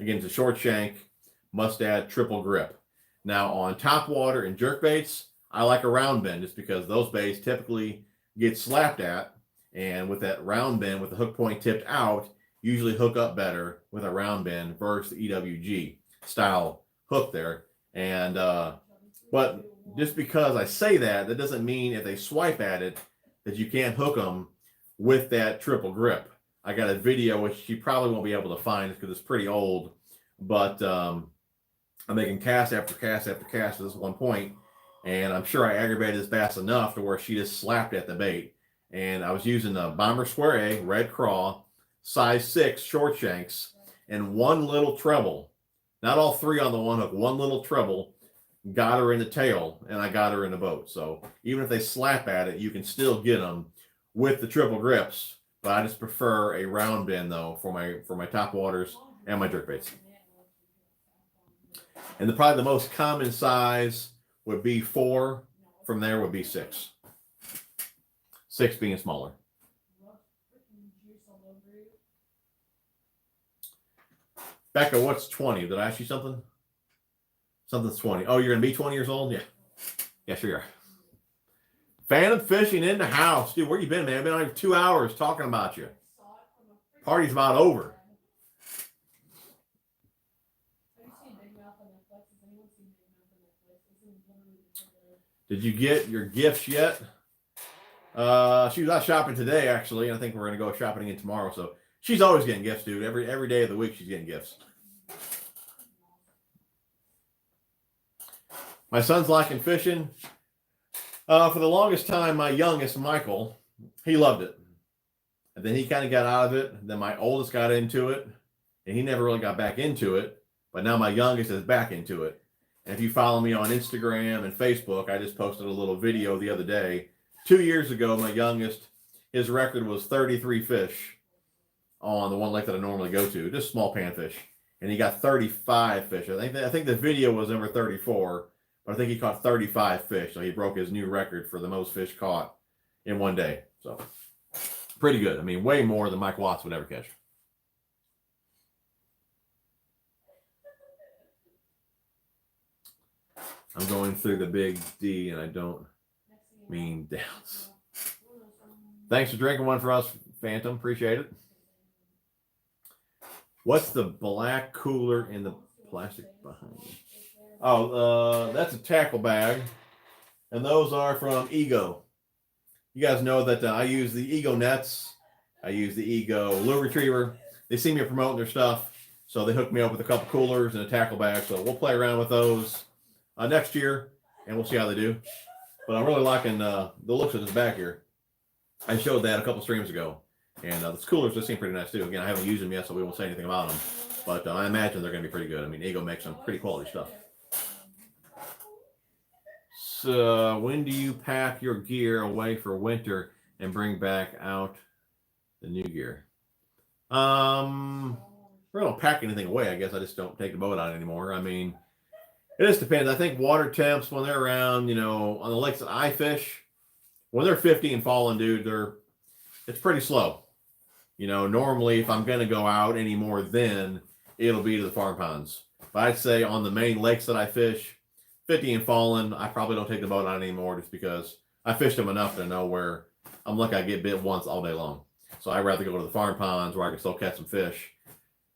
Again, it's a short shank, Mustad triple grip. Now on top water and jerk baits, I like a round bend just because those baits typically get slapped at, and with that round bend with the hook point tipped out, usually hook up better with a round bend versus the EWG style hook there. And but just because I say that, that doesn't mean if they swipe at it that you can't hook them with that triple grip. I got a video which you probably won't be able to find because it's pretty old, but I'm making cast after cast after cast at this one point, and I'm sure I aggravated this bass enough to where she just slapped at the bait. And I was using the Bomber Square A red craw, size 6 short shanks, and one little treble. Not all three on the one hook, one little treble. Got her in the tail, and I got her in the boat. So even if they slap at it, you can still get them with the triple grips. But I just prefer a round bend though for my top waters and my jerk baits. And probably the most common size would be 4. From there would be 6. 6 being smaller. Becca, what's 20? Did I ask you something? Something's 20. Oh, you're going to be 20 years old? Yeah. Yeah, sure you are. Phantom fishing in the house. Dude, where you been, man? I've been on here 2 hours talking about you. Party's about over. Did you get your gifts yet? She was out shopping today, actually. And I think we're going to go shopping again tomorrow. So she's always getting gifts, dude. Every day of the week, she's getting gifts. My son's liking fishing. For the longest time, my youngest, Michael, he loved it. And then he kind of got out of it. Then my oldest got into it. And he never really got back into it. But now my youngest is back into it. And if you follow me on Instagram and Facebook, I just posted a little video the other day. 2 years ago, my youngest, his record was 33 fish on the one lake that I normally go to, just small panfish. And he got 35 fish. I think the video was number 34. But I think he caught 35 fish. So he broke his new record for the most fish caught in one day. So pretty good. I mean, way more than Mike Watts would ever catch. I'm going through the big D, and I don't mean Dallas. Thanks for drinking one for us, Phantom. Appreciate it. What's the black cooler in the plastic behind you? Oh, that's a tackle bag, and those are from Ego. You guys know that I use the Ego nets. I use the Ego lure retriever. They see me promoting their stuff, so they hooked me up with a couple coolers and a tackle bag. So we'll play around with those next year, and we'll see how they do. But I'm really liking the looks of this bag here. I showed that a couple streams ago, and the coolers just seem pretty nice too. Again, I haven't used them yet, so we won't say anything about them. But I imagine they're going to be pretty good. I mean, Ego makes some pretty quality stuff. So, when do you pack your gear away for winter and bring back out the new gear? I don't pack anything away. I guess I just don't take the boat out anymore. I mean, it just depends. I think water temps when they're around, on the lakes that I fish, when they're 50 and falling, dude, it's pretty slow. Normally if I'm gonna go out anymore, then it'll be to the farm ponds. But I'd say on the main lakes that I fish, 50 and falling, I probably don't take the boat out anymore just because I fished them enough to know where I'm lucky I get bit once all day long. So I'd rather go to the farm ponds where I can still catch some fish.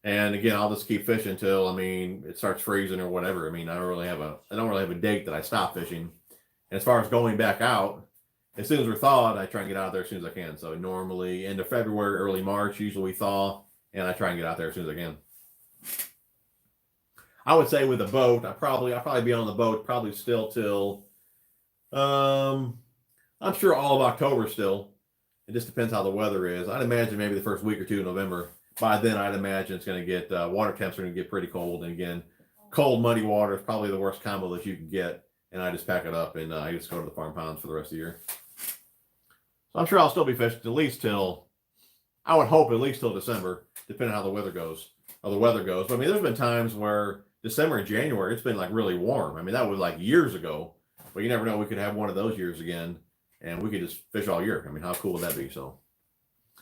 And again, I'll just keep fishing until it starts freezing or whatever. I don't really have a date that I stop fishing. And as far as going back out, as soon as we're thawed, I try and get out there as soon as I can. So normally end of February, early March, usually we thaw, and I try and get out there as soon as I can. I would say with a boat, I'll probably be on the boat probably still till I'm sure all of October still. It just depends how the weather is. I'd imagine maybe the first week or two of November. By then, I'd imagine it's going to get water temps are going to get pretty cold. And again, cold, muddy water is probably the worst combo that you can get. And I just pack it up and I just go to the farm ponds for the rest of the year. So I'm sure I'll still be fishing at least till, I would hope at least till December, depending on how the weather goes. But there's been times where December and January, it's been like really warm. That was like years ago. But you never know. We could have one of those years again. And we could just fish all year. How cool would that be? So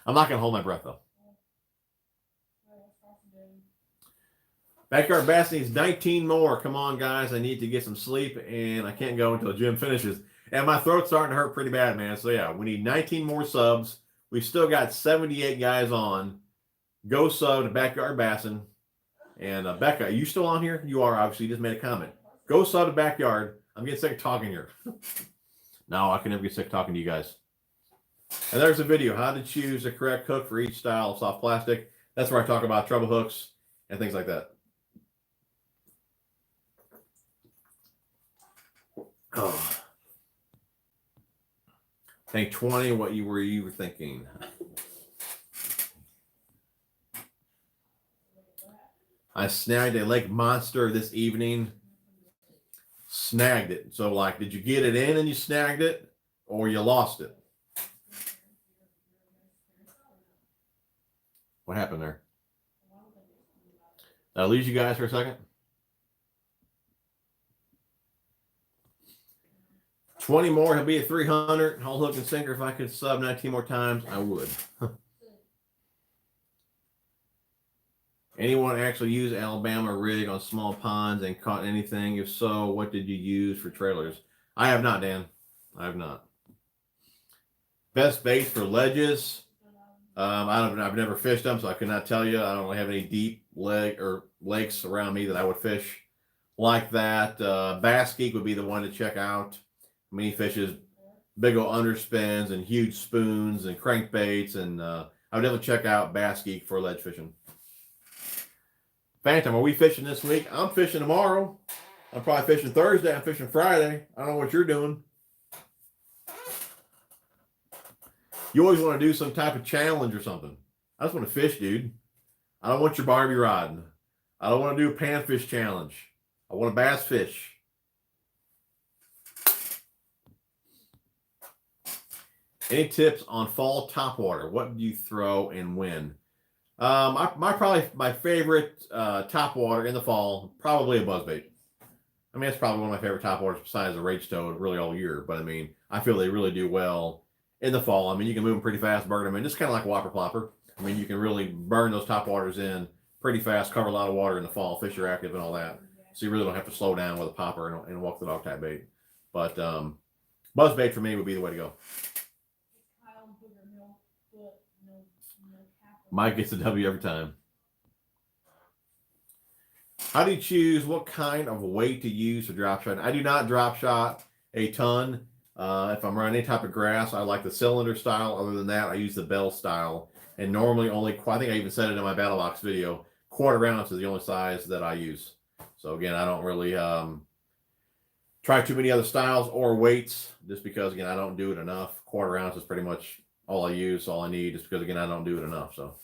I'm not going to hold my breath, though. Backyard Bass needs 19 more. Come on, guys. I need to get some sleep, and I can't go until Jim finishes. And my throat's starting to hurt pretty bad, man. So, yeah, we need 19 more subs. We still got 78 guys on. Go sub to Backyard Bassin'. And Becca, are you still on here? You are, obviously. You just made a comment. Go sub to Backyard. I'm getting sick of talking here. No, I can never get sick of talking to you guys. And there's a video, how to choose the correct hook for each style of soft plastic. That's where I talk about treble hooks and things like that. Oh. Think 20, what you were thinking. I snagged a lake monster this evening. Snagged it. So, did you get it in and you snagged it, or you lost it? What happened there? Did I lose you guys for a second? 20 more, he'll be at 300. Whole hook and sinker. If I could sub 19 more times, I would. Anyone actually use Alabama rig on small ponds and caught anything? If so, what did you use for trailers? I have not, Dan. I have not. Best baits for ledges. I've never fished them, so I could not tell you. I don't really have any deep lakes around me that I would fish like that. Bass Geek would be the one to check out. He fishes big old underspins and huge spoons and crankbaits, and I would definitely check out Bass Geek for ledge fishing. Phantom, are we fishing this week? I'm fishing tomorrow. I'm probably fishing Thursday. I'm fishing Friday. I don't know what you're doing. You always want to do some type of challenge or something. I just want to fish, dude. I don't want your Barbie rod. I don't want to do a panfish challenge. I want a bass fish. Any tips on fall topwater? What do you throw and when? My favorite topwater in the fall, probably a buzzbait. That's probably one of my favorite topwaters besides the rage toad really all year. But I feel they really do well in the fall. You can move them pretty fast, burn them in, just kind of like whopper plopper. You can really burn those topwaters in pretty fast, cover a lot of water in the fall, fish are active and all that. So you really don't have to slow down with a popper and walk the dog type bait. But buzzbait for me would be the way to go. Mike gets a W every time. How do you choose what kind of weight to use for drop shot? I do not drop shot a ton. If I'm running any type of grass, I like the cylinder style. Other than that, I use the bell style. And normally only, I think I even said it in my battle box video, 1/4 ounce is the only size that I use. So again, I don't really try too many other styles or weights just because, again, I don't do it enough. 1/4 ounce is pretty much all I use, all I need, just because, again, I don't do it enough. So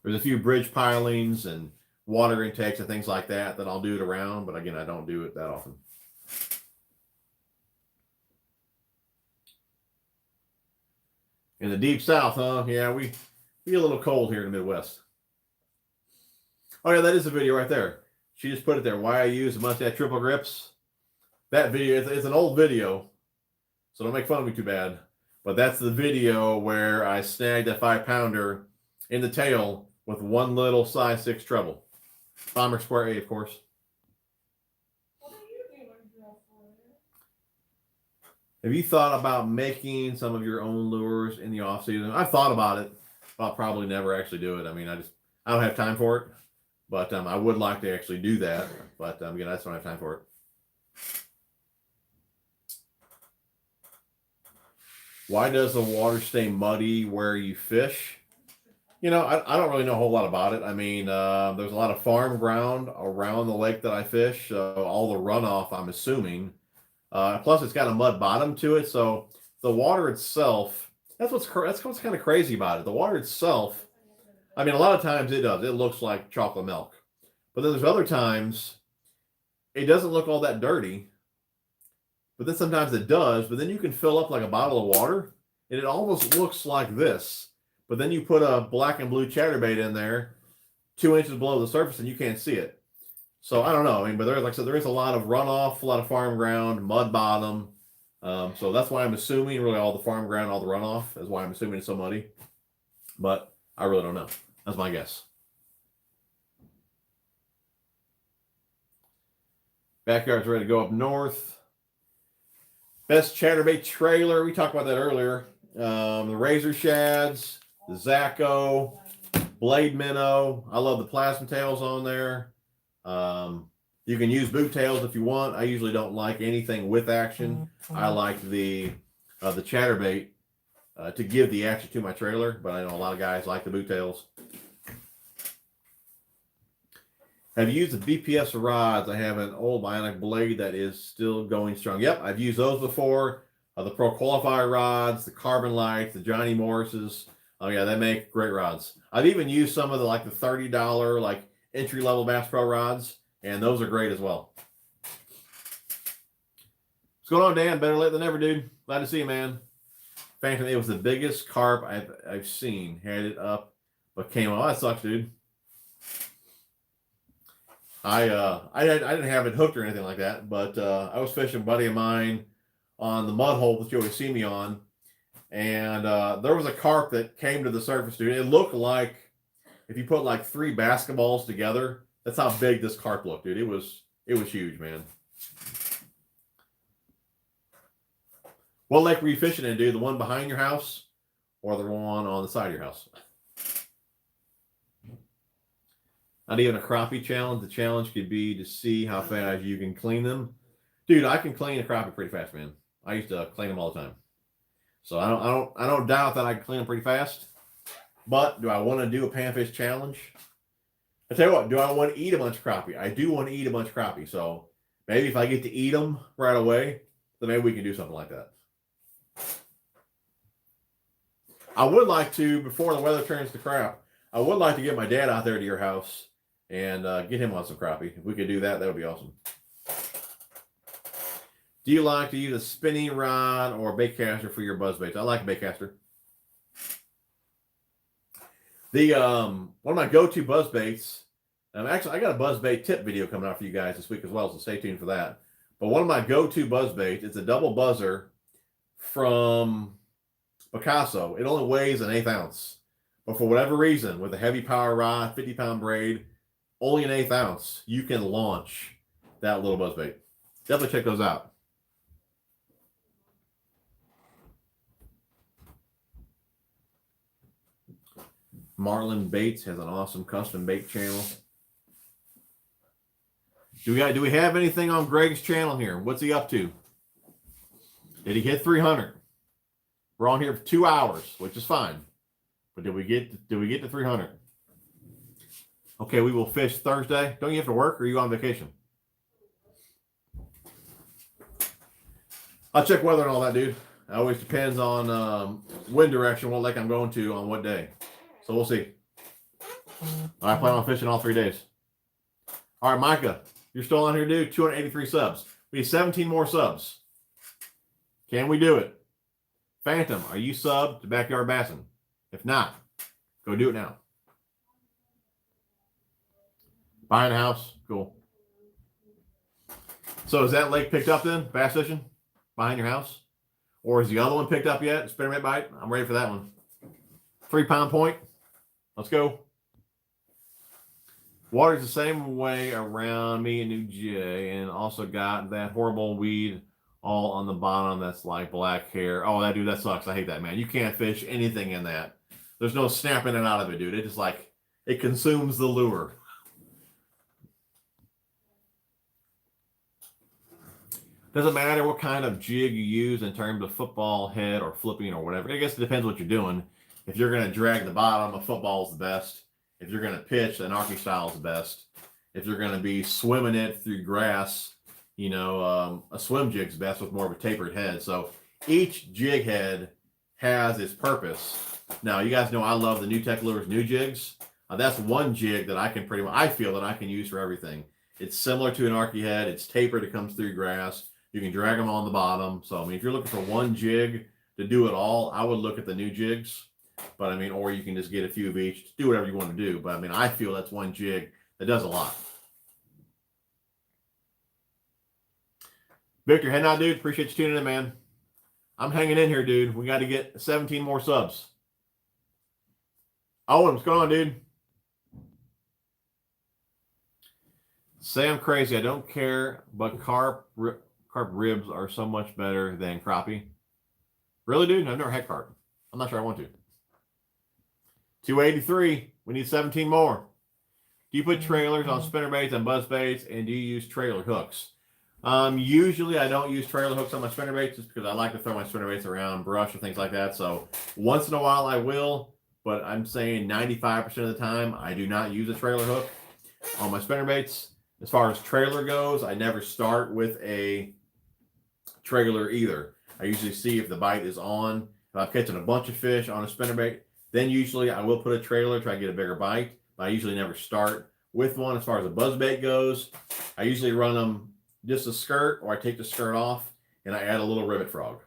there's a few bridge pilings and water intakes and things like that I'll do it around, but again, I don't do it that often. In the deep south, huh? Yeah, we get a little cold here in the Midwest. Oh yeah, that is a video right there. She just put it there. Why I use the mustache triple grips. That video, it's an old video, so don't make fun of me too bad. But that's the video where I snagged a 5-pounder in the tail with one little size 6 treble. Bomber Square 8, of course. What are you doing for? Have you thought about making some of your own lures in the off season? I've thought about it, but I'll probably never actually do it. I mean, I don't have time for it, but I would like to actually do that. But again, I just don't have time for it. Why does the water stay muddy where you fish? You know, I don't really know a whole lot about it. I mean, there's a lot of farm ground around the lake that I fish. All the runoff, I'm assuming. Plus, it's got a mud bottom to it, so the water itself. That's what's kind of crazy about it. The water itself. I mean, a lot of times it does. It looks like chocolate milk, but then there's other times it doesn't look all that dirty. But then sometimes it does. But then you can fill up like a bottle of water, and it almost looks like this. But then you put a black and blue chatterbait in there, 2 inches below the surface, and you can't see it. So I don't know. I mean, but there's, like I said, there is a lot of runoff, a lot of farm ground, mud bottom. So that's why I'm assuming really all the farm ground, all the runoff is why I'm assuming it's so muddy. But I really don't know. That's my guess. Backyard's ready to go up north. Best chatterbait trailer. We talked about that earlier. The Razor Shads, the Zacco, Blade Minnow. I love the plasma tails on there. You can use boot tails if you want. I usually don't like anything with action. I like the chatterbait to give the action to my trailer, but I know a lot of guys like the boot tails. Have you used the BPS rods? I have an old bionic blade that is still going strong. Yep, I've used those before. The Pro Qualifier rods, the Carbon Lights, the Johnny Morris's. Oh yeah, they make great rods. I've even used some of the the $30 like entry-level Bass Pro rods, and those are great as well. What's going on, Dan? Better late than never, dude. Glad to see you, man. Phantom, it was the biggest carp I've seen. Had it up, but came on. Oh, that sucks, dude. I didn't have it hooked or anything like that, but I was fishing a buddy of mine on the mud hole that you always see me on, and there was a carp that came to the surface, dude. It looked like if you put like 3 basketballs together. That's how big this carp looked, dude. It was huge, man. What lake were you fishing in, dude? The one behind your house or the one on the side of your house? Not even a crappie challenge. The challenge could be to see how fast you can clean them. Dude, I can clean a crappie pretty fast, man. I used to clean them all the time. So I don't doubt that I can clean them pretty fast. But do I want to do a panfish challenge? I tell you what, do I want to eat a bunch of crappie? I do want to eat a bunch of crappie. So maybe if I get to eat them right away, then maybe we can do something like that. I would like to, before the weather turns to crap, I would like to get my dad out there to your house and get him on some crappie. If we could do that, that would be awesome. Do you like to use a spinning rod or a bait caster for your buzz baits? I like a bait caster. The one of my go-to buzz baits. Actually, I got a buzz bait tip video coming out for you guys this week as well, so stay tuned for that. But one of my go-to buzz baits, it's a double buzzer from Picasso. It only weighs an 1/8 ounce. But for whatever reason, with a heavy power rod, 50-pound braid, only an 1/8 ounce, you can launch that little buzzbait. Definitely check those out. Marlon Baits has an awesome custom bait channel. Do we have anything on Greg's channel here? What's he up to? Did he hit 300? We're on here for 2 hours, which is fine. But did we get to 300? Okay, we will fish Thursday. Don't you have to work, or are you on vacation? I'll check weather and all that, dude. It always depends on wind direction, what lake I'm going to on what day. So we'll see. I plan on fishing all 3 days. All right, Micah, you're still on here, dude. 283 subs. We need 17 more subs. Can we do it? Phantom, are you subbed to Backyard Bassin'? If not, go do it now. Buying a house? Cool. So is that lake picked up then? Bass fishing? Behind your house? Or is the other one picked up yet? Spinnerbait bite? I'm ready for that one. 3 pound point. Let's go. Water's the same way around me and New Jay, and also got that horrible weed all on the bottom that's like black hair. Oh, that dude, that sucks. I hate that, man. You can't fish anything in that. There's no snapping it out of it, dude. It just like, it consumes the lure. Doesn't matter what kind of jig you use in terms of football head or flipping or whatever. I guess it depends what you're doing. If you're going to drag the bottom, a football is the best. If you're going to pitch, an Arky style is the best. If you're going to be swimming it through grass, you know, a swim jig's best with more of a tapered head. So each jig head has its purpose. Now, you guys know I love the New Tech Lures New Jigs. That's one jig that I can pretty much, I feel that I can use for everything. It's similar to an Arky head. It's tapered. It comes through grass. You can drag them on the bottom. So, I mean, if you're looking for one jig to do it all, I would look at the New Jigs. But, I mean, or you can just get a few of each. Do whatever you want to do. But, I mean, I feel that's one jig that does a lot. Victor, heading out, dude. Appreciate you tuning in, man. I'm hanging in here, dude. We got to get 17 more subs. Owen, what's going on, dude? Say I'm crazy. I don't care, but carp ribs are so much better than crappie. Really, dude? I've never had carp. I'm not sure I want to. 283. We need 17 more. Do you put trailers on spinnerbaits and buzzbaits, and do you use trailer hooks? Usually I don't use trailer hooks on my spinnerbaits just because I like to throw my spinnerbaits around brush or things like that. So once in a while I will, but I'm saying 95% of the time I do not use a trailer hook on my spinnerbaits. As far as trailer goes, I never start with a trailer either. I usually see if the bite is on. If I'm catching a bunch of fish on a spinnerbait, then usually I will put a trailer, try to get a bigger bite. But I usually never start with one. As far as a buzzbait goes, I usually run them just a skirt, or I take the skirt off and I add a little rivet frog.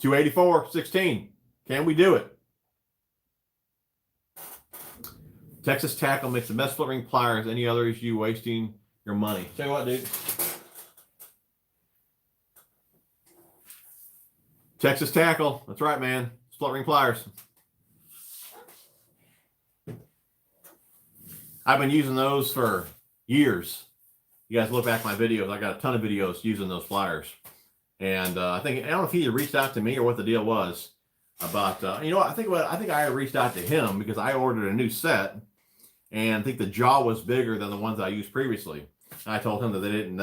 284, 16. Can we do it? Texas Tackle makes the best split ring pliers. Any others, you wasting your money. Tell you what, dude. Texas Tackle. That's right, man. Split ring pliers. I've been using those for years. You guys look back at my videos. I got a ton of videos using those pliers. And I don't know if he reached out to me or what the deal was about, you know what, I think I reached out to him because I ordered a new set. And I think the jaw was bigger than the ones I used previously. And I told him that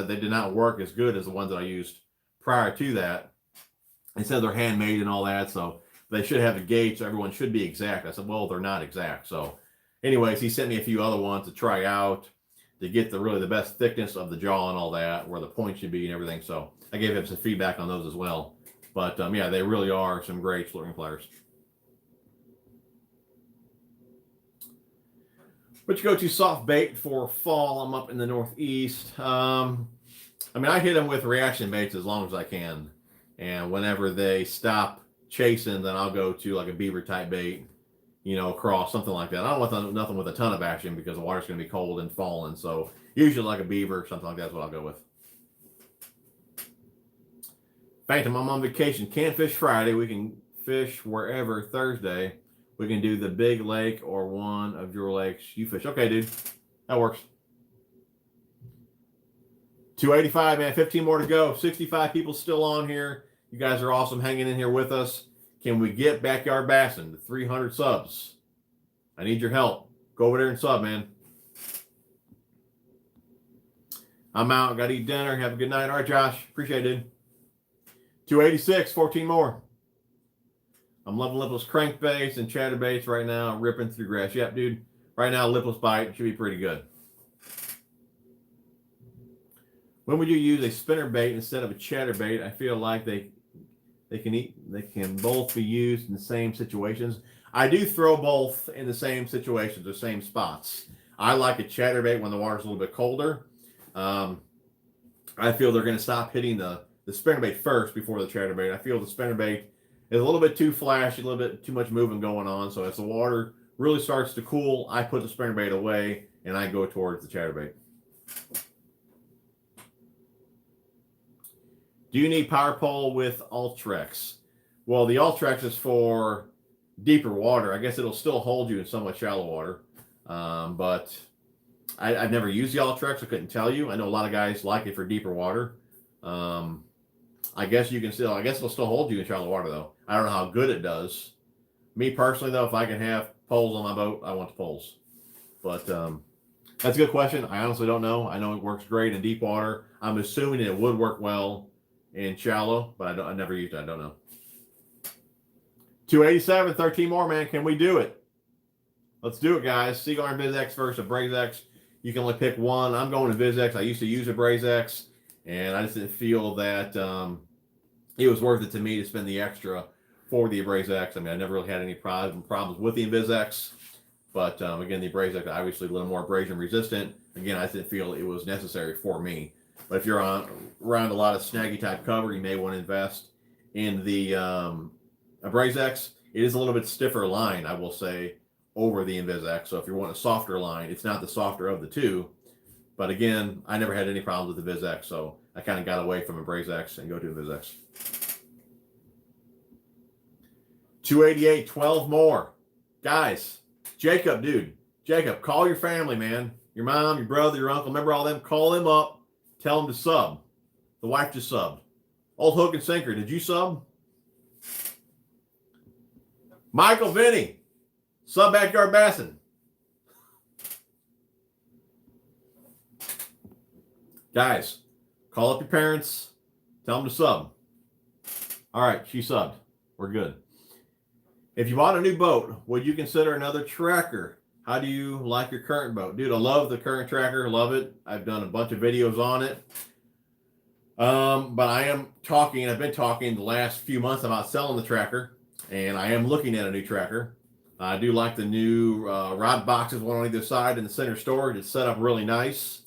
they did not work as good as the ones that I used prior to that. He said they're handmade and all that, so they should have a gauge, so everyone should be exact. I said, well, they're not exact. So anyways, he sent me a few other ones to try out to get the best thickness of the jaw and all that, where the point should be and everything. So I gave him some feedback on those as well. But yeah, they really are some great split ring pliers. But you go to soft bait for fall. I'm up in the Northeast. I mean, I hit them with reaction baits as long as I can. And whenever they stop chasing, then I'll go to like a beaver type bait, you know, across, something like that. I don't want nothing with a ton of action because the water's going to be cold and falling. So usually like a beaver, something like that's what I'll go with. Phantom, I'm on vacation. Can't fish Friday. We can fish wherever Thursday. We can do the big lake or one of your lakes you fish. Okay, dude. That works. 285, man. 15 more to go. 65 people still on here. You guys are awesome hanging in here with us. Can we get Backyard Bassin' to 300 subs? I need your help. go over there and sub, man. I'm out. Got to eat dinner. Have a good night. All right, Josh. Appreciate it, dude. 286, 14 more. I'm loving lipless crankbaits and chatterbaits right now, ripping through grass. Yep, dude. Right now, lipless bite should be pretty good. When would you use a spinner bait instead of a chatterbait? I feel like they can both be used in the same situations. I do throw both in the same situations, the same spots. I like a chatterbait when the water's a little bit colder. I feel they're going to stop hitting the spinnerbait first before the chatterbait. I feel the spinnerbait is a little bit too flashy, a little bit too much moving going on. So as the water really starts to cool, I put the spinnerbait away and I go towards the chatterbait. Do you need power pole with Ultrex? Well, the Ultrex is for deeper water. I guess it'll still hold you in somewhat shallow water. But I've never used the Ultrex. I couldn't tell you. I know a lot of guys like it for deeper water. I guess you can still, I guess it'll still hold you in shallow water, though. I don't know how good it does. Me personally, though, if I can have poles on my boat, I want the poles. But that's a good question. I honestly don't know. I know it works great in deep water. I'm assuming it would work well in shallow, but I never used it. I don't know. 287, 13 more, man. Can we do it? Let's do it, guys. Seaguar and VizX versus a BrazeX. You can only pick one. I'm going to VizX. I used to use a BrazeX, and I just didn't feel that it was worth it to me to spend the extra for the BrazeX. I mean, I never really had any problems with the VizX, but again, the BrazeX obviously a little more abrasion resistant. Again, I didn't feel it was necessary for me. But if you're around a lot of snaggy type cover, you may want to invest in the BrazeX. It is a little bit stiffer line, I will say, over the InvizX. So if you want a softer line, it's not the softer of the two. But again, I never had any problems with the VizX, so I kind of got away from a BrazeX and go to a VizX. 288, 12 more. Guys, Jacob, dude. Jacob, call your family, man. Your mom, your brother, your uncle. Remember all them? Call them up. Tell them to sub. The wife just subbed. Old Hook and Sinker, did you sub? Michael Vinny, sub Backyard Bassin. Guys, call up your parents. Tell them to sub. All right, she subbed. We're good. If you bought a new boat, would you consider another tracker? How do you like your current boat? Dude, I love the current tracker. Love it. I've done a bunch of videos on it. But I've been talking the last few months about selling the tracker, and I am looking at a new tracker. I do like the new rod boxes, one on either side, and the center storage. It's set up really nice.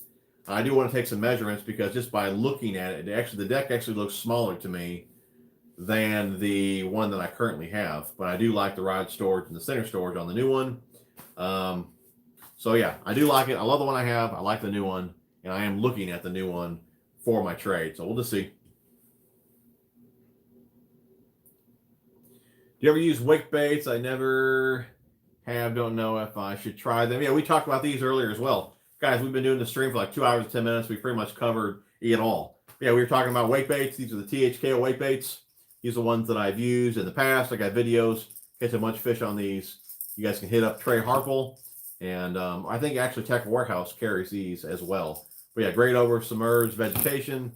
I do want to take some measurements because just by looking at it, the deck actually looks smaller to me than the one that I currently have. But I do like the rod storage and the center storage on the new one. So yeah, I do like it. I love the one I have. I like the new one, and I am looking at the new one for my trade. So we'll just see. Do you ever use wake baits? I never have. Don't know if I should try them. Yeah, we talked about these earlier as well. Guys, we've been doing the stream for like 2 hours and 10 minutes. We pretty much covered it all. Yeah, we were talking about wake baits. These are the THKO wake baits. These are ones that I've used in the past. I got videos. Catch a bunch of fish on these. You guys can hit up Trey Harple. And I think actually Tech Warehouse carries these as well. But yeah, great over submerged vegetation,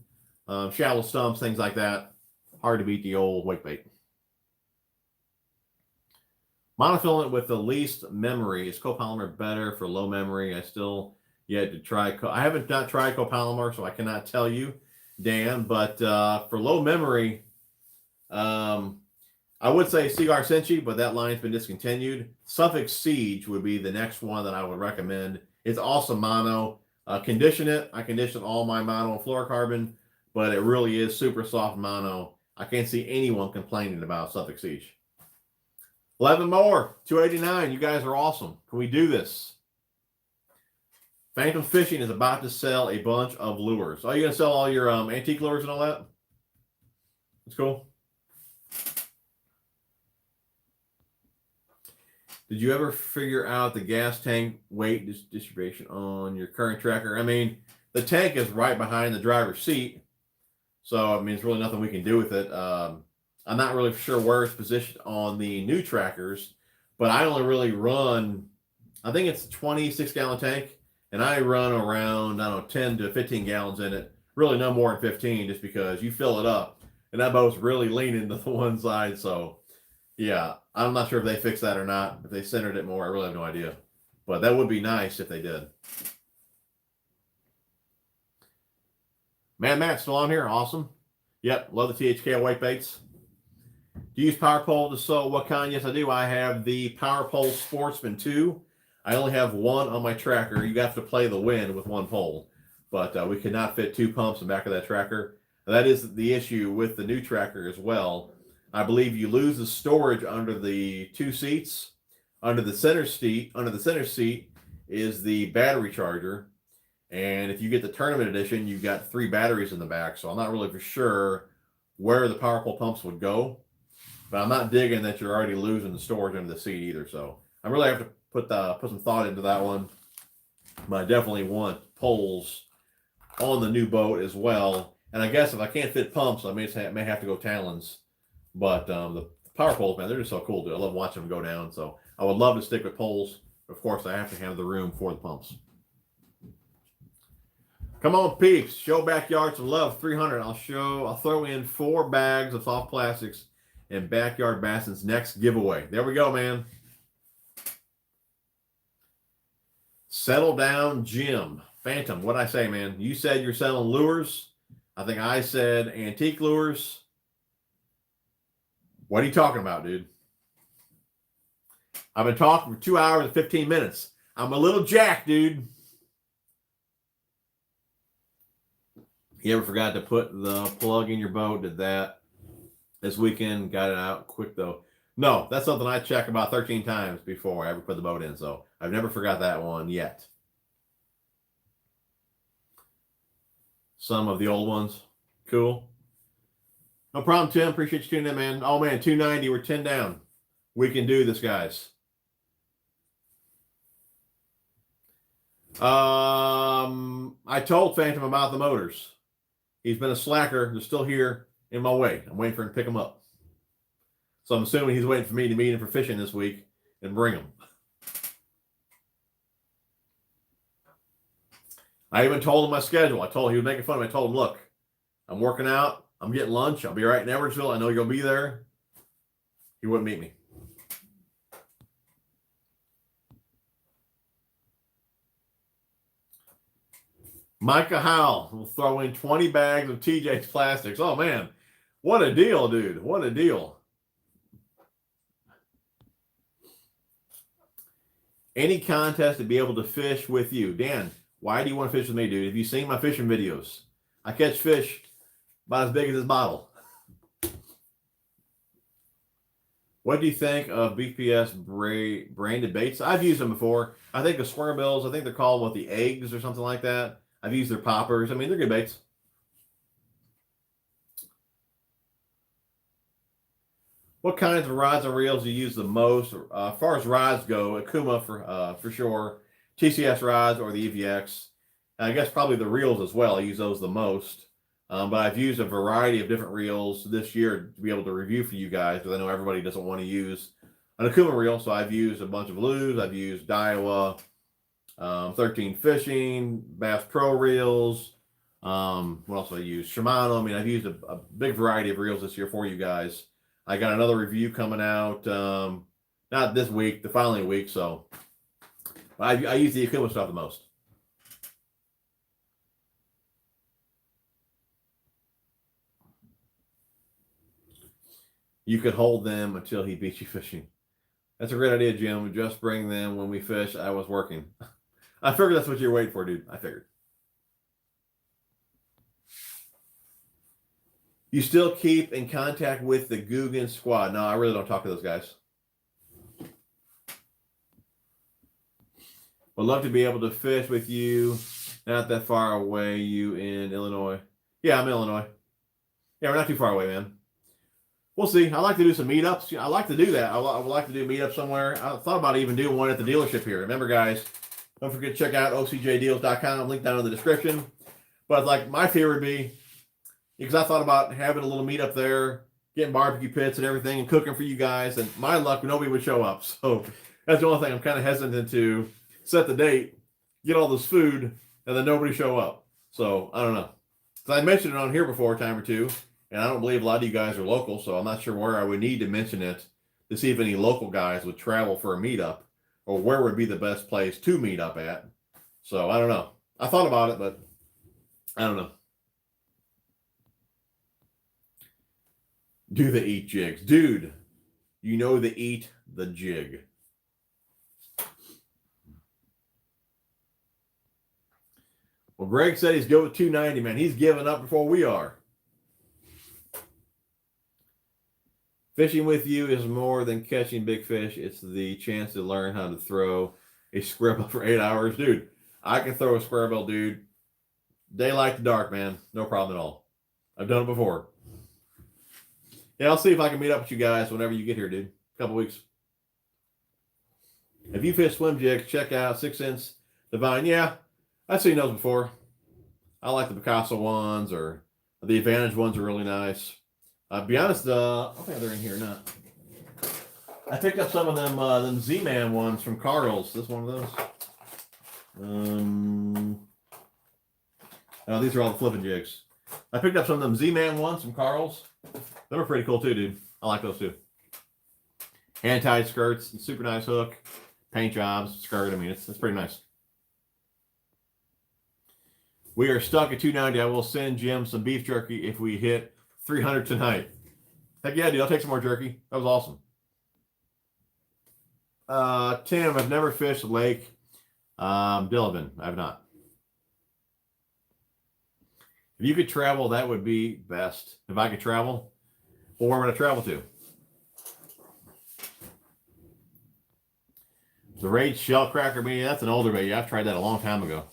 shallow stumps, things like that. Hard to beat the old wake bait. Monofilament with the least memory. Is copolymer better for low memory? I still yet to try. I haven't not tried copolymer, so I cannot tell you, Dan. But for low memory, I would say Cigar Senchi, but that line's been discontinued. Suffolk Siege would be the next one that I would recommend. It's awesome mono. Condition it. I condition all my mono fluorocarbon, but it really is super soft mono. I can't see anyone complaining about Suffolk Siege. 11 more. 289. You guys are awesome. Can we do this? Phantom Fishing is about to sell a bunch of lures. Are you going to sell all your antique lures and all that? That's cool. Did you ever figure out the gas tank weight distribution on your current tracker? I mean, the tank is right behind the driver's seat. So, I mean, it's really nothing we can do with it. I'm not really sure where it's positioned on the new trackers, but I only really run I think it's a 26-gallon tank, and I run around, I don't know, 10 to 15 gallons in it. Really no more than 15, just because you fill it up, and that boat's really leaning to the one side. So, yeah, I'm not sure if they fixed that or not. If they centered it more, I really have no idea. But that would be nice if they did. Man, Matt, still on here? Awesome. Yep, love the THK white baits. Do you use power pole to sew? What kind? Yes, I do. I have the Power Pole Sportsman 2. I only have one on my tracker. You have to play the wind with one pole. But we cannot fit 2 pumps in the back of that tracker. And that is the issue with the new tracker as well. I believe you lose the storage under the 2 seats. Under the center seat is the battery charger. And if you get the tournament edition, you've got 3 batteries in the back. So I'm not really for sure where the power pole pumps would go. But I'm not digging that you're already losing the storage under the seat either. So I really have to put some thought into that one. But I definitely want poles on the new boat as well. And I guess if I can't fit pumps, I may have to go talons. But the power poles, man, they're just so cool, dude. I love watching them go down. So I would love to stick with poles. Of course, I have to have the room for the pumps. Come on, peeps. Show Backyard some love. 300. I'll throw in 4 bags of soft plastics in Backyard Bass's next giveaway. There we go, man. Settle down, Jim. Phantom, what'd I say, man? You said you're selling lures. I think I said antique lures. What are you talking about, dude? I've been talking for 2 hours and 15 minutes. I'm a little jacked, dude. You ever forgot to put the plug in your boat? Did that this weekend. Got it out quick, though. No, that's something I check about 13 times before I ever put the boat in. So I've never forgot that one yet. Some of the old ones. Cool. No problem, Tim. Appreciate you tuning in, man. Oh, man, 290. We're 10 down. We can do this, guys. I told Phantom about the motors. He's been a slacker. They're still here in my way. I'm waiting for him to pick them up. So I'm assuming he's waiting for me to meet him for fishing this week and bring them. I even told him my schedule. I told him he was making fun of me. I told him, look, I'm working out. I'm getting lunch. I'll be right in Edwardsville. I know you'll be there. He wouldn't meet me. Micah Howell will throw in 20 bags of TJ's plastics. Oh, man. What a deal, dude. What a deal. Any contest to be able to fish with you. Dan, why do you want to fish with me, dude? Have you seen my fishing videos? I catch fish about as big as this bottle. What do you think of BPS branded baits? I've used them before. I think the swirlbills, I think they're called, the eggs or something like that. I've used their poppers. I mean, they're good baits. What kinds of rods and reels do you use the most? As far as rods go, Akuma for sure. TCS rods or the EVX. And I guess probably the reels as well. I use those the most. But I've used a variety of different reels this year to be able to review for you guys, because I know everybody doesn't want to use an Akuma reel. So I've used a bunch of Lew's. I've used Daiwa, 13 Fishing, Bass Pro reels. What else have I used? Shimano. I mean, I've used a big variety of reels this year for you guys. I got another review coming out, not this week, the following week. So I use the Akuma stuff the most. You could hold them until he beats you fishing. That's a great idea, Jim. Just bring them when we fish. I was working. I figured that's what you're waiting for, dude. I figured. You still keep in contact with the Guggen squad? No, I really don't talk to those guys. Would love to be able to fish with you. Not that far away. You in Illinois? Yeah, I'm in Illinois. Yeah, we're not too far away, man. We'll see. I like to do some meetups. I like to do that. I would like to do a meetup somewhere. I thought about even doing one at the dealership here. Remember, guys, don't forget to check out ocjdeals.com. Link down in the description. But like my fear would be, because I thought about having a little meetup there, getting barbecue pits and everything, and cooking for you guys. And my luck, nobody would show up. So That's the only thing I'm kind of hesitant to set the date, get all this food, and then nobody show up. So I don't know. So I mentioned it on here before a time or two, and I don't believe a lot of you guys are local, so I'm not sure where I would need to mention it to see if any local guys would travel for a meetup, or where would be the best place to meet up at. So I don't know. I thought about it, but I don't know. Do they eat jigs? Dude, you know they eat the jig. Well, Greg said he's good with 290, man. He's giving up before we are. Fishing with you is more than catching big fish. It's the chance to learn how to throw a square bill for 8 hours. Dude, I can throw a square bill, dude. Daylight to dark, man. No problem at all. I've done it before. Yeah, I'll see if I can meet up with you guys whenever you get here, dude. A couple weeks. If you fish swim jigs, check out 6 Cents Divine. Yeah, I've seen those before. I like the Picasso ones, or the Advantage ones are really nice. I'll be honest, I think they're in here or not. I picked up some of them Z-Man ones from Karl's. This one of those. Oh, these are all the flipping jigs. I picked up some of them Z-Man ones from Karl's. They were pretty cool too, dude. I like those too. Hand-tied skirts, super nice hook, paint jobs, skirt. I mean, it's pretty nice. We are stuck at 290. I will send Jim some beef jerky if we hit 300 tonight. Heck yeah, dude. I'll take some more jerky. That was awesome. Tim, I've never fished a lake. Dillabin, I have not. If you could travel, that would be best. If I could travel, well, where would I travel to? The Rage Shell Cracker, man, that's an older bait. Yeah, I've tried that a long time ago.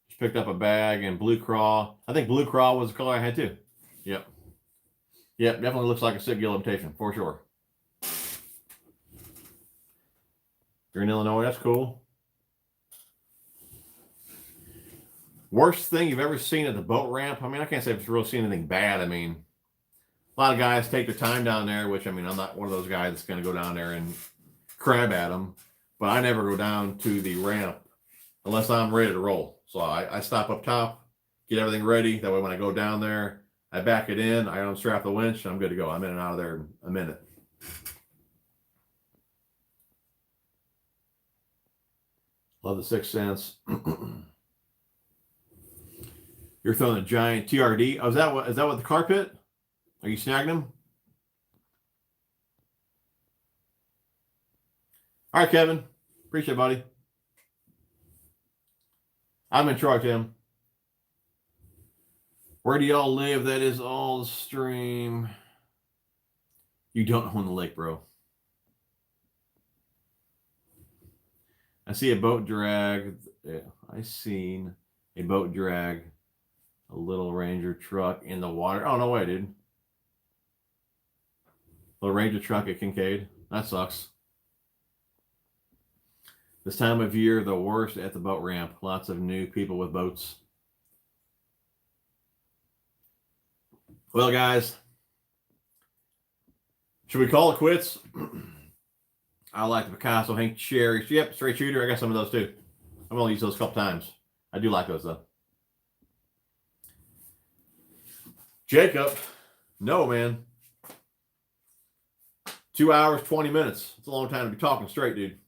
Just picked up a bag and blue craw. I think blue craw was the color I had too. Yep. Yep, definitely looks like a sick gill imitation, for sure. You're in Illinois, that's cool. Worst thing you've ever seen at the boat ramp? I mean, I can't say I've really seen anything bad. I mean, a lot of guys take their time down there, which, I mean, I'm not one of those guys that's going to go down there and crab at them. But I never go down to the ramp unless I'm ready to roll. So I stop up top, get everything ready. That way when I go down there, I back it in, I unstrap the winch, and I'm good to go. I'm in and out of there in a minute. Love the 6 Cents. You're throwing a giant TRD. Oh, is that what the carpet? Are you snagging them? All right, Kevin. Appreciate it, buddy. I'm in Troy, Tim. Where do y'all live? That is all the stream. You don't own the lake, bro. I see a boat drag. Yeah, I seen a boat drag a little Ranger truck in the water. Oh, no way, dude. Little Ranger truck at Kincaid. That sucks. This time of year, the worst at the boat ramp. Lots of new people with boats. Well, guys, should we call it quits? I like the Picasso Hank Cherry. Yep, straight shooter. I got some of those too. I've only used those a couple times. I do like those though. Jacob, no, man. 2 hours, 20 minutes. It's a long time to be talking straight, dude.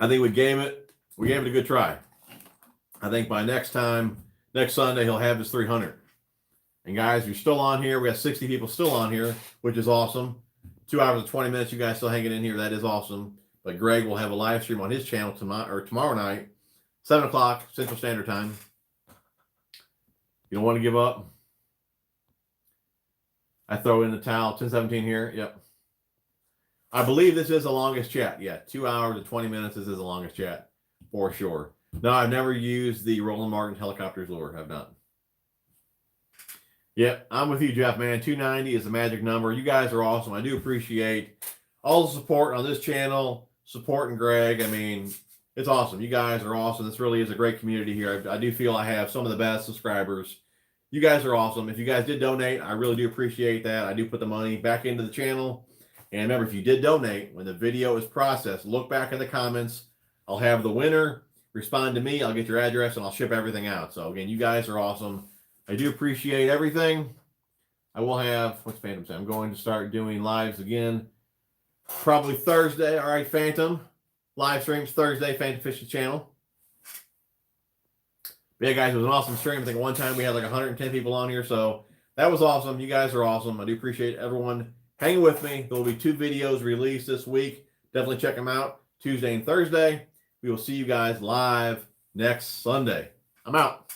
I think we gave it a good try. I think by next Sunday, he'll have his 300. And guys, you're still on here. We got 60 people still on here, which is awesome. 2 hours and 20 minutes, you guys still hanging in here. That is awesome. But Greg will have a live stream on his channel tomorrow night, 7 o'clock Central Standard Time. You don't want to give up. I throw in the towel. 10:17 here. Yep. I believe this is the longest chat. Yeah, 2 hours and 20 minutes. This is the longest chat for sure. No, I've never used the Roland Martin helicopters lure. I've not. Yep, I'm with you, Jeff, man. 290 is the magic number. You guys are awesome. I do appreciate all the support on this channel, supporting Greg. I mean, it's awesome. You guys are awesome. This really is a great community here. I do feel I have some of the best subscribers. You guys are awesome. If you guys did donate, I really do appreciate that. I do put the money back into the channel. And remember, if you did donate, when the video is processed, look back in the comments. I'll have the winner respond to me. I'll get your address and I'll ship everything out. So again, you guys are awesome. I do appreciate everything. I will have, what's Phantom say? I'm going to start doing lives again. Probably Thursday. All right, Phantom. Live streams Thursday, Phantom Fishing Channel. But yeah, guys, it was an awesome stream. I think one time we had like 110 people on here. So that was awesome. You guys are awesome. I do appreciate everyone hanging with me. There will be 2 videos released this week. Definitely check them out Tuesday and Thursday. We will see you guys live next Sunday. I'm out.